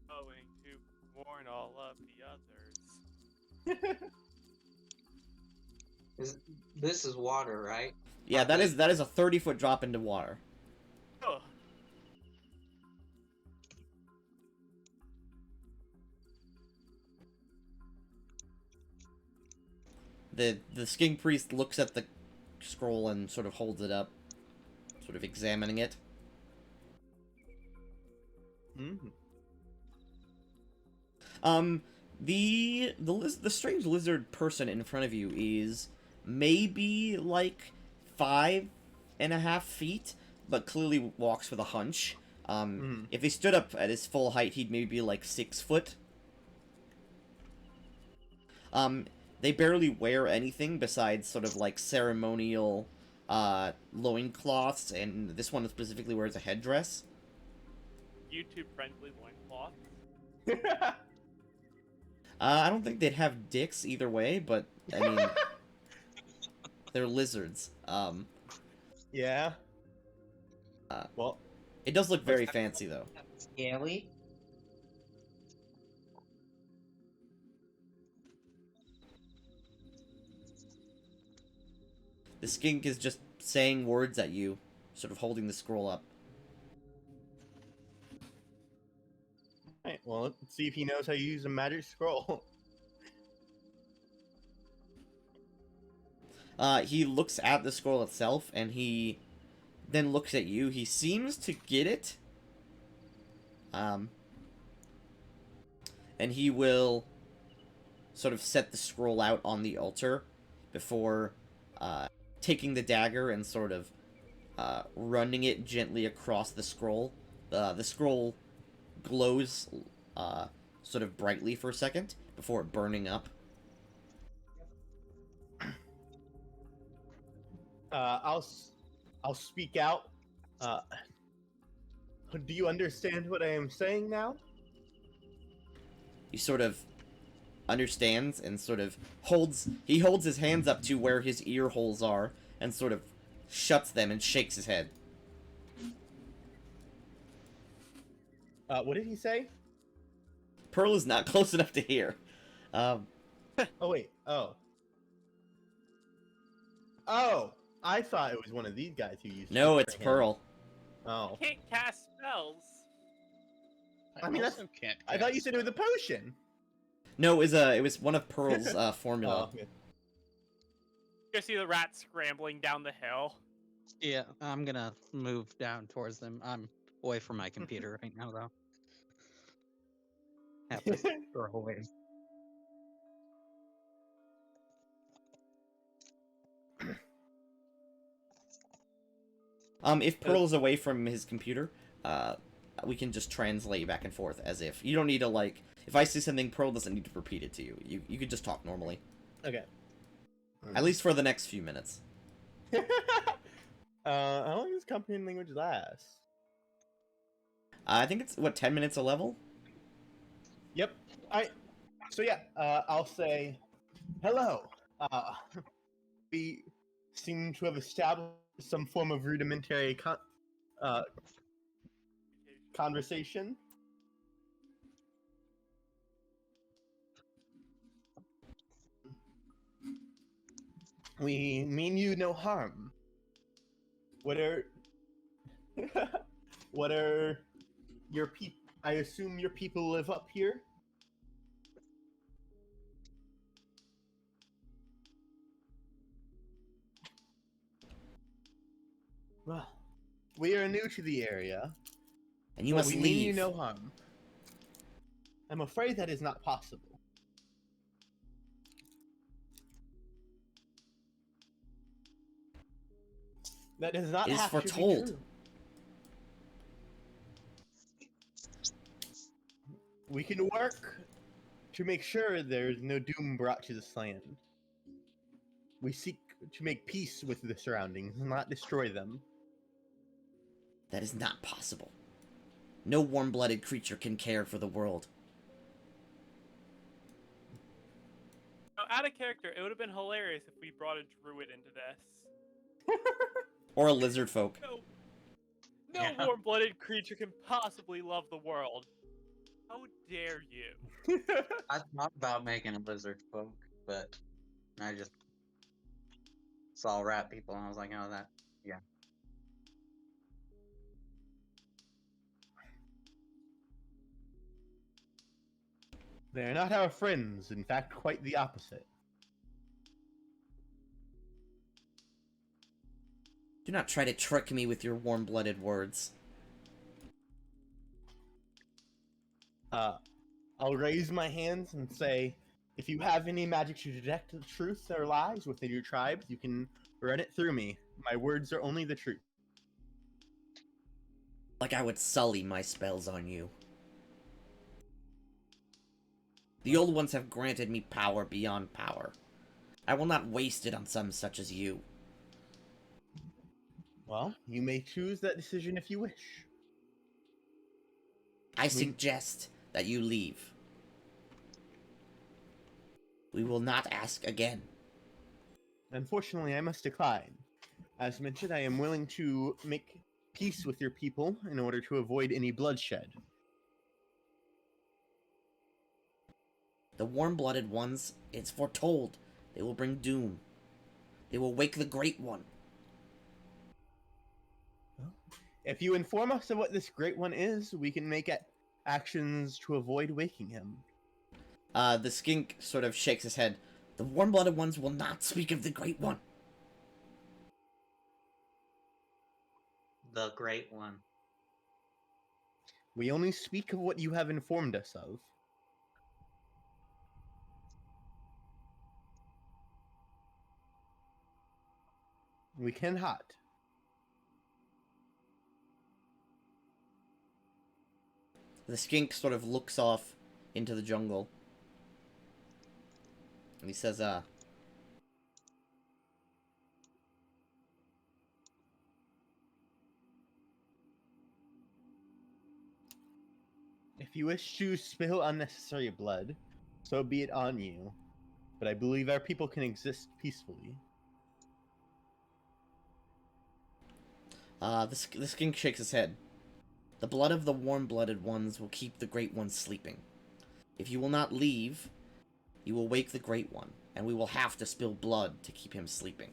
going to warn all of the others. This is water, right? Yeah, that is a 30-foot drop into water. Ugh. The skink priest looks at the scroll and sort of holds it up, sort of examining it. Mhm. The strange lizard person in front of you is maybe like 5.5 feet, but clearly walks with a hunch. Mhm. If he stood up at his full height, he'd maybe be like 6 foot. They barely wear anything besides sort of like ceremonial loincloths, and this one specifically wears a headdress. YouTube friendly loincloth. I don't think they'd have dicks either way, but I mean, they're lizards. Yeah. Uh, Well, It does look very fancy though. Scaly? The skink is just saying words at you, sort of holding the scroll up. alright, well, let's see if he knows how to use a magic scroll. He looks at the scroll itself, and he then looks at you. He seems to get it. And he will sort of set the scroll out on the altar before taking the dagger and sort of running it gently across the scroll. The scroll glows sort of brightly for a second before burning up. I'll speak out. Uh, do you understand what I am saying now? He sort of understands and sort of holds his hands up to where his ear holes are and sort of shuts them and shakes his head. What did he say? Pearl is not close enough to hear. Oh wait. Oh. Oh, I thought it was one of these guys who used. No, it's him. Pearl. Oh. Can't cast spells. I mean, also can't. I thought you cast said it was a potion. No, it was one of Pearl's formula. Oh, okay. You see the rat scrambling down the hill. Yeah, I'm gonna move down towards them. I'm away from my computer right now, though. Have to throw away. If Pearl is away from his computer, we can just translate back and forth as if you don't need to like. If I say something, Pearl doesn't need to repeat it to you. You could just talk normally. Okay. At least for the next few minutes. How long does companion language last? I think it's what 10 minutes a level. Yep. So yeah, I'll say, hello. We seem to have established some form of rudimentary conversation. We mean you no harm. What are what are your people? I assume your people live up here. Well, we are new to the area, And you but must we leave. mean you no harm. I'm afraid that is not possible. That does not It is have foretold. to be true. We can work to make sure there is no doom brought to this land. We seek to make peace with the surroundings, not destroy them. That is not possible. No warm-blooded creature can care for the world. Now, out of character, it would have been hilarious if we brought a druid into this. Or a lizard folk. No Yeah. warm-blooded creature can possibly love the world. How dare you? I thought about making a lizard folk, but I just saw rat people and I was like, oh, that, yeah. They are not our friends, in fact, quite the opposite. Do not try to trick me with your warm-blooded words. I'll raise my hands and say, if you have any magic to detect the truth or lies within your tribes, you can run it through me. My words are only the truth. Like I would sully my spells on you. The old ones have granted me power beyond power. I will not waste it on some such as you. Well, you may choose that decision if you wish. I suggest that you leave. We will not ask again. Unfortunately, I must decline. As mentioned, I am willing to make peace with your people in order to avoid any bloodshed. The warm-blooded ones, it's foretold. They will bring doom. They will wake the Great One. If you inform us of what this Great One is, we can make actions to avoid waking him. The skink sort of shakes his head. The warm-blooded ones will not speak of the Great One. The Great One. We only speak of what you have informed us of. We cannot. The skink sort of looks off into the jungle. And he says, If you wish to spill unnecessary blood, so be it on you. But I believe our people can exist peacefully. The skink shakes his head. The blood of the warm-blooded ones will keep the Great One sleeping. If you will not leave, you will wake the Great One, and we will have to spill blood to keep him sleeping.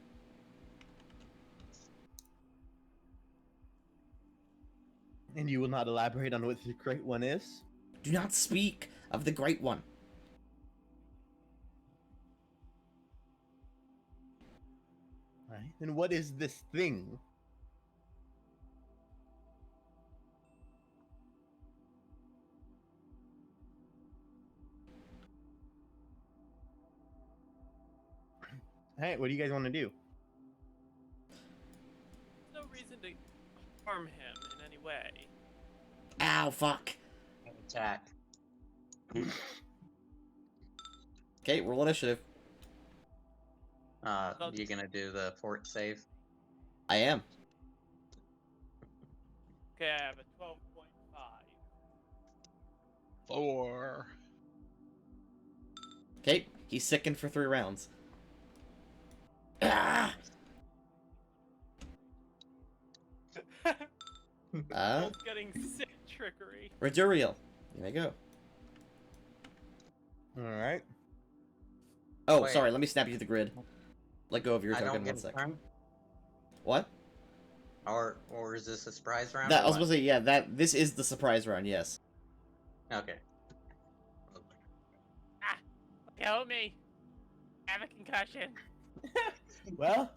And you will not elaborate on what the Great One is? Do not speak of the Great One. Right. And what is this thing? Hey, what do you guys want to do? No reason to harm him in any way. Ow, fuck. Attack. Okay, roll initiative. You gonna do the fort save? I am. Okay, I have a 12.5. 4. Okay, he's sickened for 3 rounds. Ah! Both getting sick trickery. Raduriel. Here I go. Alright. Oh, Wait. sorry, let me snap you to the grid. Let go of your I token don't get 1 a sec. turn? What? Or is this a surprise round? That, or I was what? supposed to say, yeah, this is the surprise round, yes. Okay. Help me! I have a concussion. Well,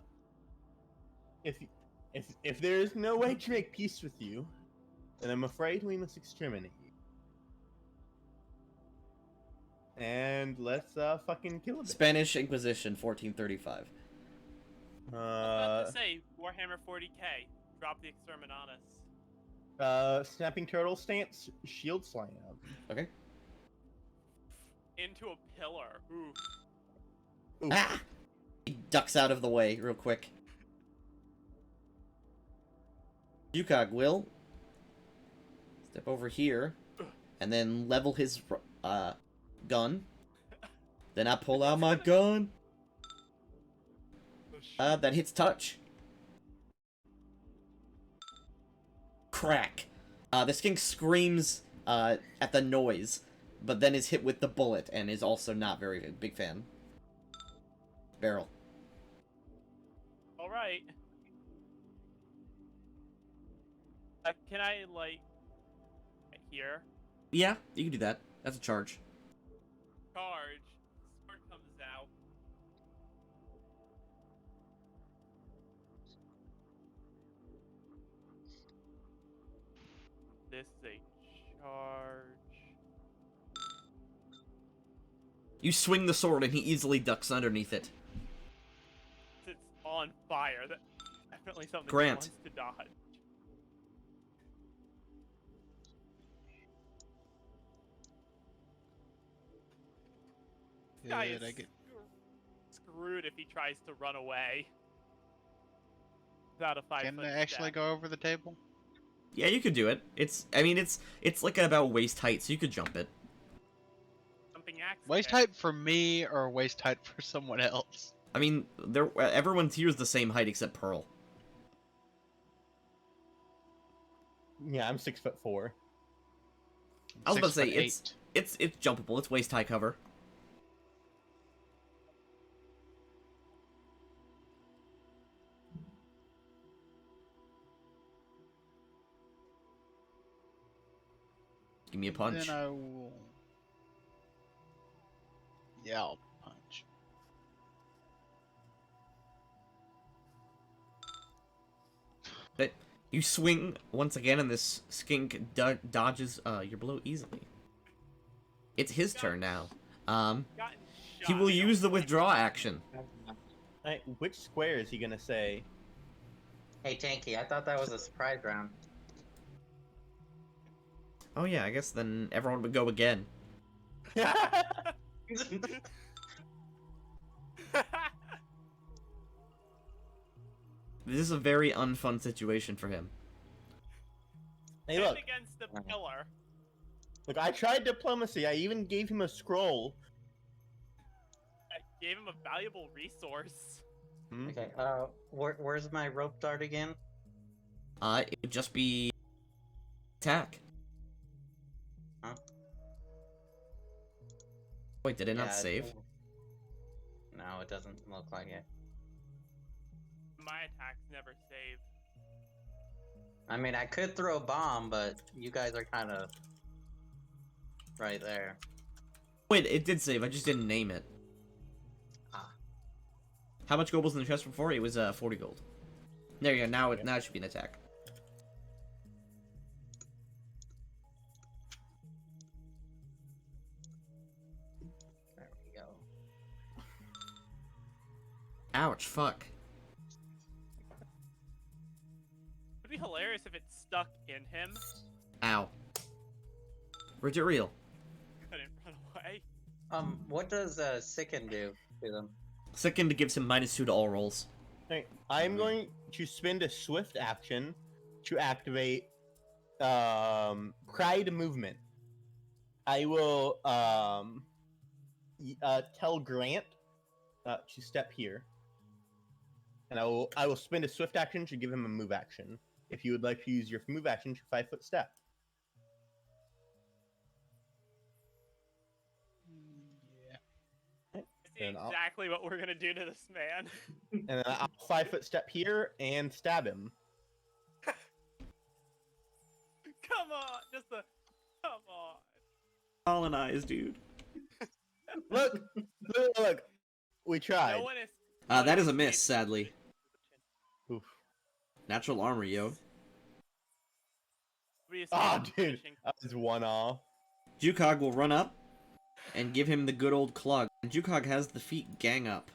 if there is no way to make peace with you, then I'm afraid we must exterminate you. And let's fucking kill a bit. Spanish Inquisition, 1435. I was about to say, Warhammer 40k. Drop the Exterminatus. Snapping turtle stance, shield slam. Okay. Into a pillar. Ooh. Oof. Ah! He ducks out of the way real quick. Yukog will step over here and then level his gun. Then I pull out my gun. That hits touch. Crack. The skink screams at the noise, but then is hit with the bullet and is also not very big fan. Barrel. Alright. Can I, like, here? Yeah, you can do that. That's a charge. Charge. Sword comes out. This is a charge. You swing the sword and he easily ducks underneath it. It's on fire. That's definitely something Grant. he wants to dodge. This guy Did is I get screwed if he tries to run away. Without a 5 Can foot I actually step. go over the table? Yeah, you could do it. It's like about waist height, so you could jump it. Jumping axe. Waist kick. height for me or waist height for someone else? I mean, everyone's here's the same height except Pearl. Yeah, I'm 6'4". I was about to say 6'8". it's jumpable. It's waist high cover. Give me a punch. Then I will. Yeah, I'll punch. But you swing once again, and this skink dodges your blow easily. It's his turn now. Gotten He shot. will I don't use the like withdraw action. Alright, which square is he gonna say? Hey, Tanky, I thought that was a surprise round. Oh yeah, I guess then everyone would go again. This is a very unfun situation for him. Hey, Stand look. against the pillar. Look, I tried diplomacy. I even gave him a scroll. I gave him a valuable resource. Hmm? Okay. Where's my rope dart again? It would just be attack. Huh? Wait, did it not Yeah, save? No, it doesn't look like it. My attacks never save. I mean, I could throw a bomb, but you guys are kind of right there. Wait, it did save. I just didn't name it. Ah. How much gold was in the chest before? It was 40 gold. There you go. Now it should be an attack. There we go. Ouch! Fuck. It'd be hilarious if it stuck in him. Ow. Where'd it reel? Couldn't run away. What does Sicken do to them? Second gives him -2 to all rolls. Alright, I'm going to spend a swift action to activate Cried Movement. I will tell Grant to step here. And I will spend a swift action to give him a move action. If you would like to use your move action to 5-foot step. Yeah. I see And I'll- exactly what we're gonna do to this man. And then I'll 5-foot step here and stab him. Come on, come on. Colonize, dude. Look, look, we tried. No one is. That is a miss, sadly. Oof. Natural armor, yo. Oh, dude, that was one off. Jukog will run up and give him the good old clug. And Jukog has the feet gang up,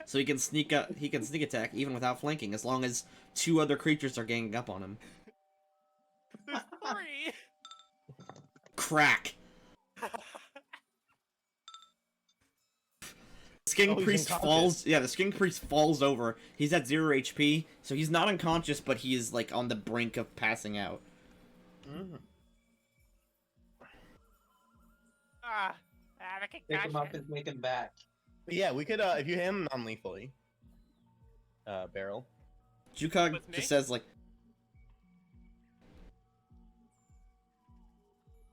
so he can sneak up. He can sneak attack even without flanking, as long as 2 other creatures are ganging up on him. There's 3. Crack. Skin Oh, he's Priest unconscious. falls. Yeah, the Skin Priest falls over. He's at 0 HP, so he's not unconscious, but he is like on the brink of passing out. Mm. I have a Pick him up concussion. and make him back. Yeah, we could, if you hit him non-lethally. Barrel. Jukog With me? just says like,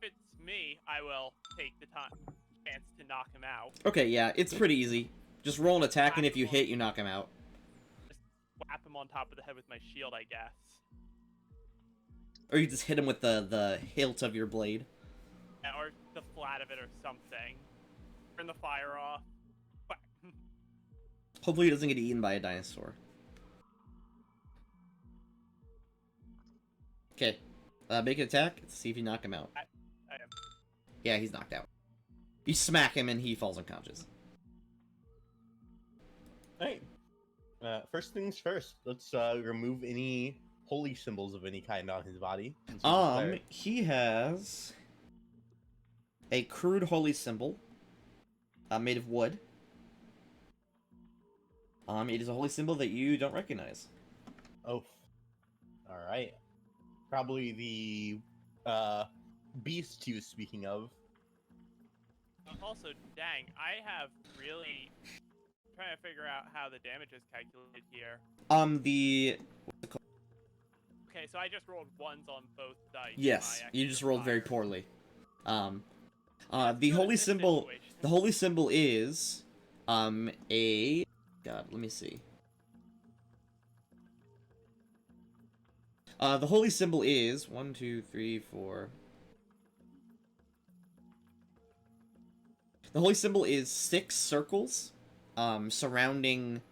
If it's me, I will take the chance to knock him out. okay, yeah, it's pretty easy. Just roll an attack, and if you hit, you knock him out. Whap him on top of the head with my shield, I guess. Or you just hit him with the hilt of your blade. Yeah, or the flat of it or something. Turn the fire off. Whack. Hopefully he doesn't get eaten by a dinosaur. Okay. Make an attack. Let's see if you knock him out. I am. Yeah, he's knocked out. You smack him and he falls unconscious. Alright. First things first, let's remove any holy symbols of any kind on his body. since he's a cleric. He has a crude holy symbol made of wood. It is a holy symbol that you don't recognize. Oh. Alright. Probably the beast he was speaking of. Also, dang, I have really trying to figure out how the damage is calculated here. Okay, so I just rolled 1s on both dice. Yes, My you extra just rolled very fire. poorly. The Good in holy this symbol. situation. The holy symbol is a. God, let me see. The holy symbol is 1, 2, 3, 4. The holy symbol is 6 circles, surrounding,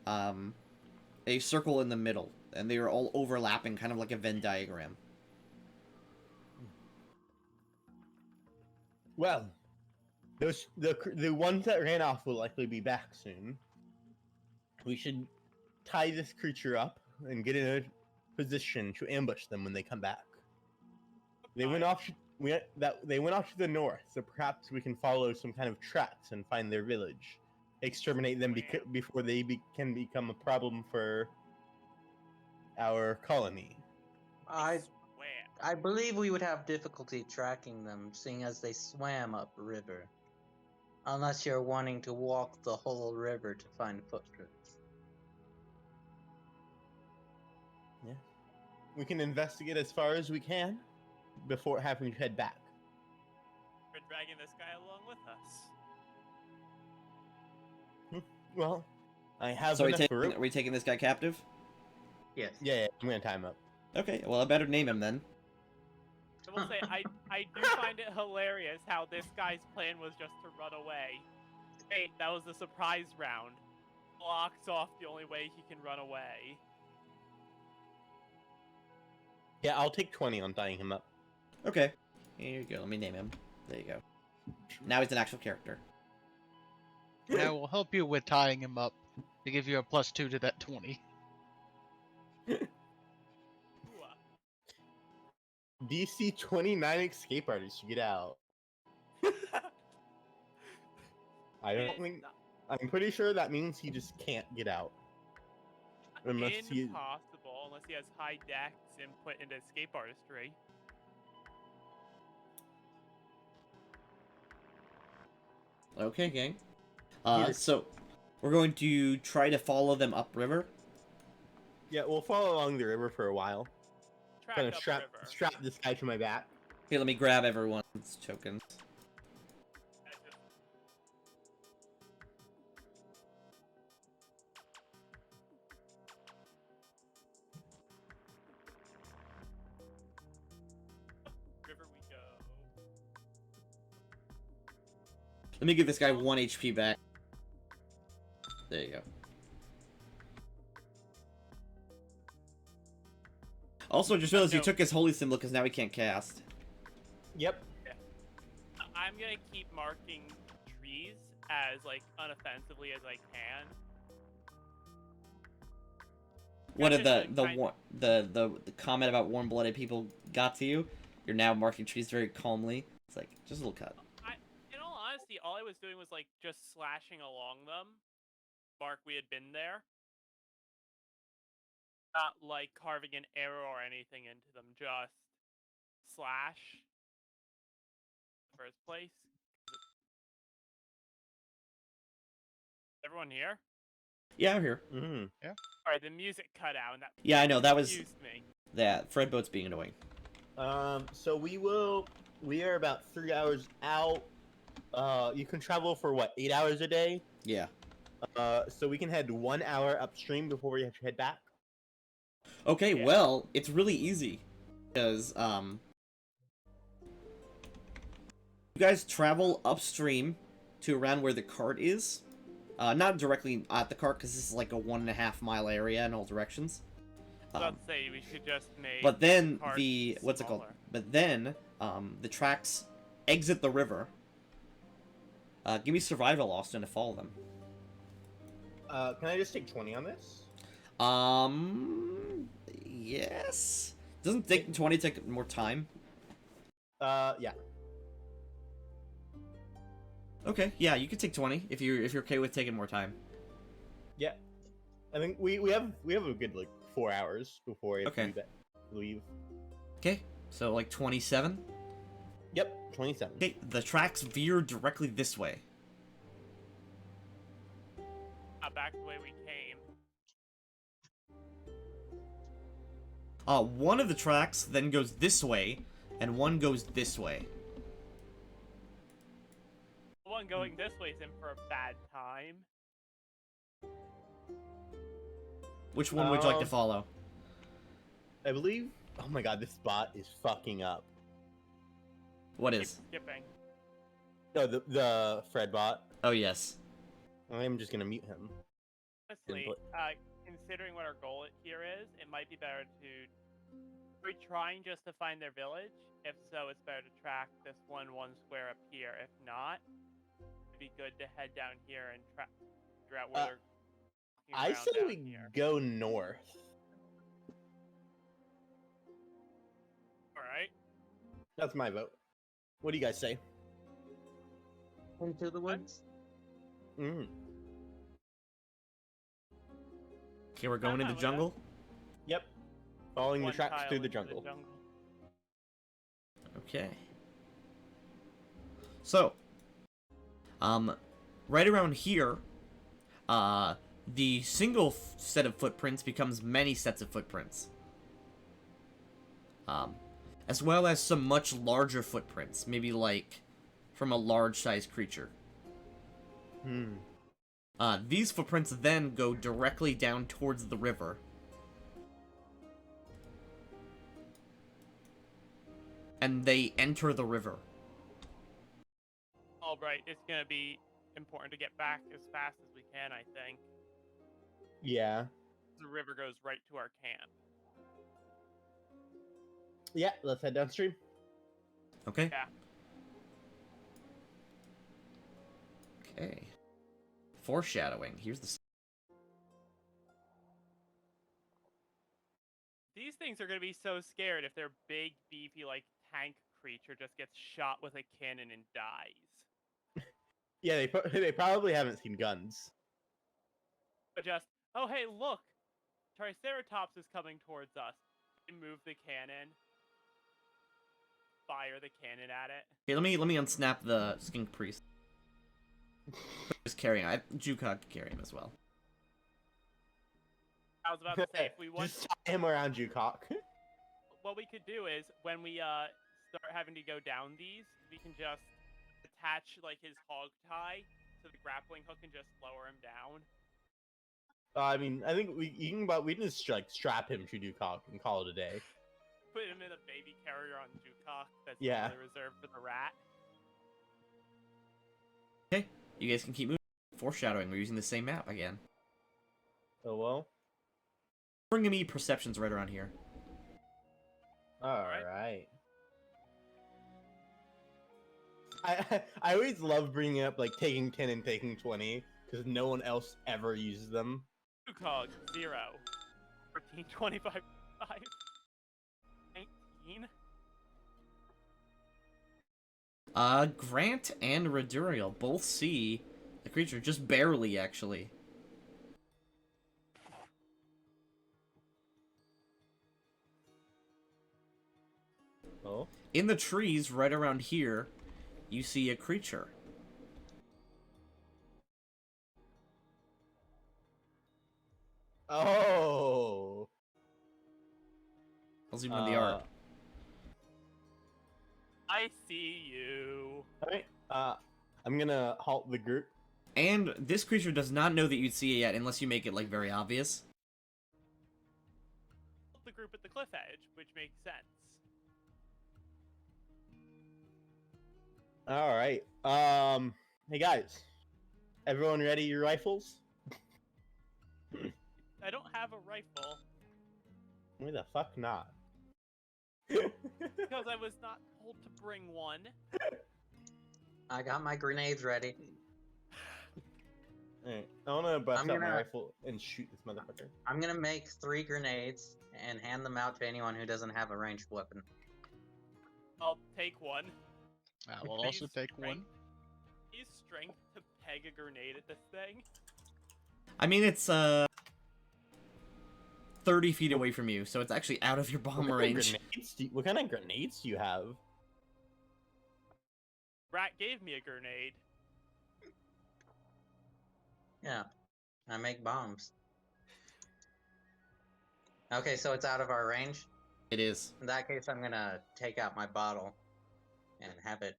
a circle in the middle, and they are all overlapping, kind of like a Venn diagram. Well, the ones that ran off will likely be back soon. We should tie this creature up and get in a position to ambush them when they come back. They went off. They went off to the north, so perhaps we can follow some kind of tracks and find their village, exterminate them before they can become a problem for our colony. I Swear. I believe we would have difficulty tracking them, seeing as they swam upriver. Unless you're wanting to walk the whole river to find footprints. Yeah. We can investigate as far as we can before having to head back. We're dragging this guy along with us. Well, I have So enough rope. are we taking this guy captive? Yes. Yeah, I'm gonna tie him up. Okay, well I better name him then. I will say, I do find it hilarious how this guy's plan was just to run away. Hey, that was the surprise round. Blocks off the only way he can run away. Yeah, I'll take 20 on tying him up. Okay. Here you go, let me name him. There you go. Now he's an actual character. And I will help you with tying him up to give you a +2 to that 20. Ooh, DC 29 escape artist should get out. I don't it's think. not I'm pretty sure that means he just can't get out. Unless he. impossible unless he has high dex input into escape artistry. Okay, gang. Yes. So we're going to try to follow them upriver. Yeah, we'll follow along the river for a while. Track Gonna up strap river. this guy to my back. Okay, let me grab everyone's tokens. That's just- River we go. Let me give this guy 1 HP back. There you go. Also, just realized you took his holy symbol because now he can't cast. Yep. I'm gonna keep marking trees as like unoffensively as I can. What Yeah, did just, the like, the comment about warm-blooded people got to you? You're now marking trees very calmly. It's like just a little cut. In all honesty, all I was doing was like just slashing along them. Mark, we had been there. Not like carving an arrow or anything into them, just slash. First place. Everyone here? Yeah, I'm here. Mm. Alright, the music cut out and that Yeah, I know that was confused me. that Fred Boat's being annoying. So we are about 3 hours out. You can travel for what, 8 hours a day? Yeah. So we can head 1 hour upstream before we have to head back. Okay, Yeah. well, it's really easy because you guys travel upstream to around where the cart is. Not directly at the cart because this is like a 1.5 mile area in all directions. I was about to say we should just make But then cart the what's it called? smaller. But then the tracks exit the river. Give me survival, Austin, to follow them. Can I just take 20 on this? Yes. Doesn't take 20 take more time? Yeah. Okay, yeah, you can take 20 if you're okay with taking more time. Yeah. I think we have a good like 4 hours before we have Okay. to leave. Okay, so like 27. Yep, 27. Okay, the tracks veer directly this way. Back the way we came. One of the tracks then goes this way, and one goes this way. The one going this way is in for a bad time. Which one would you like to follow? I believe. Oh my god, this spot is fucking up. What Keep is? skipping. No, the Fred bot. Oh, yes. I'm just gonna mute him. Honestly, Input. considering what our goal here is, it might be better to. Are we trying just to find their village? If so, it's better to track this one square up here. If not, it'd be good to head down here and figure out where they're. I around say down we here. go north. All right. That's my vote. What do you guys say? Into the woods? Mm. Okay, we're going in the fine with that. jungle. Yep. Following the One tracks tile through the into jungle. Okay. So, right around here, the single set of footprints becomes many sets of footprints. As well as some much larger footprints, maybe like from a large-sized creature. These footprints then go directly down towards the river. And they enter the river. Alright, it's gonna be important to get back as fast as we can, I think. Yeah. The river goes right to our camp. Yeah, let's head downstream. Okay? Yeah. Okay. Foreshadowing. Here's the... These things are gonna be so scared if their big, beefy, like, tank creature just gets shot with a cannon and dies. Yeah, they probably haven't seen guns. But just, oh hey, look! Triceratops is coming towards us. Move the cannon. Fire the cannon at it. Okay, let me unsnap the skink priest. Just carrying. Jukog can carry him as well. I was about to say, if we want, Just tie him around you, cock. what we could do is when we start having to go down these, we can just attach like his hog tie to the grappling hook and just lower him down. I mean, I think we can just like strap him to Dukok and call it a day. Put him in a baby carrier on Jukok that's Yeah. only reserved for the rat. Okay, you guys can keep moving. Foreshadowing. We're using the same map again. Oh well. Bringing me perceptions right around here. All right. I always love bringing up like taking 10 and taking 20 because no one else ever uses them. Jukog 0, 14, 25, 5, 19. Grant and Raduriel both see the creature, just barely, actually. Oh. In the trees right around here, you see a creature. Oh. I'll zoom in the art. I see you. Alright, I'm gonna halt the group. And this creature does not know that you'd see it yet, unless you make it, like, very obvious. The group at the cliff edge, which makes sense. Alright, hey guys. Everyone ready your rifles? I don't have a rifle Why the fuck not? because I was not told to bring one. I got my grenades ready. Alright, I wanna bust I'm out my gonna- rifle and shoot this motherfucker. I'm gonna make 3 grenades and hand them out to anyone who doesn't have a ranged weapon. I'll take one. I will Please, also take one. strength. Use strength to peg a grenade at this thing. I mean, it's, 30 feet away from you, so it's actually out of your bomb range. What kind of grenades do you have? Rat gave me a grenade. Yeah, I make bombs. Okay, so it's out of our range. It is. In that case, I'm gonna take out my bottle and have it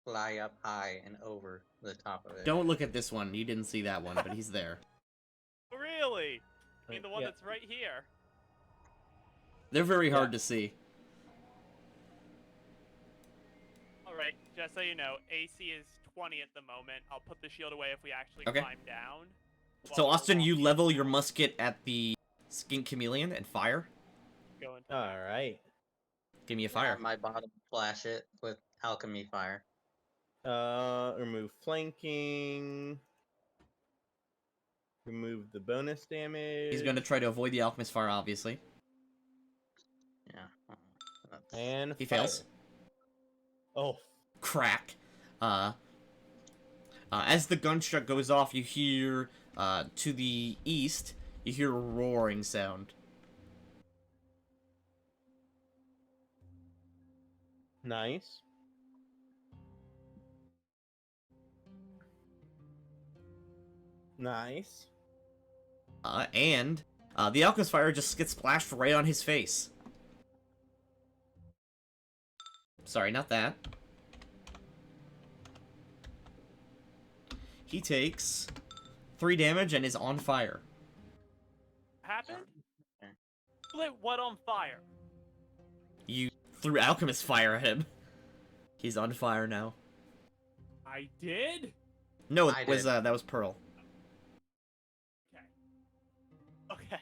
fly up high and over the top of it. Don't look at this one. You didn't see that one, but he's there. Really? I mean, the one Yeah. that's right here. They're very hard Yeah. to see. Alright, just so you know, AC is 20 at the moment. I'll put the shield away if we actually Okay. climb down. So, while we're Austin, you walking. level your musket at the skink chameleon and fire. Go into Alright. Give me a fire. My bottle flash it with alchemy fire. Remove flanking. Remove the bonus damage. He's going to try to avoid the alchemist fire, obviously. Yeah. That's- And He fire. fails. Oh, Crack. As the gunshot goes off, you hear, to the east, you hear a roaring sound. Nice. Nice. And the alchemist fire just gets splashed right on his face. Sorry, not that. He takes 3 damage and is on fire. Happened? Lit what on fire? You threw alchemist fire at him. He's on fire now. I did? No, I it was did. that was Pearl. Okay.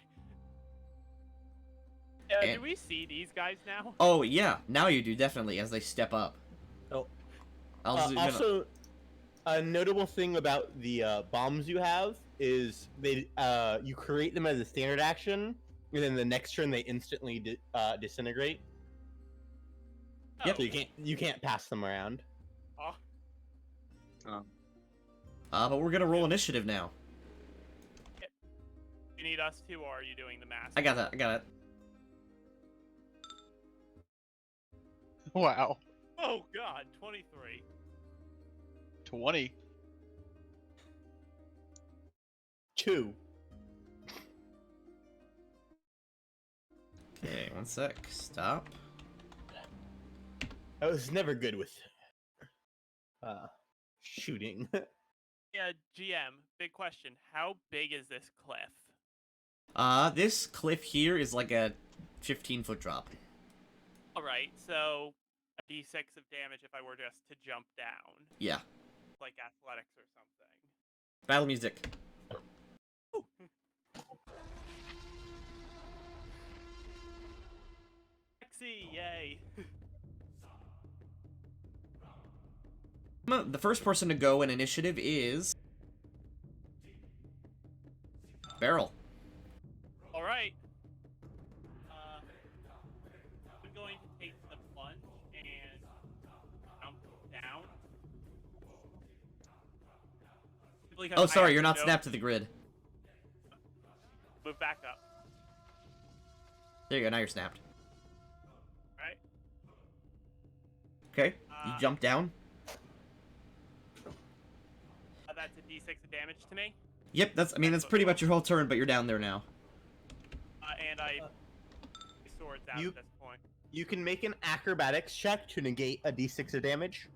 And- Do we see these guys now? Oh yeah, now you do definitely as they step up. Oh. I'll zoom in. Also, a notable thing about the bombs you have is they you create them as a standard action, and then the next turn they instantly disintegrate. Yep. So you can't pass them around. Oh, But we're gonna roll initiative now. you need us to, or are you doing the math? I got that. I got it. Wow. Oh god, 23. 20. 2. Okay, one sec. Stop. I was never good with shooting. Yeah, GM, big question. How big is this cliff? This cliff here is like a 15-foot drop. Alright, so a d6 of damage if I were just to jump down. Yeah. Like athletics or something. Battle music. Ooh. Sexy, yay. The first person to go in initiative is Barrel. Alright. I'm going to take the plunge and jump down. Simply 'cause Oh, I sorry, have you're not no- snapped to the grid. Move back up. There you go. Now you're snapped. Alright. Okay. You jump down. That's a d6 of damage to me. Yep. That's. I mean, that's pretty much your whole turn, but you're down there now. And I swords out you- at this point. You can make an acrobatics check to negate a d6 of damage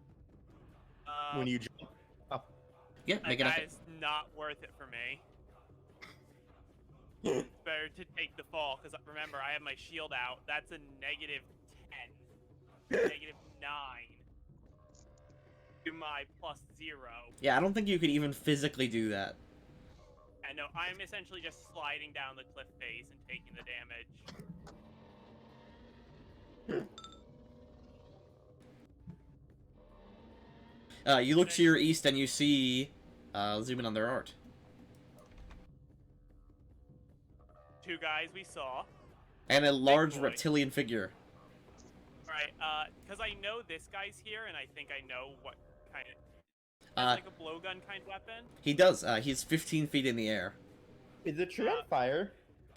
when you jump. Yeah. Make it. That is not worth it for me. It's better to take the fall, because remember, I have my shield out. That's a negative 10. Negative 9. To my plus 0. Yeah. I don't think you could even physically do that. And no, I'm essentially just sliding down the cliff face and taking the damage. You look to your east and you see. Zoom in on their art. 2 guys we saw. And a large boy. reptilian figure. Alright, because I know this guy's here, and I think I know what kind of... like a blowgun kind of weapon? He does. He's 15 feet in the air. Is the tree on fire?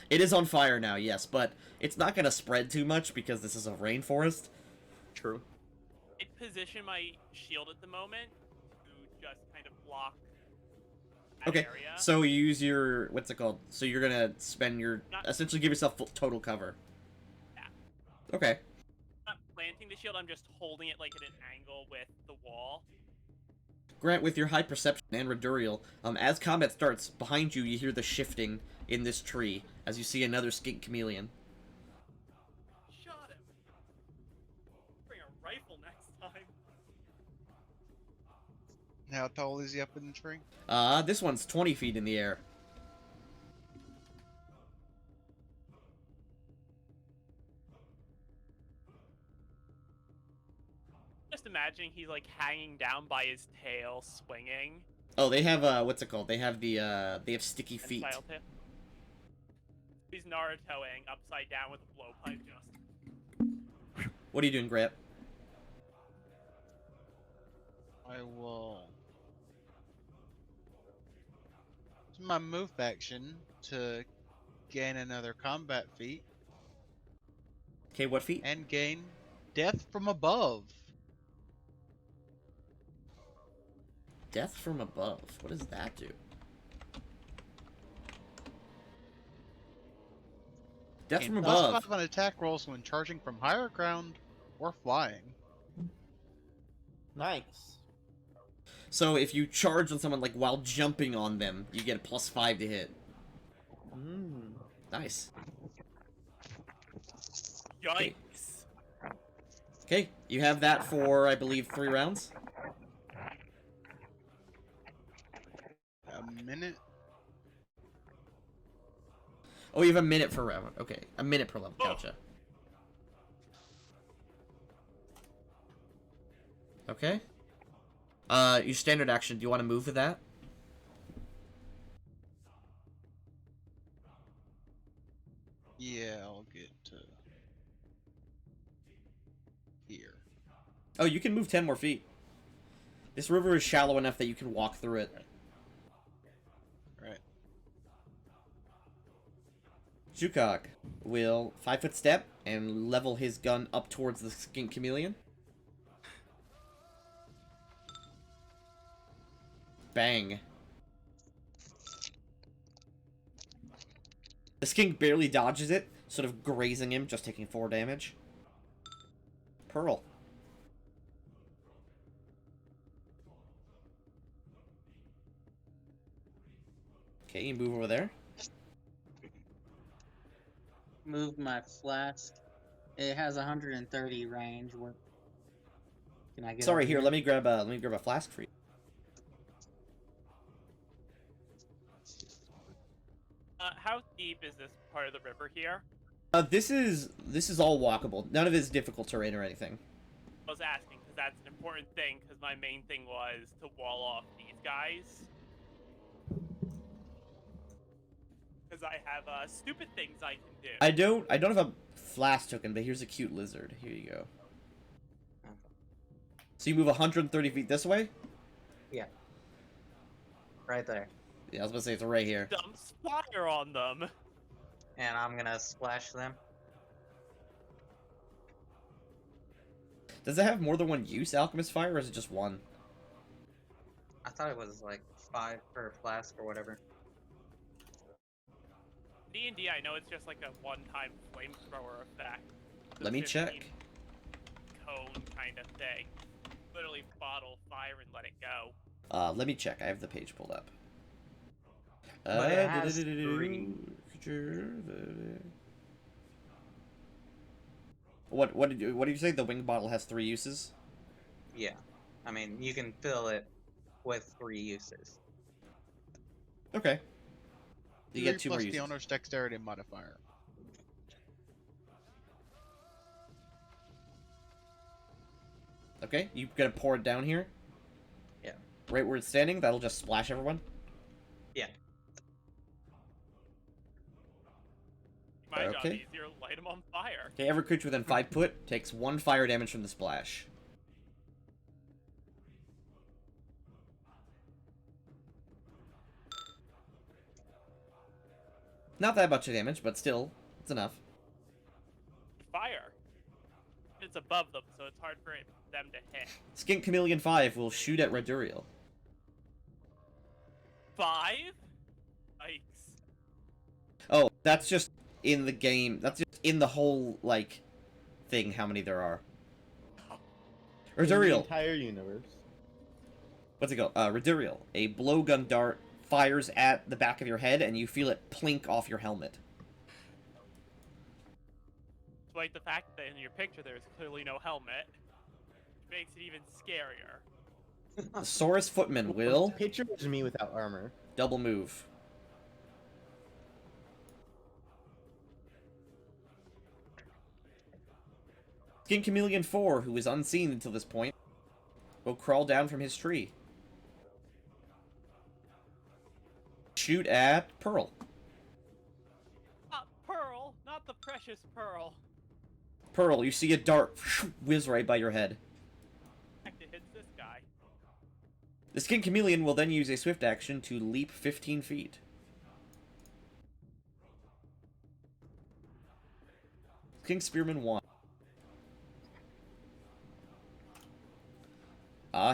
It is on fire now, yes, but it's not gonna spread too much because this is a rainforest. True. I'd position my shield at the moment to just kind of block that Okay, area. so you use your, what's it called? So you're gonna spend your, essentially give yourself full, total cover. Yeah. Okay. I'm not planting the shield, I'm just holding it like at an angle with the wall. Grant, with your high perception and Radurial, as combat starts, behind you you hear the shifting in this tree as you see another skink chameleon. Shot him. Bring a rifle next time. How tall is he up in the tree? This one's 20 feet in the air. Just imagining he's like hanging down by his tail, swinging. Oh, they have, what's it called? They have they have sticky feet. Style tip. He's Narutoing upside down with a blowpipe just. What are you doing, Grant? I will. It's my move action to gain another combat feat Okay, what feat? and gain death from above. Death from above. What does that do? Death Gain from plus above. 5 on attack rolls when charging from higher ground or flying. Nice. So if you charge on someone like while jumping on them, you get a +5 to hit. Nice. Yikes. Okay, you have that for, I believe, 3 rounds. A minute. Oh, you have a minute per round. Okay, a minute per level. Gotcha. Okay. Your standard action. Do you want to move with that? Yeah, I'll get to here. Oh, you can move 10 more feet. This river is shallow enough that you can walk through it. Right. Zukog will 5-foot step and level his gun up towards the skink chameleon. Bang. The skink barely dodges it, sort of grazing him, just taking 4 damage. Pearl. Okay, you move over there. Move my flask. It has 130 range. What? Can I get? Sorry, over here, let me grab a flask for you. How deep is this part of the river here? This is all walkable. None of it is difficult terrain or anything. I was asking because that's an important thing. Because my main thing was to wall off these guys. Because I have stupid things I can do. I don't have a flask token, but here's a cute lizard. Here you go. So you move 130 feet this way? Yeah. Right there. Yeah, I was about to say it's right here. Dumps fire on them. And I'm gonna splash them. Does it have more than one use, Alchemist Fire, or is it just one? I thought it was like 5 per flask or whatever. D&D, I know it's just like a one-time flamethrower effect. Let me 15 check. Cone kind of thing. Literally bottle fire and let it go. Let me check. I have the page pulled up. But it has 3. What did you say? The wing bottle has 3 uses? Yeah. I mean, you can fill it with 3 uses. Okay. You 3 get 2 more plus uses. the owner's dexterity modifier. Okay, you gonna pour it down here? Yeah. Right where it's standing? That'll just splash everyone? Yeah. My job Okay. easier, light them on fire. Okay, every creature within 5 foot takes 1 fire damage from the splash. Not that much damage, but still, it's enough. Fire. It's above them, so it's hard for them to hit. Skink Chameleon 5 will shoot at Reduriel. 5? Yikes. Oh, that's just in the game. That's just in the whole, like, thing, how many there are. In the Reduriel. entire universe. What's it called? Reduriel. A blowgun dart fires at the back of your head, and you feel it plink off your helmet. Despite the fact that in your picture there's clearly no helmet, makes it even scarier. The Saurus Footman will Picture is me without armor. double move. Skin Chameleon 4, who is unseen until this point, will crawl down from his tree. Shoot at Pearl. Not Pearl, not the precious Pearl. Pearl, you see a dart whiz right by your head. It hits this guy. The Skin Chameleon will then use a swift action to leap 15 feet. King Spearman 1.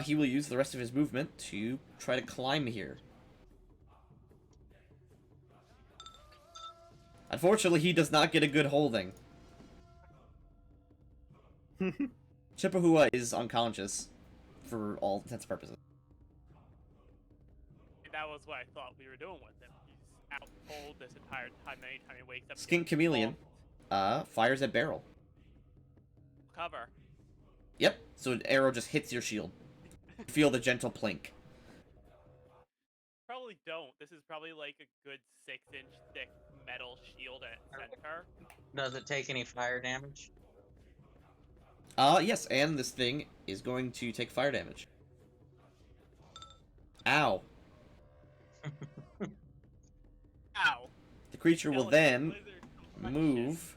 He will use the rest of his movement to try to climb here. Unfortunately, he does not get a good holding. Chipahua is unconscious, for all intents and purposes. That was what I thought we were doing with him. He's out cold this entire time. Anytime he wakes up, Skink Chameleon, fires at barrel. Cover. Yep, so an arrow just hits your shield. Feel the gentle plink. Probably don't. This is probably like a good 6-inch thick metal shield at its center. Does it take any fire damage? Yes, and this thing is going to take fire damage. Ow. Ow. The creature will then move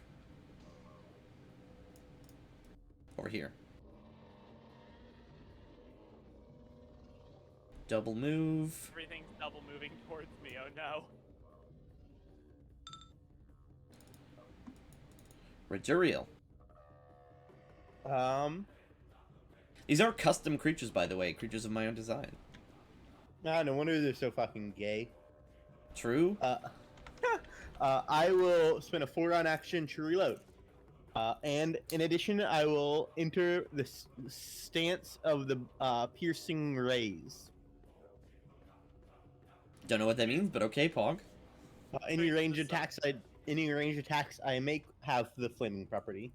over here. Double move. Everything's double moving towards me. Oh no. Redurial. These are custom creatures, by the way. Creatures of my own design. Ah, no wonder they're so fucking gay. True. I will spend a 4-round action to reload. And in addition, I will enter the stance of the piercing rays. Don't know what that means, but okay, Pog. Any ranged attacks I make have the flaming property,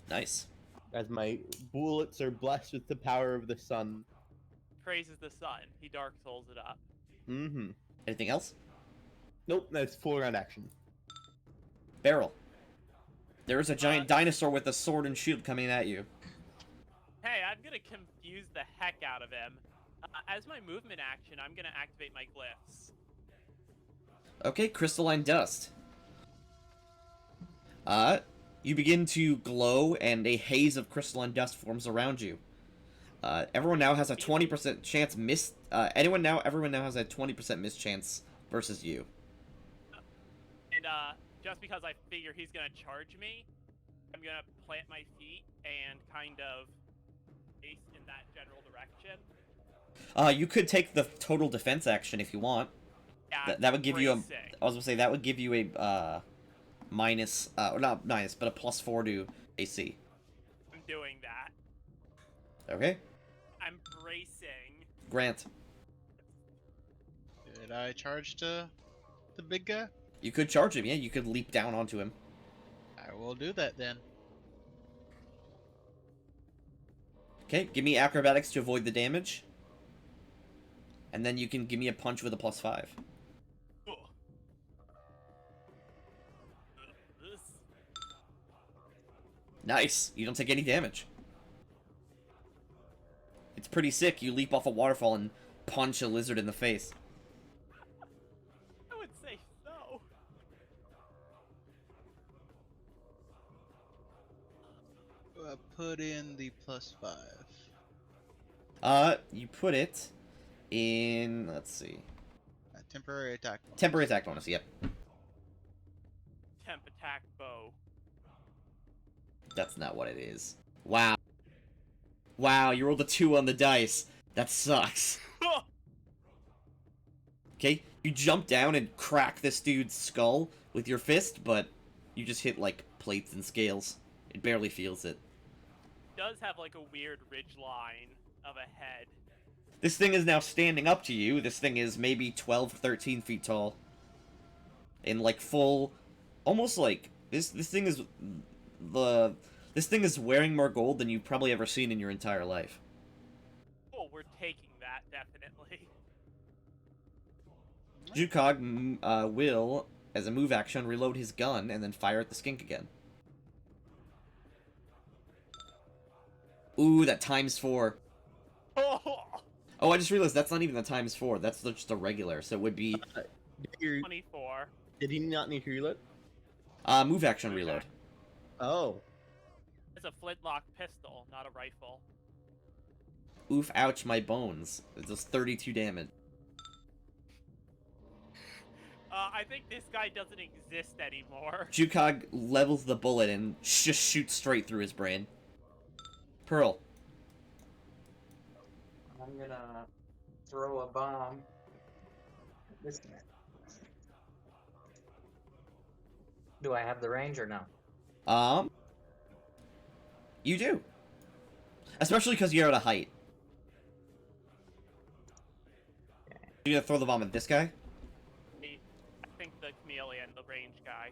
Nice. as my bullets are blessed with the power of the sun. Praises the sun. He Dark Souls it up. Mm-hmm. Anything else? Nope, that's 4-round action. Barrel. There is a giant dinosaur with a sword and shield coming at you. Hey, I'm gonna confuse the heck out of him. As my movement action, I'm gonna activate my glyphs. Okay, crystalline dust. You begin to glow, and a haze of crystalline dust forms around you. Everyone now has a 20% chance miss. Everyone now has a 20% miss chance versus you. And just because I figure he's gonna charge me, I'm gonna plant my feet and kind of face in that general direction. You could take the total defense action if you want. Yeah, That would give you a. bracing. I was gonna say that would give you a minus, not minus, but a +4 to AC. I'm doing that. Okay. I'm bracing. Grant. Did I charge to the big guy? You could charge him, yeah. You could leap down onto him. I will do that then. Okay, give me acrobatics to avoid the damage. And then you can give me a punch with a +5. Ugh. This. Nice. You don't take any damage. It's pretty sick. You leap off a waterfall and punch a lizard in the face. I would say so. Put in the +5. You put it in, let's see. Temporary attack. bonus. Temporary attack bonus, yep. Temp attack bow. That's not what it is. Wow. Wow, you rolled a 2 on the dice. That sucks. Okay, you jump down and crack this dude's skull with your fist, but you just hit, like, plates and scales. It barely feels it. Does have like a weird ridge line of a head. This thing is now standing up to you. This thing is maybe 12, 13 feet tall. In, like, full... Almost like... This thing is... This thing is wearing more gold than you've probably ever seen in your entire life. Oh, we're taking that, definitely. Jukog will, as a move action, reload his gun and then fire at the skink again. Ooh, that ×4. Oh, I just realized that's not even the ×4. That's just a regular, so it would be 24. Did he not need to reload? move action reload. Oh. It's a flintlock pistol, not a rifle. Oof, ouch, my bones. It does 32 damage. I think this guy doesn't exist anymore. Jukog levels the bullet and just shoots straight through his brain. Pearl. I'm gonna throw a bomb. This guy. Do I have the range or no? You do. Especially because you're at a height. You gonna throw the bomb at this guy? I think the chameleon, the range guy.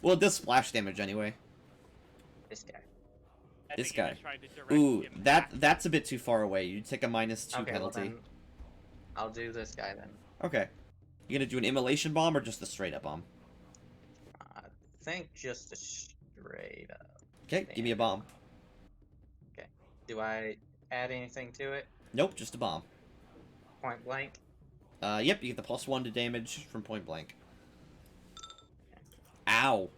Well, it does splash damage anyway. This guy. I This think you're guy. just trying to direct Ooh, him that's back. a bit too far away. You take a -2 Okay, well penalty. then, I'll do this guy then. Okay. You gonna do an immolation bomb or just a straight up bomb? I think just a straight up. Okay, give me a bomb. Okay. Do I add anything to it? Nope, just a bomb. Point blank? Yep, you get the +1 to damage from point blank. Ow.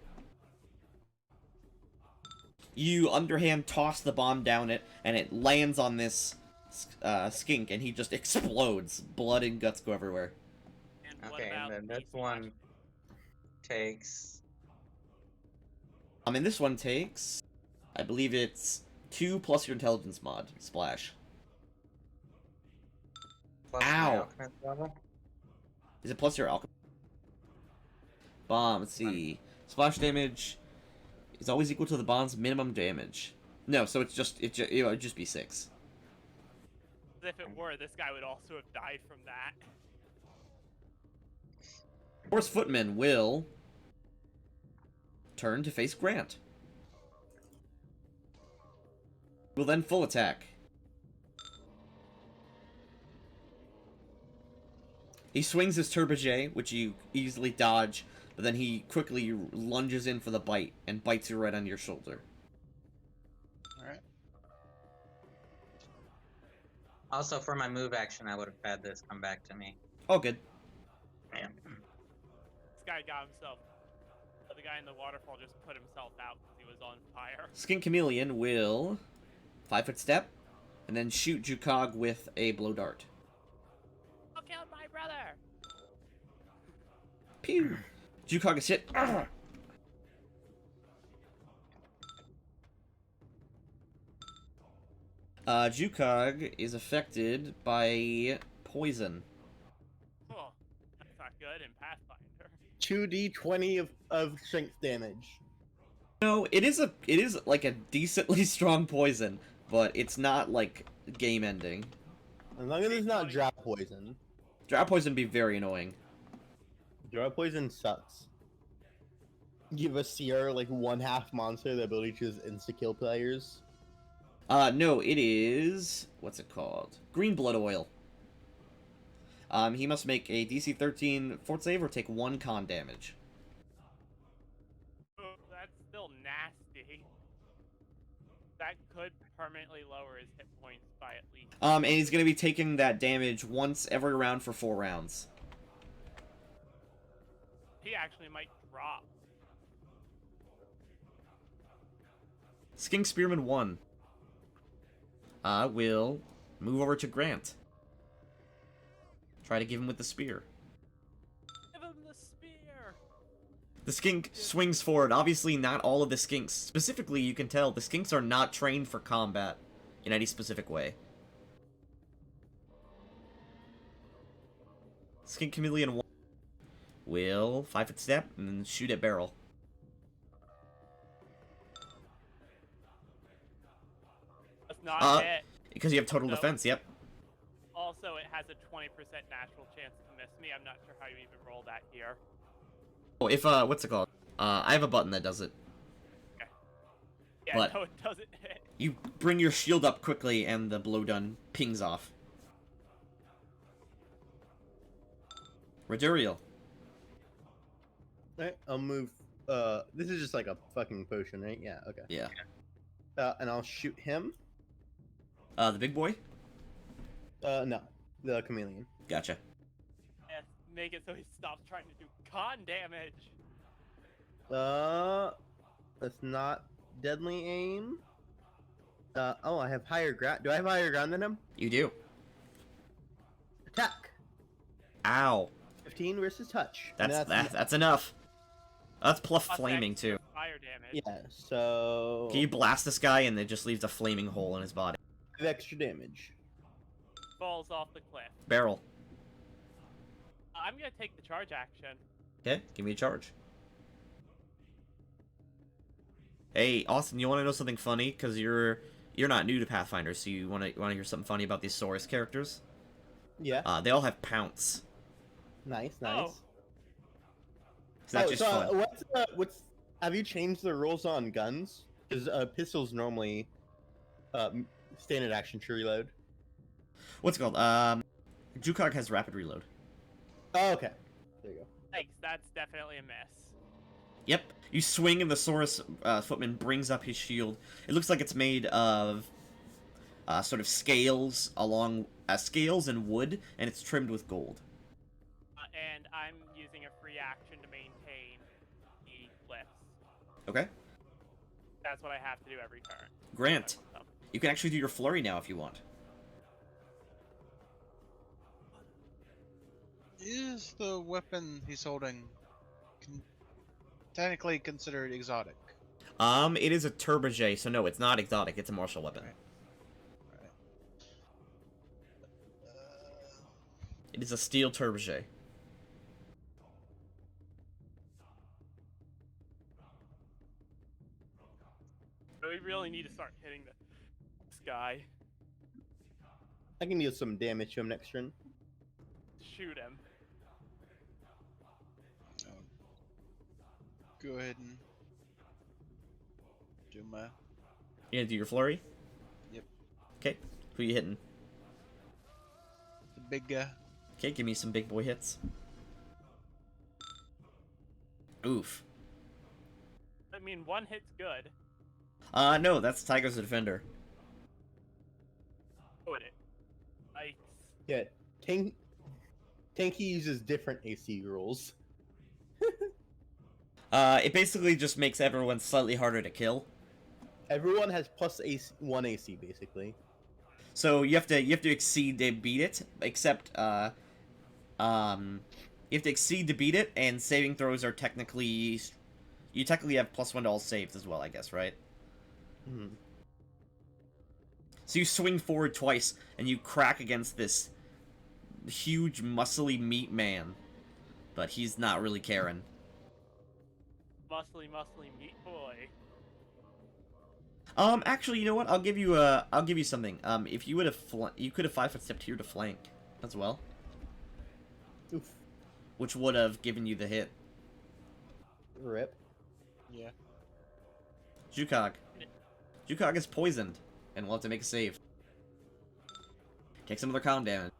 You underhand toss the bomb down it, and it lands on this skink, and he just explodes. Blood and guts go everywhere. And what Okay, about and then the this one takes... And this one takes, I believe it's 2 plus your intelligence mod. Splash. plus my Ow. alchemist level? Is it plus your alchemy? Bomb, let's see. Splash damage is always equal to the bomb's minimum damage. No, so it would just be 6. If it were, this guy would also have died from that. Horse Footman will turn to face Grant. Will then full attack. He swings his Turbojet, which you easily dodge, but then he quickly lunges in for the bite and bites you right on your shoulder. Alright. Also, for my move action, I would have had this come back to me. Oh, good. Man. This guy got himself. The guy in the waterfall just put himself out because he was on fire. Skink Chameleon will 5-foot step, and then shoot Jukog with a blow dart. I killed my brother! Pew! Jukog is hit. Jukog is affected by poison. Oh, that's not good in Pathfinder. 2d20 of strength damage. No, it is like a decently strong poison, but it's not like game ending. As long as it's not drought poison. Drought poison would be very annoying. Drought poison sucks. Give a seer like 1/2 monster the ability to just insta-kill players. No, it is... What's it called? Green Blood Oil. He must make a DC 13 fort save or take 1 con damage. Oh, that's still nasty. That could permanently lower his hit points by at least. And he's gonna be taking that damage once every round for 4 rounds. He actually might drop. Skink Spearman 1. Will move over to Grant. Try to give him with the spear. Give him the spear! The skink swings forward. Obviously, not all of the skinks. Specifically, you can tell the skinks are not trained for combat in any specific way. Skink Chameleon 1 will 5-foot step and then shoot at barrel. That's not hit. Because you have total No. defense, yep. Also, it has a 20% natural chance to miss me. I'm not sure how you even roll that here. Oh, if, what's it called? I have a button that does it. Yeah, But- no, it doesn't hit. You bring your shield up quickly and the blowgun pings off. Raduriel. Alright, I'll move. This is just like a fucking potion, right? Yeah, okay. Yeah. And I'll shoot him. The big boy? No, the chameleon. Gotcha. Yeah, make it so he stops trying to do con damage. That's not deadly aim. Oh, I have higher ground. Do I have higher ground than him? You do. Attack. Ow. 15 versus touch. And That's enough. That's plus Plus flaming, extra too. Fire damage. Yeah, so... Can you blast this guy and it just leaves a flaming hole in his body? 5 extra damage. falls off the cliff. Barrel. I'm gonna take the charge action. Okay, give me a charge. Hey, Austin, you want to know something funny? Because you're not new to Pathfinder, so you want to hear something funny about these Saurus characters? Yeah. They all have pounce. Nice. Oh. It's not just fun. What's have you changed the rules on guns? Because pistols normally standard action to reload. What's it called? Jukog has rapid reload. Oh, okay. There you go. Thanks, that's definitely a miss. Yep. You swing and the Saurus footman brings up his shield. It looks like it's made of sort of scales scales and wood, and it's trimmed with gold. And I'm using a free action to maintain the cliffs. Okay. That's what I have to do every turn. Grant, you can actually do your flurry now if you want. Is the weapon he's holding technically considered exotic? It is a turbojet, so no, it's not exotic. It's a martial weapon. Right. It is a steel turbojet. We really need to start hitting this guy. I can deal some damage to him next turn. Shoot him. Go ahead and do my. You gonna do your flurry? Yep. Okay. Who you hitting? The big guy. Okay, give me some big boy hits. Oof. I mean, one hit's good. No, that's Tiger's the defender. Oh, it. Yikes. Yeah, Tanky uses different AC rules. It basically just makes everyone slightly harder to kill. Everyone has plus one AC basically. So you have to exceed to beat it, except you have to exceed to beat it, and saving throws are technically have +1 to all saves as well, I guess, right? Hmm. So you swing forward twice, and you crack against this huge, muscly meat man, but he's not really caring. Muscly meat boy. Actually, you know what? I'll give you something. If you would have you could have 5-foot stepped here to flank as well, Oof. which would have given you the hit. Rip. Yeah. Jukog is poisoned, and will have to make a save. Take some other calm damage.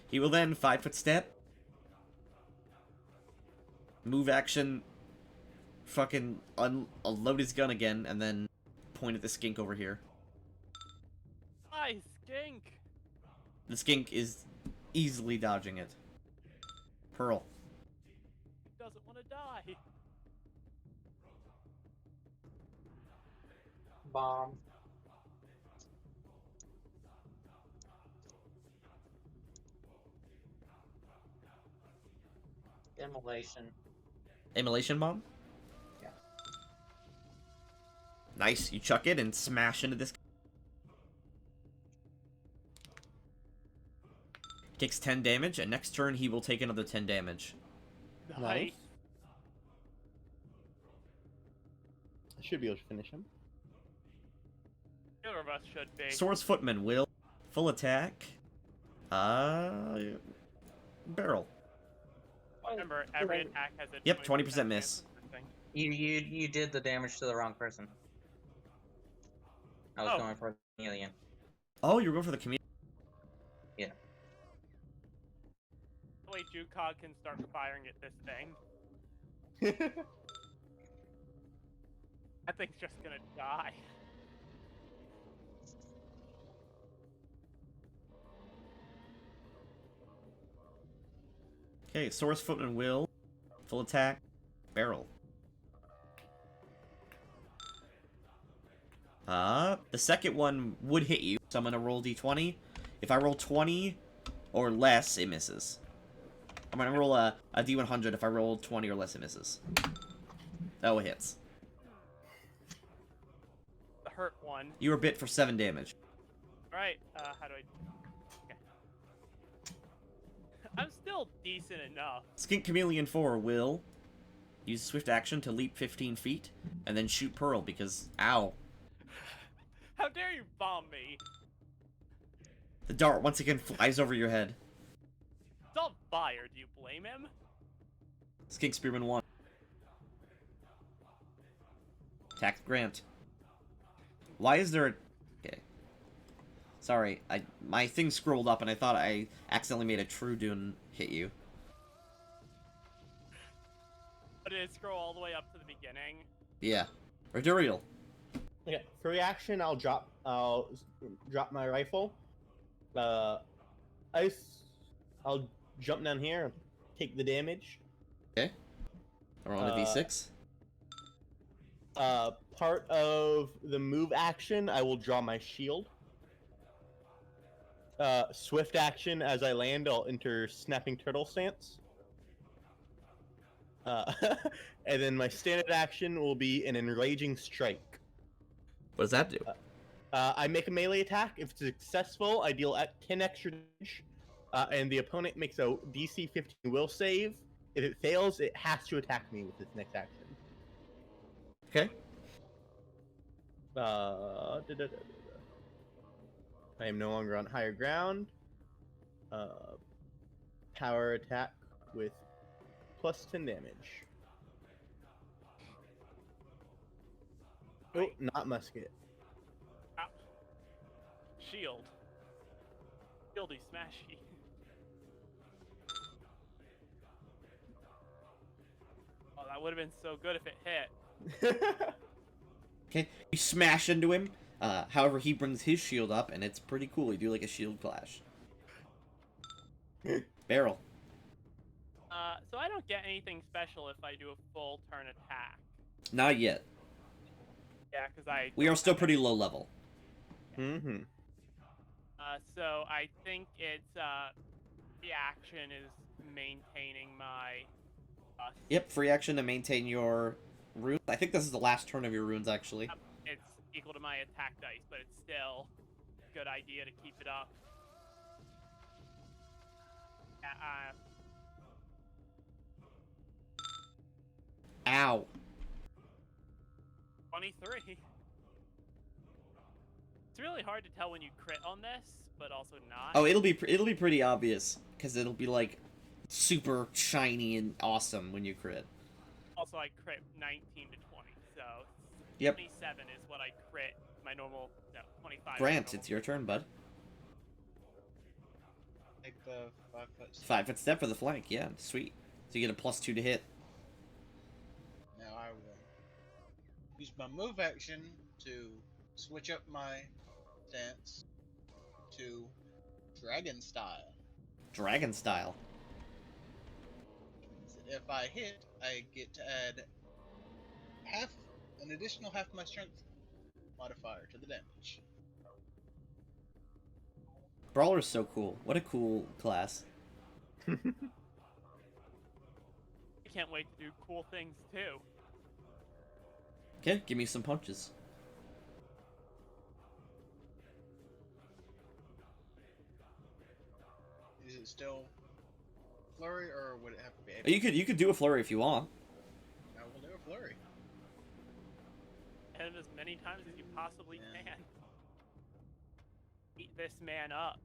He will then 5-foot step. Move action. Fucking unload his gun again, and then point at the skink over here. Hi, skink! The skink is easily dodging it. Pearl. He doesn't want to die. Bomb. Immolation. Immolation bomb? Yeah. Nice, you chuck it and smash into this. Takes 10 damage, and next turn he will take another 10 damage. Nice. I should be able to finish him. Either of us should be. Swords Footman will full attack. Barrel. Remember, every attack has a Yep, 20% chance miss. of missing. You did the damage to the wrong person. I was Oh. going for the alien. Oh, you're going for the community. Yeah. The way Jukog can start firing at this thing. That thing's just gonna die. Okay, Swords Footman will full attack. Barrel. The second one would hit you, so I'm gonna roll d20. If I roll 20 or less, it misses. I'm gonna roll a d100. If I roll 20 or less, it misses. Oh, it hits. The hurt one. You were bit for 7 damage. Alright, how do I... Okay. I'm still decent enough. Skink Chameleon 4 will use swift action to leap 15 feet, and then shoot Pearl because, ow. How dare you bomb me? The dart once again flies over your head. It's on fire, do you blame him? Skink Spearman 1. Attack Grant. Why is there a... Okay. Sorry, my thing scrolled up and I thought I accidentally made a True Dune hit you. But did it scroll all the way up to the beginning? Yeah. Roduriel. Okay, for reaction, I'll drop my rifle. I'll jump down here and take the damage. Okay. Roll on a d6. Part of the move action, I will draw my shield. Swift action, as I land, I'll enter Snapping Turtle stance. And then my standard action will be an Enraging Strike. What does that do? I make a melee attack. If it's successful, I deal at 10 extra damage, and the opponent makes a DC 15 will save. If it fails, it has to attack me with its next action. Okay. I am no longer on higher ground. Power attack with plus 10 damage. Oh, not musket. Ow. Shield. Shieldy smashy. Oh, that would have been so good if it hit. Okay. You smash into him. However, he brings his shield up, and it's pretty cool. You do like a shield clash. Barrel. So I don't get anything special if I do a full turn attack. Not yet. Yeah, because I... We are still pretty low level. Mm-hmm. So I think it's, the action is maintaining my... Yep, free action to maintain your runes. I think this is the last turn of your runes, actually. It's equal to my attack dice, but it's still a good idea to keep it up. Ow. 23. It's really hard to tell when you crit on this, but also not. Oh, it'll be pretty obvious because it'll be like super shiny and awesome when you crit. Also, I crit 19 to 20, so Yep. 27 is what I crit my normal. No, 25. Grant, it's your turn, bud. Take the 5 foot. 5 foot step for the flank. Yeah, sweet. So you get a +2 to hit. Now I will use my move action to switch up my stance to dragon style. Dragon style. Which means that if I hit, I get to add an additional half my strength modifier to the damage. Brawler's so cool. What a cool class. I can't wait to do cool things too. Okay, give me some punches. Is it still flurry, or would it have to be? You could do a flurry if you want. I will do a flurry. Hit him as many times as you possibly Yeah. can. Eat this man up.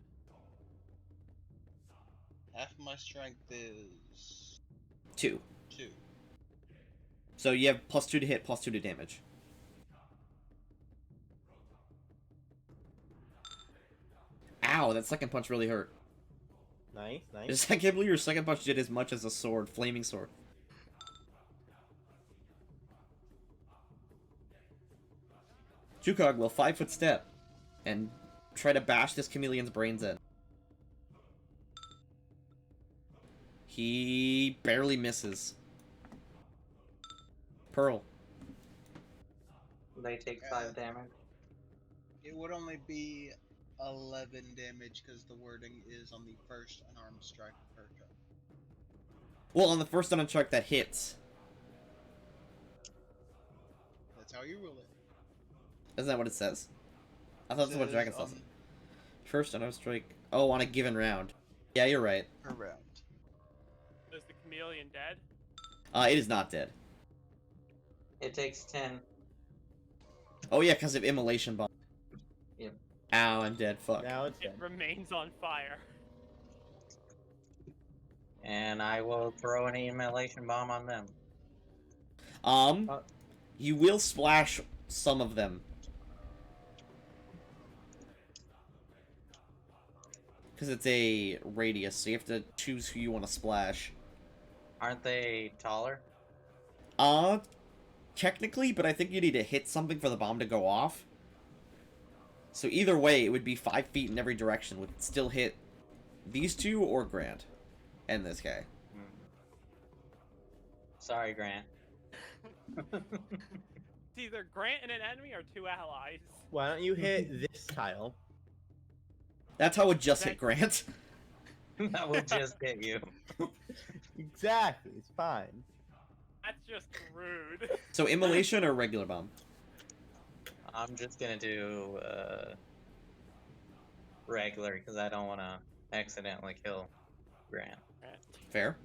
Half my strength is 2. 2. So you have +2 to hit, +2 to damage. Ow, that second punch really hurt. Nice, nice. I can't believe your second punch did as much as a sword, flaming sword. Jukog will 5 foot step and try to bash this chameleon's brains in. He barely misses. Pearl. They take 5 damage. It would only be 11 damage because the wording is on the first unarmed strike per turn. Well, on the first unarmed strike that hits. That's how you rule it. Isn't that what it says? I thought that's what Says, Dragon says. First on a strike. Oh, on a given round. Yeah, you're right. per round. Is the chameleon dead? It is not dead. It takes 10. Oh yeah, because of immolation bomb. Yep. Ow, I'm dead. Fuck. Now it's It dead. remains on fire. And I will throw an immolation bomb on them. You will splash some of them. Because it's a radius, so you have to choose who you want to splash. Aren't they taller? Technically, but I think you need to hit something for the bomb to go off. So either way, it would be 5 feet in every direction. Would still hit these two or Grant. And this guy. Sorry, Grant. It's either Grant and an enemy or 2 allies. Why don't you hit this tile? That's how it just hit Grant. That will just hit you. Exactly, it's fine. That's just rude. So immolation or regular bomb? I'm just gonna do regular because I don't want to accidentally kill Grant. Fair.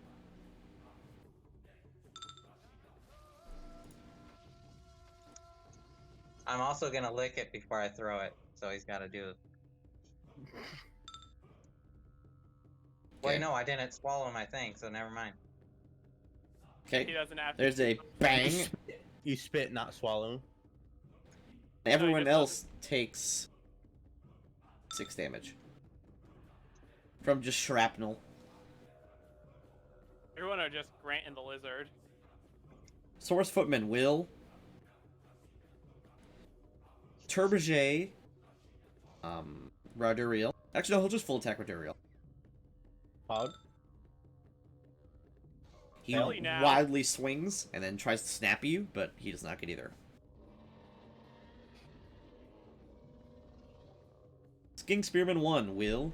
I'm also gonna lick it before I throw it, so he's got to do it. Wait, Okay. no, I didn't swallow my thing, so never mind. He Okay. doesn't have to. There's a bang. You spit, not swallow. Everyone just else takes 6 damage. From just shrapnel. Everyone are just Grant and the lizard. Source Footman will Turboget, Raduriel. Actually, no, he'll just full attack Raduriel. Hog. He Really now. wildly swings and then tries to snap you, but he does not get either. Sking Spearman 1 will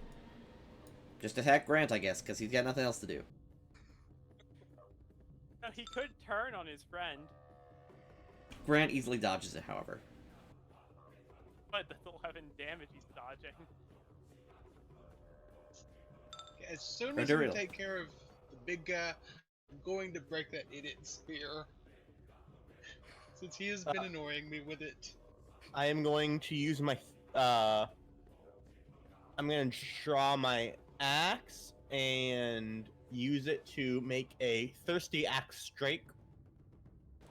just attack Grant, I guess, because he's got nothing else to do. No, he could turn on his friend, Grant easily dodges it, however. but that's 11 damage he's dodging. As soon as we Raduriel. take care of the big guy, I'm going to break that idiot's spear. Since he has been annoying me with it. I am going to use my I'm gonna draw my axe and use it to make a thirsty axe strike.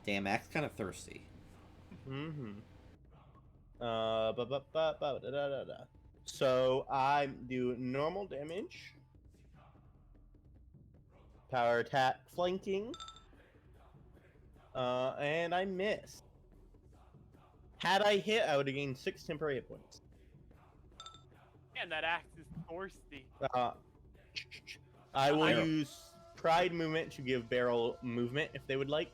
Damn, Axe kind of thirsty. Mm-hmm. So I do normal damage, power attack, flanking, and I miss. Had I hit, I would have gained 6 temporary hit points. And that axe is thirsty. I will Barrel. use Pride movement to give Barrel movement if they would like.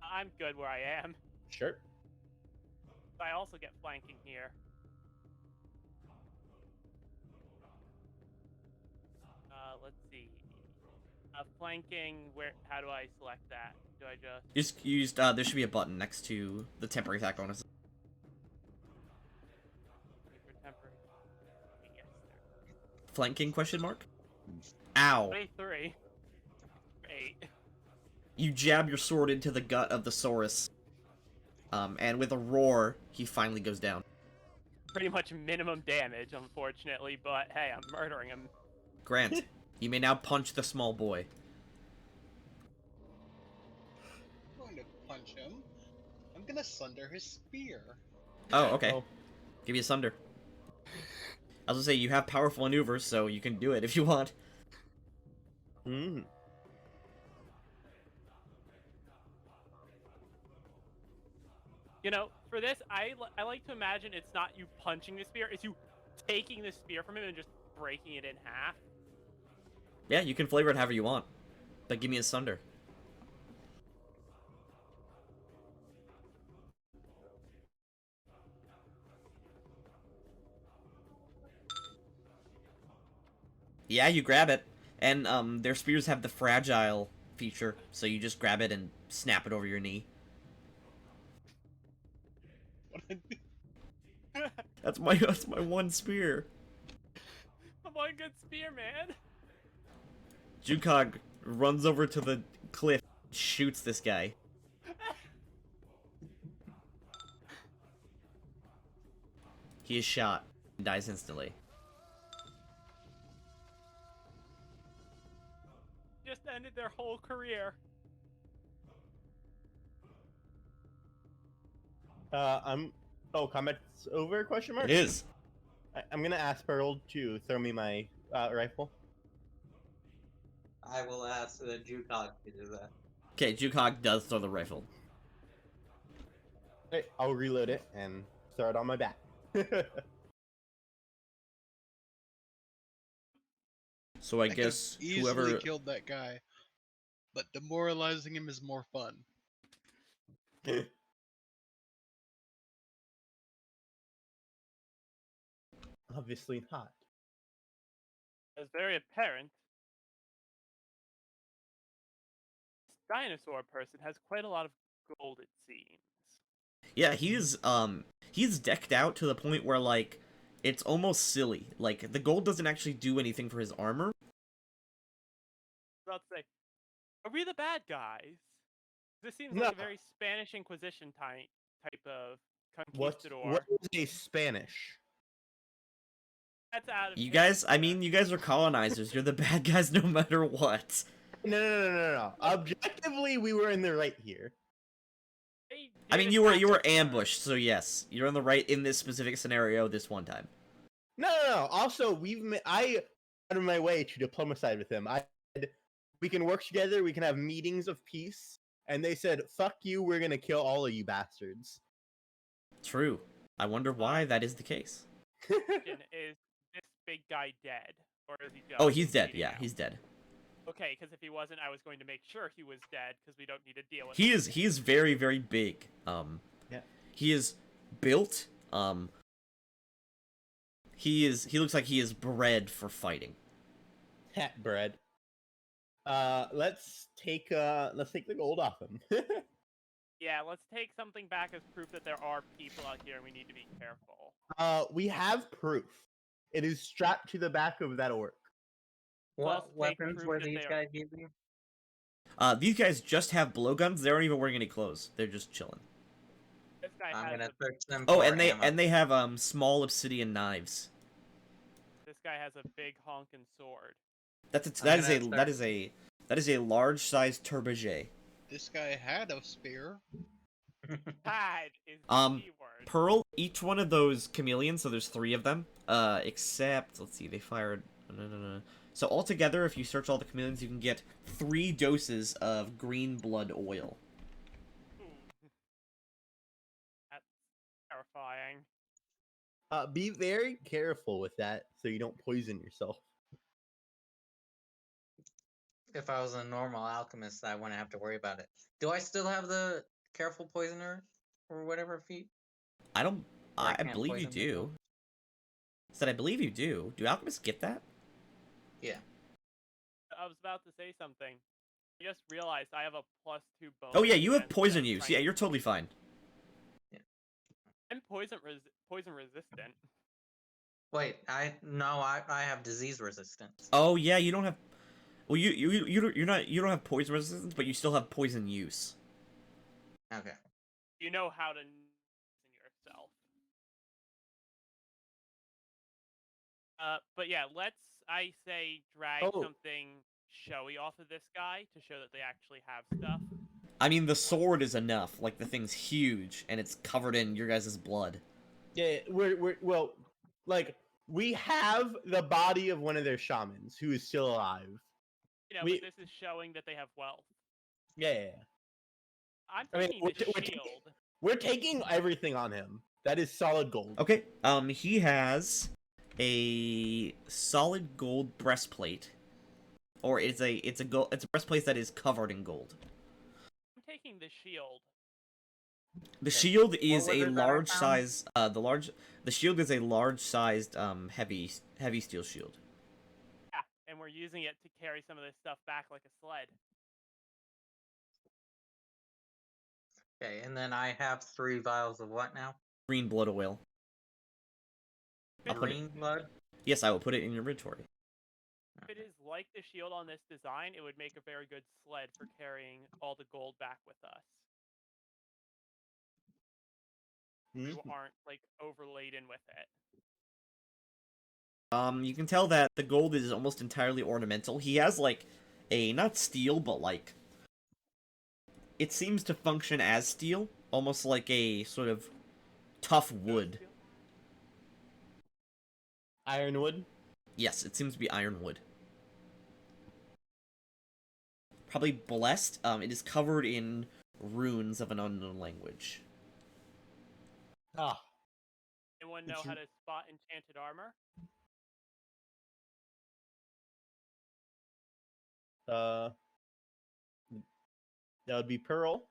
I'm good where I am. Sure. I also get flanking here. Let's see. Flanking, where? How do I select that? Do I just... Just used, there should be a button next to the temporary attack bonus. For temporary? Yes, there. Flanking, question mark? Ow. 23. 8. You jab your sword into the gut of the Saurus. And with a roar, he finally goes down. Pretty much minimum damage, unfortunately, but hey, I'm murdering him. Grant, you may now punch the small boy. I'm going to punch him. I'm going to sunder his spear. Oh, okay. Oh. Give me a sunder. I was gonna say, you have powerful maneuvers, so you can do it if you want. Mm. You know, for this, I like to imagine it's not you punching the spear, it's you taking the spear from him and just breaking it in half. Yeah, you can flavor it however you want. But give me a sunder. Yeah, you grab it. And, their spears have the fragile feature, so you just grab it and snap it over your knee. That's my one spear. I'm one good spear, man. Jukog runs over to the cliff, shoots this guy. He is shot and dies instantly. Just ended their whole career. Oh, combat's over? Question mark. It is. I'm gonna ask Pearl to throw me my rifle. I will ask the Jukog to do that. Okay, Jukog does throw the rifle. Okay, I'll reload it and throw it on my back. So I could've guess easily whoever killed that guy, but demoralizing him is more fun. Obviously not. It's very apparent. This dinosaur person has quite a lot of gold, it seems. Yeah, he's decked out to the point where like it's almost silly. Like the gold doesn't actually do anything for his armor. I was about to say, are we the bad guys? This seems No. like a very Spanish Inquisition type of What conquistador. is a Spanish? That's out of You guys, I character. mean, you guys are colonizers. You're the bad guys no matter what. No. Objectively, we were in the right here. They I did mean, you were attack us first. ambushed, so yes, you're in the right in this specific scenario this one time. No. Also, I out of my way to diplomatize with him. I said, we can work together. We can have meetings of peace. And they said, "Fuck you. We're gonna kill all of you bastards." True. I wonder why that is the case. Question, is this big guy dead, or is he just? Oh, he's dead. bleeding Yeah, out? he's dead. Okay, because if he wasn't, I was going to make sure he was dead because we don't need to deal with. He him. is very very big. Yeah. He is built. He looks like he is bred for fighting. Hat bread. Let's take the gold off him. Yeah, let's take something back as proof that there are people out here and we need to be careful. We have proof. It is strapped to the back of that orc. Let's What take weapons proof were that these they are- guys using? These guys just have blowguns. They aren't even wearing any clothes. They're just chilling. This guy I'm has gonna a, search them Oh, for and ammo. they have small obsidian knives. this guy has a big honking sword. That is a large sized turbojet. This guy had a spear. Had is the key word. Pearl, each one of those chameleons, so there's 3 of them, except, let's see, they fired, no. So altogether, if you search all the chameleons, you can get 3 doses of green blood oil. Ooh. That's terrifying. Be very careful with that so you don't poison yourself. If I was a normal alchemist, I wouldn't have to worry about it. Do I still have the careful poisoner or whatever feat? I don't, Or I I can't believe you poison myself? do. Said I believe you do. Do alchemists get that? Yeah. I was about to say something. I just realized I have a +2 bonus. Oh yeah, you have against poison them use. trying Yeah, to- you're totally fine. I'm poison resistant. Wait, I have disease resistance. Oh yeah, you don't have, well you don't have poison resistance, but you still have poison use. Okay. You know how to poison yourself. But yeah, I say drag Oh. something showy off of this guy to show that they actually have stuff. I mean, the sword is enough. Like, the thing's huge, and it's covered in your guys' blood. Yeah, well, like we have the body of one of their shamans who is still alive. You know, We- but this is showing that they have wealth. Yeah. I'm I mean, taking we're the t- we're taking- shield. We're taking everything on him. That is solid gold. Okay, he has a solid gold breastplate. Or it's a breastplate that is covered in gold. I'm taking the shield. The shield is was a it that I large found? size, the shield is a large sized, heavy steel shield. Yeah, and we're using it to carry some of this stuff back like a sled. Okay, and then I have 3 vials of what now? Green blood oil. I'll put it. Green blood? Yes, I will put it in your inventory. If it is like the shield on this design, it would make a very good sled for carrying all the gold back with us. We aren't like overladen with it. You can tell that the gold is almost entirely ornamental. He has like a not steel, but like it seems to function as steel, almost like a sort of tough wood. Ironwood. Yes, it seems to be ironwood. Probably blessed. It is covered in runes of an unknown language. Ah, Anyone know how to spot enchanted armor? that would be Pearl.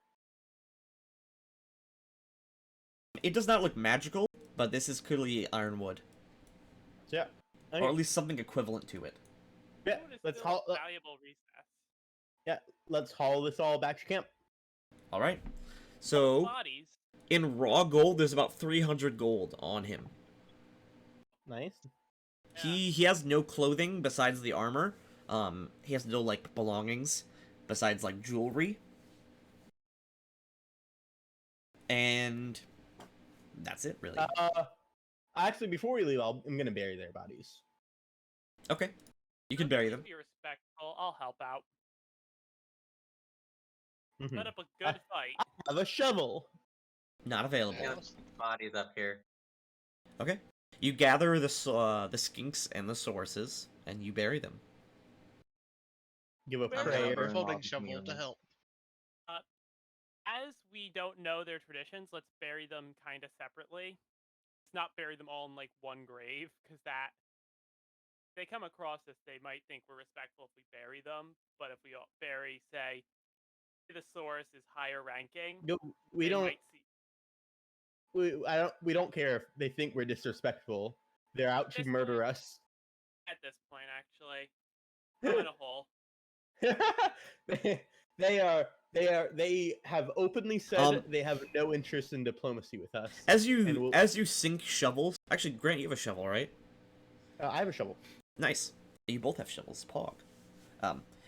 It does not look magical, but this is clearly ironwood, So yeah. or at least something equivalent to it. Yeah, Wood is let's still haul. a valuable recess. Yeah, let's haul this all back to camp. All right. So Bodies. in raw gold, there's about 300 gold on him. Nice. He has no clothing besides the armor. He has no like belongings besides like jewelry. And that's it, really. Actually, before we leave, I'm gonna bury their bodies. Okay. You can bury them. Be respectful. I'll help out. Mhm. Set up a good fight. I have a shovel. Not available. Yeah, there's bodies up here. Okay. You gather the skinks and the sources, and you bury them. Give a Where- prayer. Burn Folding all the shovel to community. help. As we don't know their traditions, let's bury them kind of separately. Let's not bury them all in like one grave, because that if they come across us, they might think we're respectful if we bury them. But if we all bury, say, the source is higher ranking, We they don't. might see. We don't care if they think we're disrespectful. They're out to This murder point- us. At this point, actually, I'm in a hole. They have openly said they have no interest in diplomacy with us. As And you sink shovels. Actually, Grant, you have a shovel, right? I have a shovel. Nice. You both have shovels. Pog.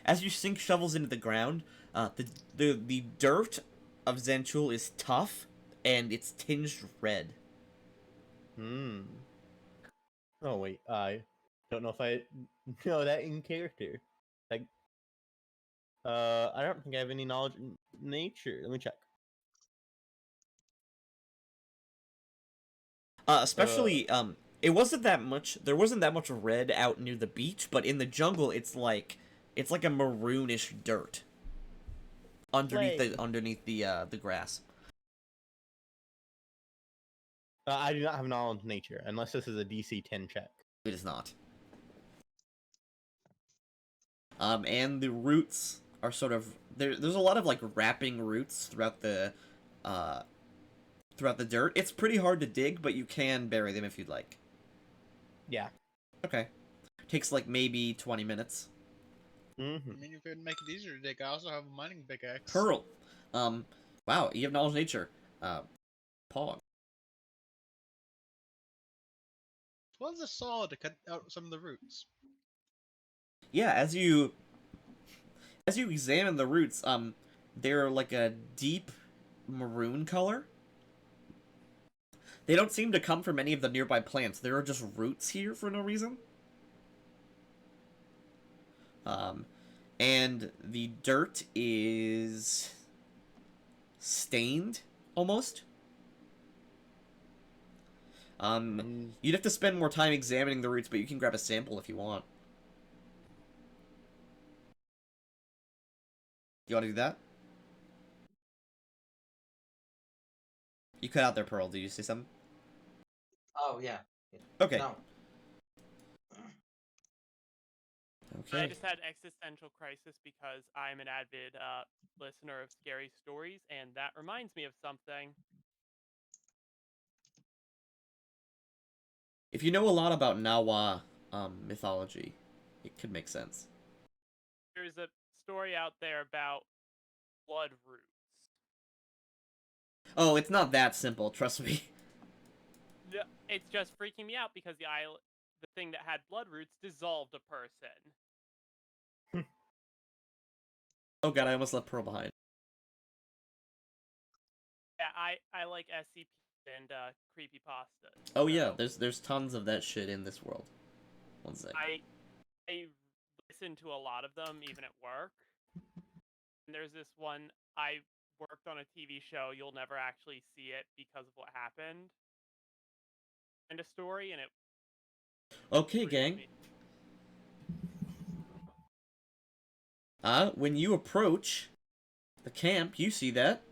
As you sink shovels into the ground, the dirt of Zenchul is tough and it's tinged red. Hmm. Oh wait, I don't know if I know that in character. Like, I don't think I have any knowledge in nature. Let me check. Especially, it wasn't that much. There wasn't that much red out near the beach, but in the jungle, it's like a maroonish dirt underneath the grass. I do not have knowledge in nature unless this is a DC 10 check. It is not. And the roots are sort of there's a lot of like wrapping roots throughout the dirt. It's pretty hard to dig, but you can bury them if you'd like. Yeah. Okay. Takes like maybe 20 minutes. Mm-hmm. I mean, if it would make it easier to dig, I also have a mining pickaxe. Pearl. Wow, you have knowledge of nature. Pog. What's a saw to cut out some of the roots? Yeah, as you examine the roots, they're like a deep maroon color. They don't seem to come from any of the nearby plants. There are just roots here for no reason. And the dirt is stained, almost. You'd have to spend more time examining the roots, but you can grab a sample if you want. You want to do that? You cut out there, Pearl. Did you say something? Oh yeah. Okay. No. I Okay. just had existential crisis because I'm an avid listener of scary stories, and that reminds me of something. If you know a lot about Nawa mythology, it could make sense. There's a story out there about blood roots. Oh, it's not that simple, trust me. It's just freaking me out because the thing that had blood roots dissolved a person. Oh god, I almost left Pearl behind. Yeah, I like SCP and creepypasta. Oh yeah, so there's tons of that shit in this world. One sec. I listen to a lot of them even at work. And there's this one I worked on a TV show. You'll never actually see it because of what happened. And a story, and it. Okay, freaked gang. me. When you approach the camp, you see that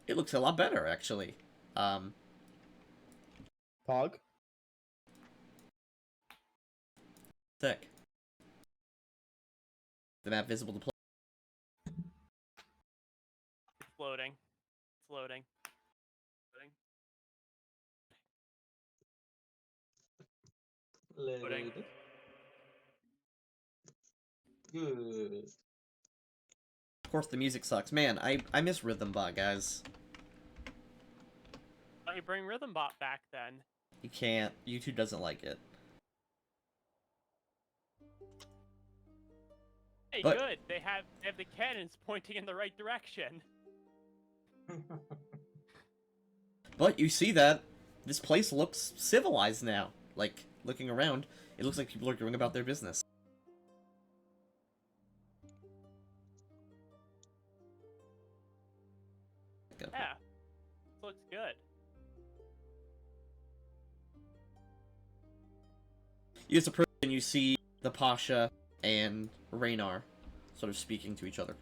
it looks a lot better, actually. Pog. Sick. The map visible to play. It's loading. It's loading. Loading. Load. Good. Of course, the music sucks. Man, I miss Rhythm Bot, guys. Why don't you bring Rhythm Bot back then? You can't. YouTube doesn't like it. Hey, But- good. They have the cannons pointing in the right direction. But you see that this place looks civilized now. Like, looking around, it looks like people are going about their business. Yeah. This looks good. You just approach and you see the Pasha and Raynar sort of speaking to each other.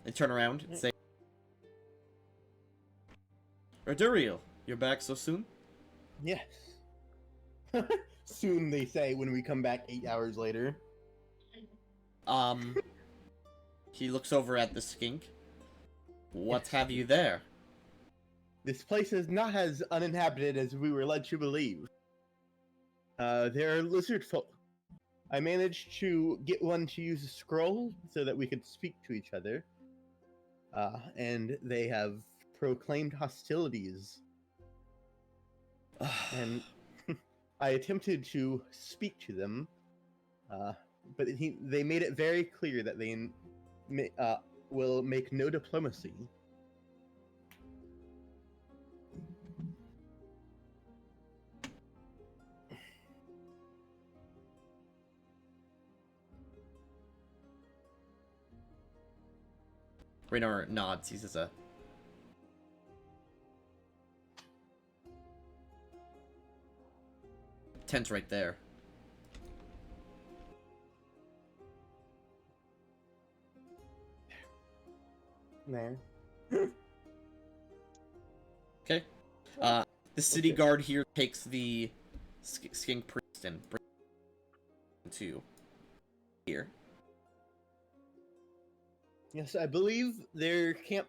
They turn around and say, Arduriel, you're back so soon? Yes. Soon, they say, when we come back 8 hours later. He looks over at the skink. What have you there? This place is not as uninhabited as we were led to believe. There are lizard folk. I managed to get one to use a scroll so that we could speak to each other. And they have proclaimed hostilities. And I attempted to speak to them, but they made it very clear that they will make no diplomacy. Raynar nods. He says, tent's right there. There. Okay. The city guard here takes the skink priest and brings him to here. Yes, I believe their camp.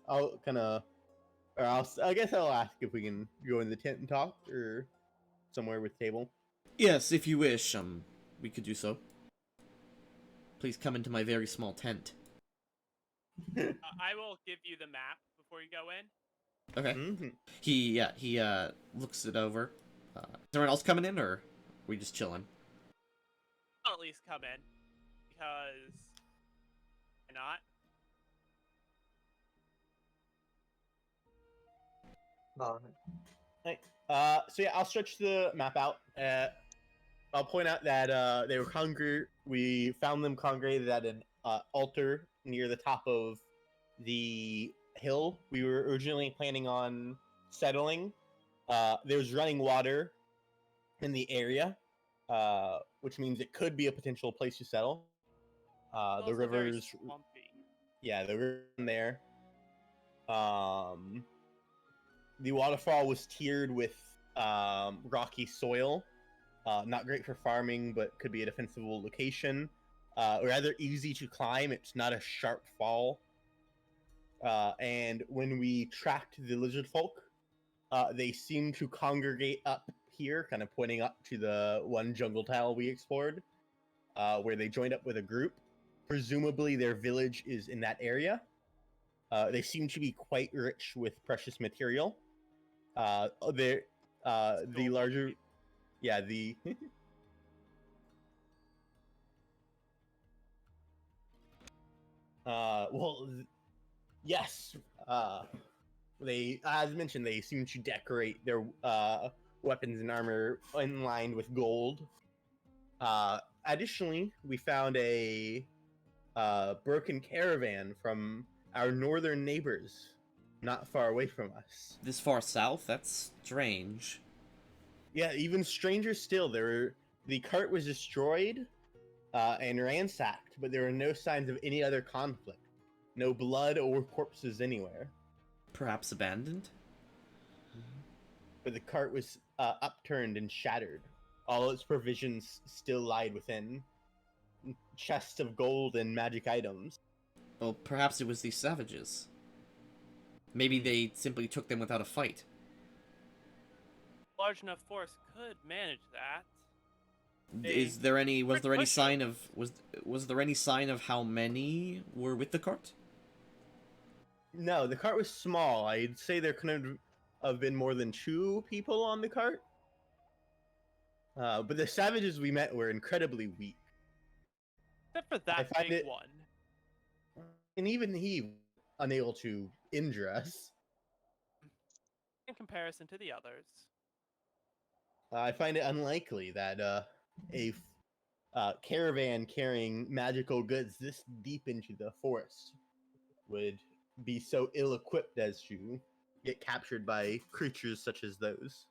I guess I'll ask if we can go in the tent and talk, or somewhere with table. Yes, if you wish, we could do so. Please come into my very small tent. I will give you the map before you go in. Okay. Mm-hmm. He looks it over. Is everyone else coming in, or are we just chilling? I'll at least come in because why not? Alright. So yeah, I'll stretch the map out. I'll point out that they were we found them congregated at an altar near the top of the hill we were originally planning on settling. There's running water in the area, which means it could be a potential place to settle. It's The also very river's swampy. yeah, the river in there. The waterfall was tiered with rocky soil. Not great for farming, but could be a defensible location. Rather easy to climb. It's not a sharp fall. And when we tracked the lizard folk, they seemed to congregate up here, kind of pointing up to the one jungle tile we explored, where they joined up with a group. Presumably their village is in that area. They seem to be quite rich with precious material. There, the Still larger, looking- yeah, the. Well, yes. They, as mentioned, they seem to decorate their weapons and armor in line with gold. Additionally, we found a broken caravan from our northern neighbors, not far away from us. This far south? That's strange. Yeah, even stranger still, the cart was destroyed and ransacked, but there were no signs of any other conflict. No blood or corpses anywhere. Perhaps abandoned? But the cart was upturned and shattered. All its provisions still lied within. Chests of gold and magic items. Well, perhaps it was these savages. Maybe they simply took them without a fight. Large enough force could manage that. Was there any push sign of was there any sign of how many were with the cart? No, the cart was small. I'd say there couldn't have been more than 2 people on the cart. But the savages we met were incredibly weak. Except for that find big it- one. And even he unable to injure us. In comparison to the others. I find it unlikely that a caravan carrying magical goods this deep into the forest would be so ill-equipped as to get captured by creatures such as those.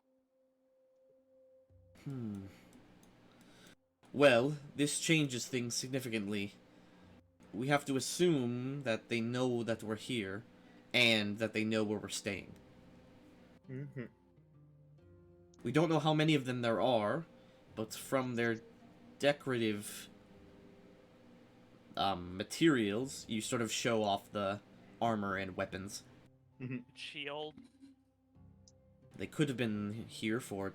Well, this changes things significantly. We have to assume that they know that we're here, and that they know where we're staying. Mm-hmm. We don't know how many of them there are, but from their decorative materials, you sort of show off the armor and weapons. Shield. They could have been here for,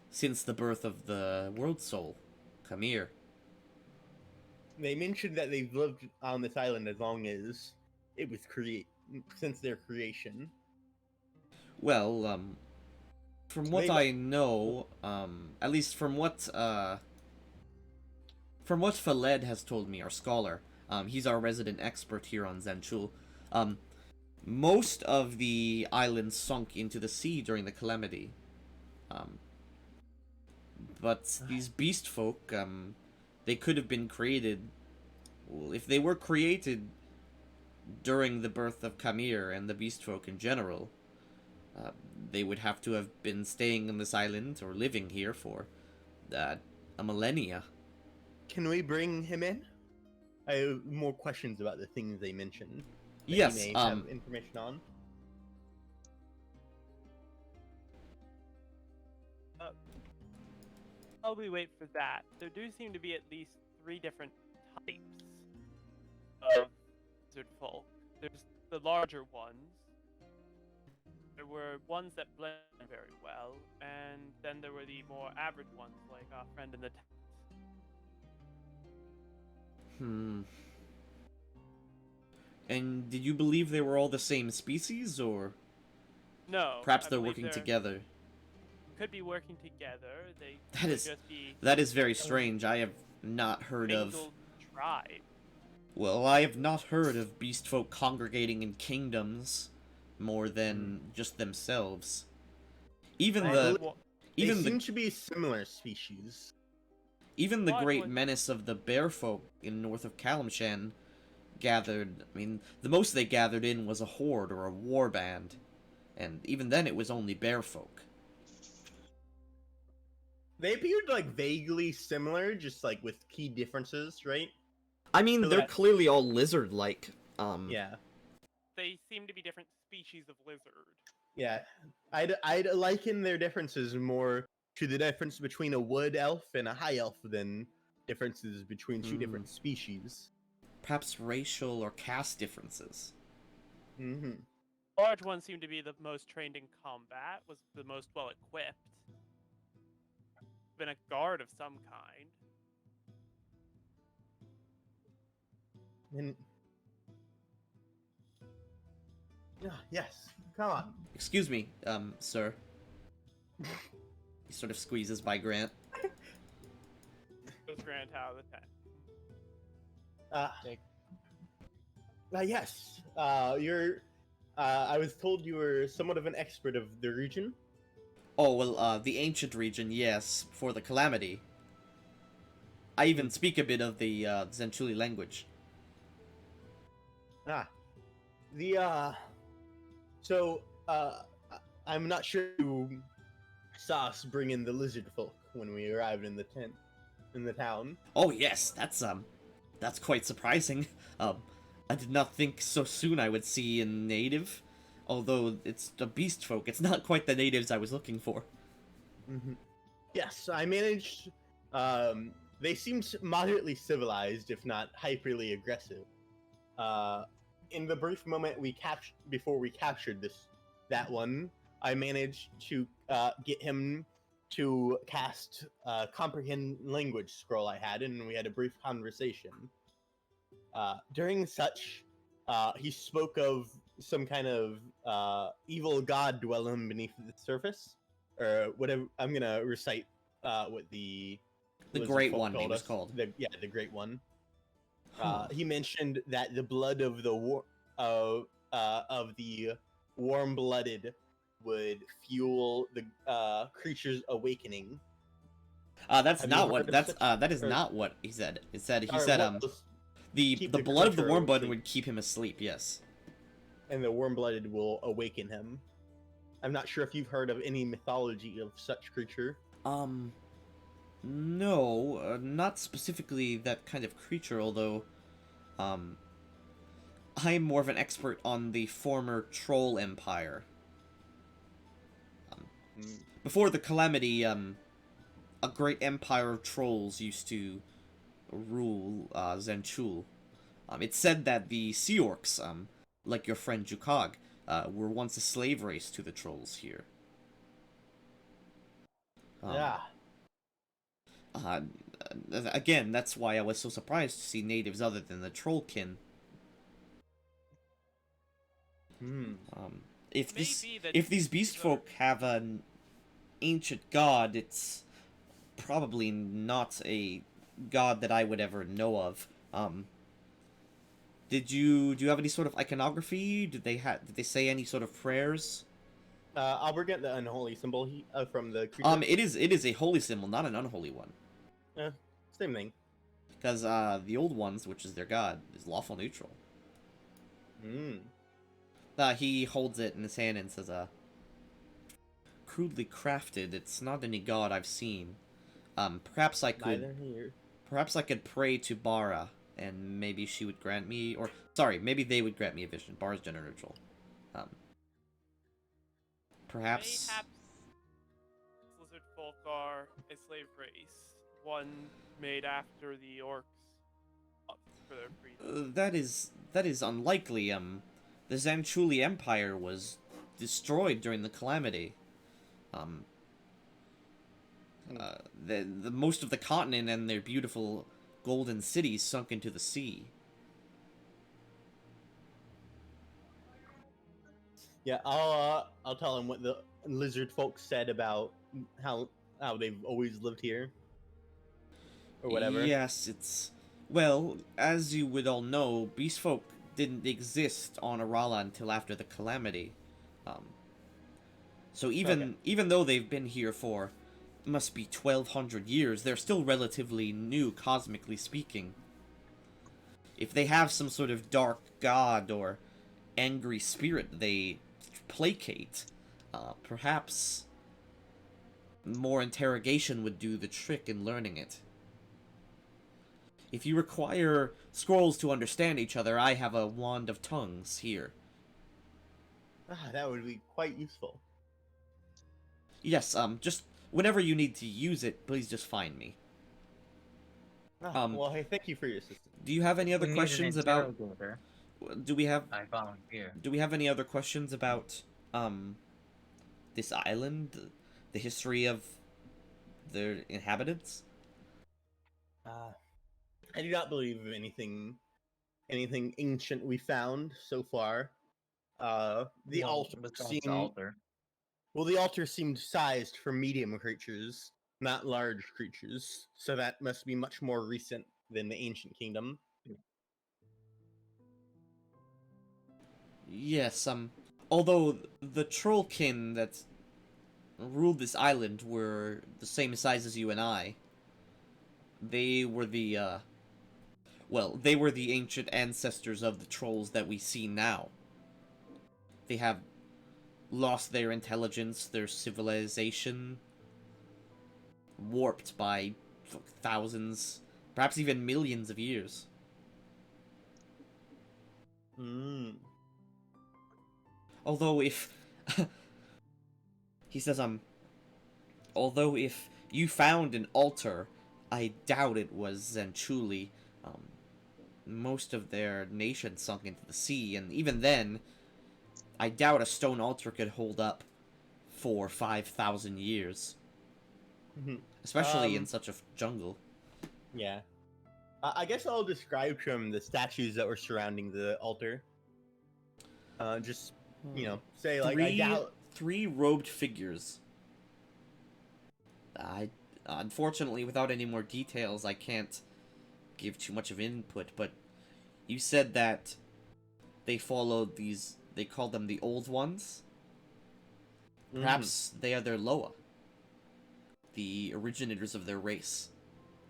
since the birth of the World Soul. Come here. They mentioned that they've lived on this island as long as it was since their creation. Well, from what They- I know, at least from what Faled has told me, our scholar, he's our resident expert here on Zenchul, most of the island sunk into the sea during the calamity. But these beast folk, they could have been created. Well, if they were created during the birth of Kamir and the beast folk in general, they would have to have been staying on this island or living here for a millennia. Can we bring him in? I have more questions about the things they mentioned. That Yes, he may have information on. While we wait for that, there do seem to be at least 3 different types of lizard folk. There's the larger ones. There were ones that blend very well, and then there were the more average ones, like our friend in the tent. And did you believe they were all the same species, or No. perhaps I they're believe working together? Could be working together. They That could is- just be That is very strange. I have not heard of. mingled tribe. Well, I have not heard of beast folk congregating in kingdoms more than just themselves. Even And the wa- even They the seem to be similar species. even the Why great would- menace of the bear folk in north of Kalimshan gathered. I mean, the most they gathered in was a horde or a war band, and even then it was only bear folk. They appeared like vaguely similar, just like with key differences, right? I mean, So they're that- clearly all lizard-like. Yeah, They seem to be different species of lizard. yeah. I'd liken their differences more to the difference between a wood elf and a high elf than differences between 2 different species. Perhaps racial or caste differences. Mm-hmm. Large ones seem to be the most trained in combat, was the most well equipped. Been a guard of some kind. And yes, Come on. Excuse me, sir. He sort of squeezes by Grant. Goes Grant out of the tent. Take- Yes. You're. I was told you were somewhat of an expert of the region. Oh, well, the ancient region, yes, for the Calamity. I even speak a bit of the, Zenchuli language. Ah. The. So, I'm not sure you saw us bring in the lizard folk when we arrived in the tent, in the town. Oh, yes, that's quite surprising. I did not think so soon I would see a native. Although it's the beast folk, it's not quite the natives I was looking for. Mm-hmm. Yes, I managed. They seemed moderately civilized, if not hyperly aggressive. In the brief moment before we captured that one, I managed to get him to cast comprehend language scroll I had, and we had a brief conversation. During such, he spoke of some kind of evil god dwelling beneath the surface, or whatever. I'm gonna recite what the lizard Great folk One, he told was us. called. The Great One. Huh. He mentioned that the blood of the warm-blooded would fuel the creature's awakening. That's Have you not heard what of that's such- that is or- not what he said. He said or what was- the keep the the blood of the creature warm blood asleep. would keep him asleep. Yes. and the warm-blooded will awaken him. I'm not sure if you've heard of any mythology of such creature. No, not specifically that kind of creature. Although, I'm more of an expert on the former Troll Empire. Mm, Before the Calamity, a great empire of trolls used to rule Zenchul. It's said that the Sea Orcs, like your friend Jukog, were once a slave race to the trolls here. yeah. Uh, Again, that's why I was so surprised to see natives other than the Trollkin. Hmm. If these beast folk have an ancient god, it's probably not a god that I would ever know of. Do you have any sort of iconography? Did they say any sort of prayers? I'll bring the unholy symbol from the creature. It is a holy symbol, not an unholy one. Same thing. Because the old ones, which is their god, is lawful neutral. Hmm. He holds it in his hand and says, crudely crafted. It's not any god I've seen. Perhaps I could. Neither here. Perhaps I could pray to Bara, and maybe she would grant me, or sorry, maybe they would grant me a vision. Bara's gender neutral. Perhaps. Mayhaps lizard folk are a slave race, one made after the orcs for their freedom. That is unlikely. The Zanchuli Empire was destroyed during the Calamity. The most of the continent and their beautiful golden cities sunk into the sea. Yeah, I'll tell him what the lizard folks said about how they've always lived here, or whatever. Yes, it's well, as you would all know, beast folk didn't exist on Arala until after the Calamity. So even though they've been here for must be 1,200 years, they're still relatively new, cosmically speaking. If they have some sort of dark god or angry spirit they placate, perhaps more interrogation would do the trick in learning it. If you require scrolls to understand each other, I have a wand of tongues here. That would be quite useful. Yes, just whenever you need to use it, please just find me. Well, hey, thank you for your assistance. Do you have any other We need an questions about... interrogator. Do we have... I volunteer. Do we have any other questions about, this island? The history of the inhabitants? I do not believe of anything ancient we found so far. The altar besides the seemed altar. well. The altar seemed sized for medium creatures, not large creatures. So that must be much more recent than the ancient kingdom. Yes, although the trollkin that ruled this island were the same size as you and I, they were they were the ancient ancestors of the trolls that we see now. They have lost their intelligence, their civilization, warped by thousands, perhaps even millions of years. Mm. Although if he says although if you found an altar, I doubt it was Zenchuli. Most of their nation sunk into the sea, and even then, I doubt a stone altar could hold up for 5,000 years. Mhm. Especially in such a jungle. Yeah. I guess I'll describe to him the statues that were surrounding the altar. Just, say, like, I doubt... Three robed figures. Unfortunately, without any more details, I can't give too much of input, but you said that they followed these... They called them the Old Ones? Perhaps they are their Loa. The originators of their race.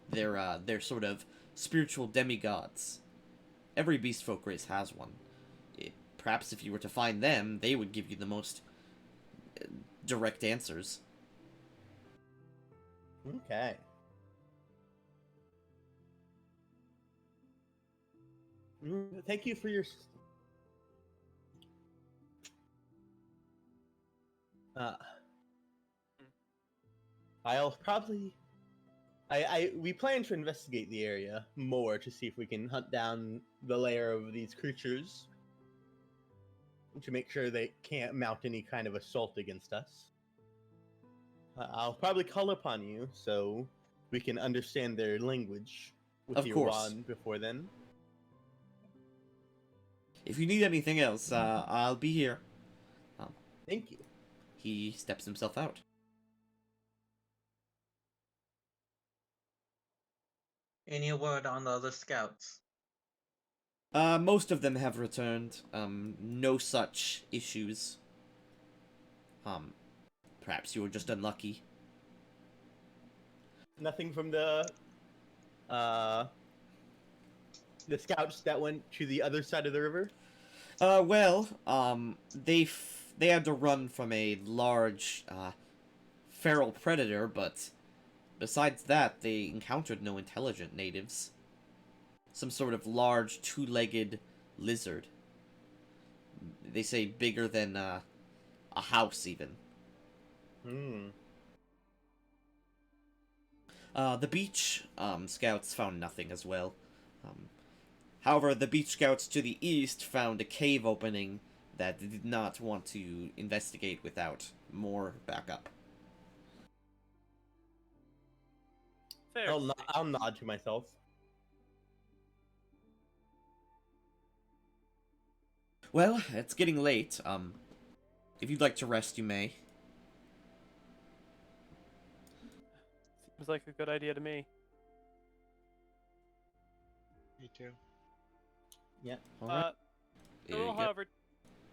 They're sort of spiritual demigods. Every beast folk race has one. Perhaps if you were to find them, they would give you the most direct answers. Okay. Thank you for your... I'll probably... we plan to investigate the area more to see if we can hunt down the lair of these creatures to make sure they can't mount any kind of assault against us. I'll probably call upon you so we can understand their language with Of your course. wand before then. If you need anything else, I'll be here. Thank you. He steps himself out. Any word on the other scouts? Most of them have returned. No such issues. Perhaps you were just unlucky. Nothing from the scouts that went to the other side of the river? They had to run from a large, feral predator, but besides that, they encountered no intelligent natives. Some sort of large, two-legged lizard. They say bigger than, a house, even. The beach, scouts found nothing as well. However, the beach scouts to the east found a cave opening that they did not want to investigate without more backup. Fair. I'll nod to myself. Well, it's getting late. If you'd like to rest, you may. Seems like a good idea to me. Me too. Yeah. Alright. However,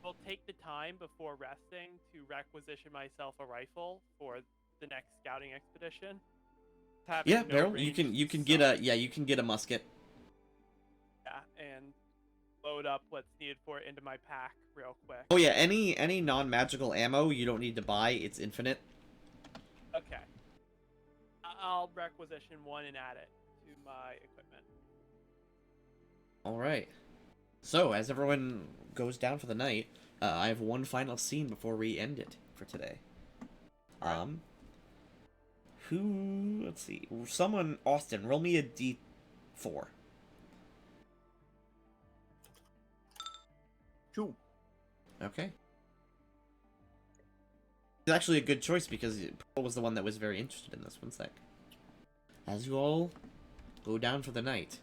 will take the time before resting to requisition myself a rifle for the next scouting expedition. Having Yeah, no Beryl, you range can sucks. you can get a musket. Yeah, and load up what's needed for it into my pack real quick. Oh yeah, any non-magical ammo you don't need to buy, it's infinite. Okay. I'll requisition one and add it to my equipment. Alright. So, as everyone goes down for the night, I have one final scene before we end it for today. Let's see. Austin, roll me a d4. 2. Okay. It's actually a good choice because Pearl was the one that was very interested in this. One sec. As you all go down for the night.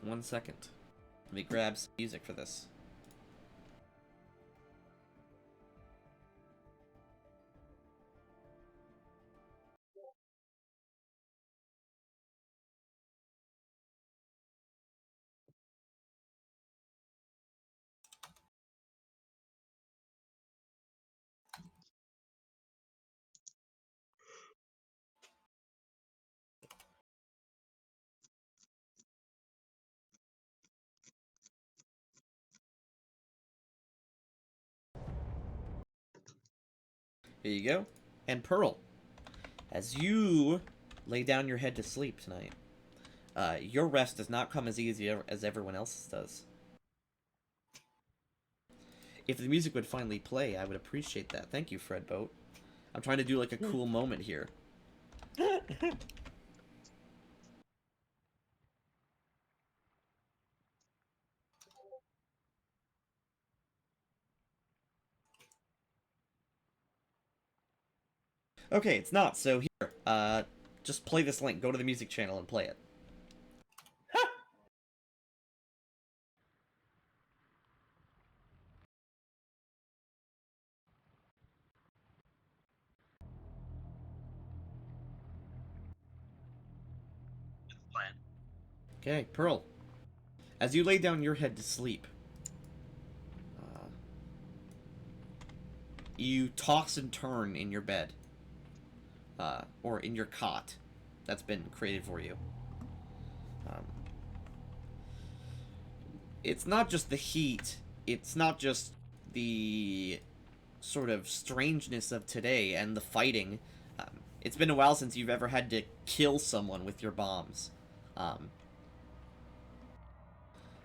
1 second. Let me grab some music for this. Here you go. And Pearl, as you lay down your head to sleep tonight, your rest does not come as easy as everyone else's does. If the music would finally play, I would appreciate that. Thank you, Fred Boat. I'm trying to do like a cool moment here. Okay, it's not, so here, just play this link. Go to the music channel and play it. Plan. Okay, Pearl. As you lay down your head to sleep, you toss and turn in your bed. Or in your cot that's been created for you. It's not just the heat, it's not just the sort of strangeness of today and the fighting. It's been a while since you've ever had to kill someone with your bombs.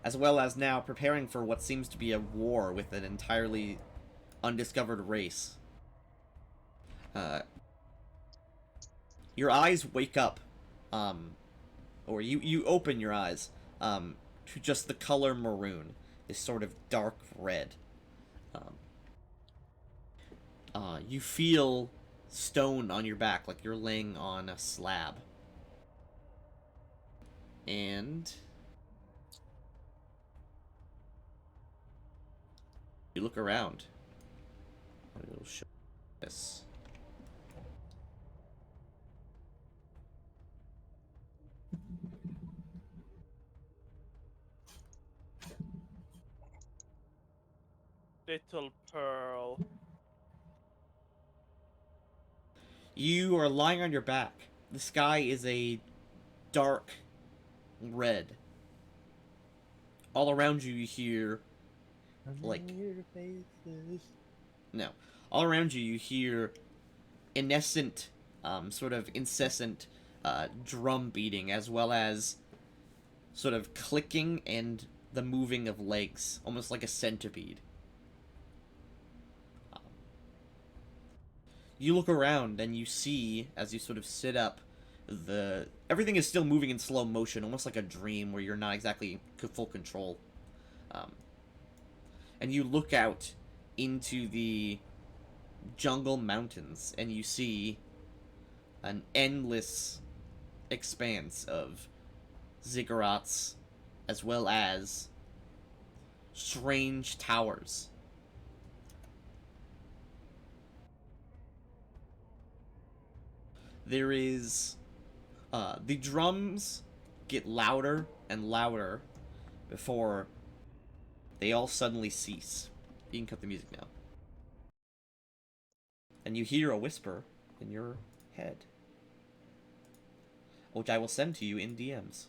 As well as now preparing for what seems to be a war with an entirely undiscovered race. Your eyes wake up, or you open your eyes, to just the color maroon, this sort of dark red. You feel stone on your back, like you're laying on a slab. And you look around. It'll show this. Little Pearl. You are lying on your back. The sky is a dark red. All around you, you hear, like, no. All around you, you hear incessant, sort of incessant, drum beating, as well as sort of clicking and the moving of legs, almost like a centipede. You look around and you see, as you sort of sit up, everything is still moving in slow motion, almost like a dream where you're not exactly full control. And you look out into the jungle mountains and you see an endless expanse of ziggurats, as well as strange towers. There is the drums get louder and louder before they all suddenly cease. You can cut the music now. And you hear a whisper in your head, which I will send to you in DMs.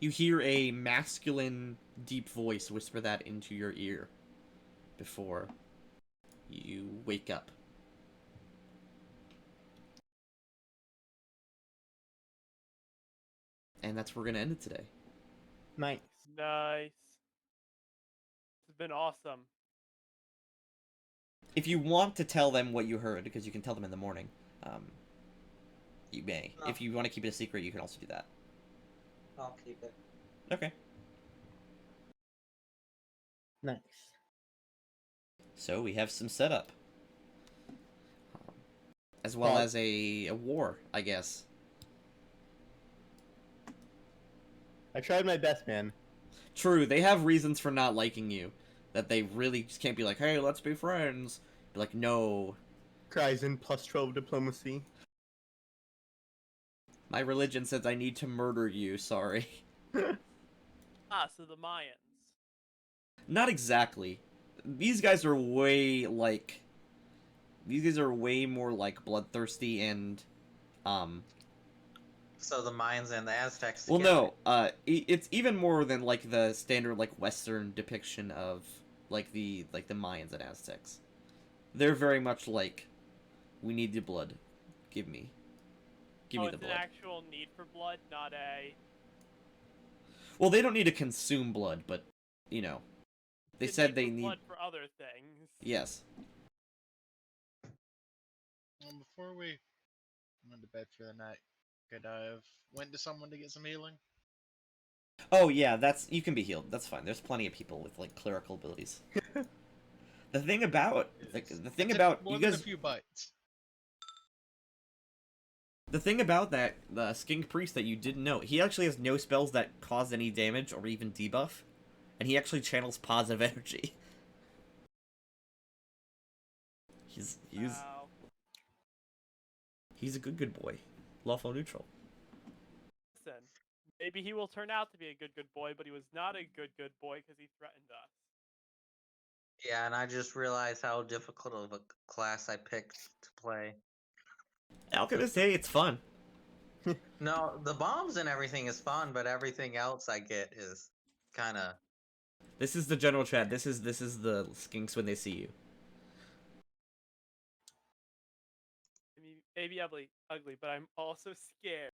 You hear a masculine, deep voice whisper that into your ear before you wake up. And that's where we're going to end it today. Nice. Nice. This has been awesome. If you want to tell them what you heard, because you can tell them in the morning, you may. No. If you want to keep it a secret, you can also do that. I'll keep it. Okay. Nice. So we have some setup. As well Well- as a war, I guess. I tried my best, man. True, they have reasons for not liking you. That they really just can't be like, hey, let's be friends. Be like, no. Cries in plus 12 diplomacy. My religion says I need to murder you, sorry. Ah, so the Mayans. Not exactly. These guys are way, like... These guys are way more, like, bloodthirsty and, So the Mayans and the Aztecs. Well, together. no, it's even more than, like, the standard, like, Western depiction of, like, the Mayans and Aztecs. They're very much like, we need the blood. Give me. Give Oh, me the it's an blood. actual need for blood, not a. Well, they don't need to consume blood, but, you know. They the said need they for need... blood for other things. Yes. Before we went to bed for the night, could I have went to someone to get some healing? Oh, yeah, you can be healed. That's fine. There's plenty of people with, like, clerical abilities. The thing about... the thing It took about... more You than guys... a few bites. The thing about that, the Skink Priest that you didn't know, he actually has no spells that cause any damage or even debuff. And he actually channels positive energy. He's Wow. he's a good boy. Lawful neutral. Listen, maybe he will turn out to be a good boy, but he was not a good boy because he threatened us. Yeah, and I just realized how difficult of a class I picked to play. Alchemist, hey, it's fun. No, the bombs and everything is fun, but everything else I get is kind of. This is the general chat. This is the skinks when they see you. I mean, maybe ugly, but I'm also scared.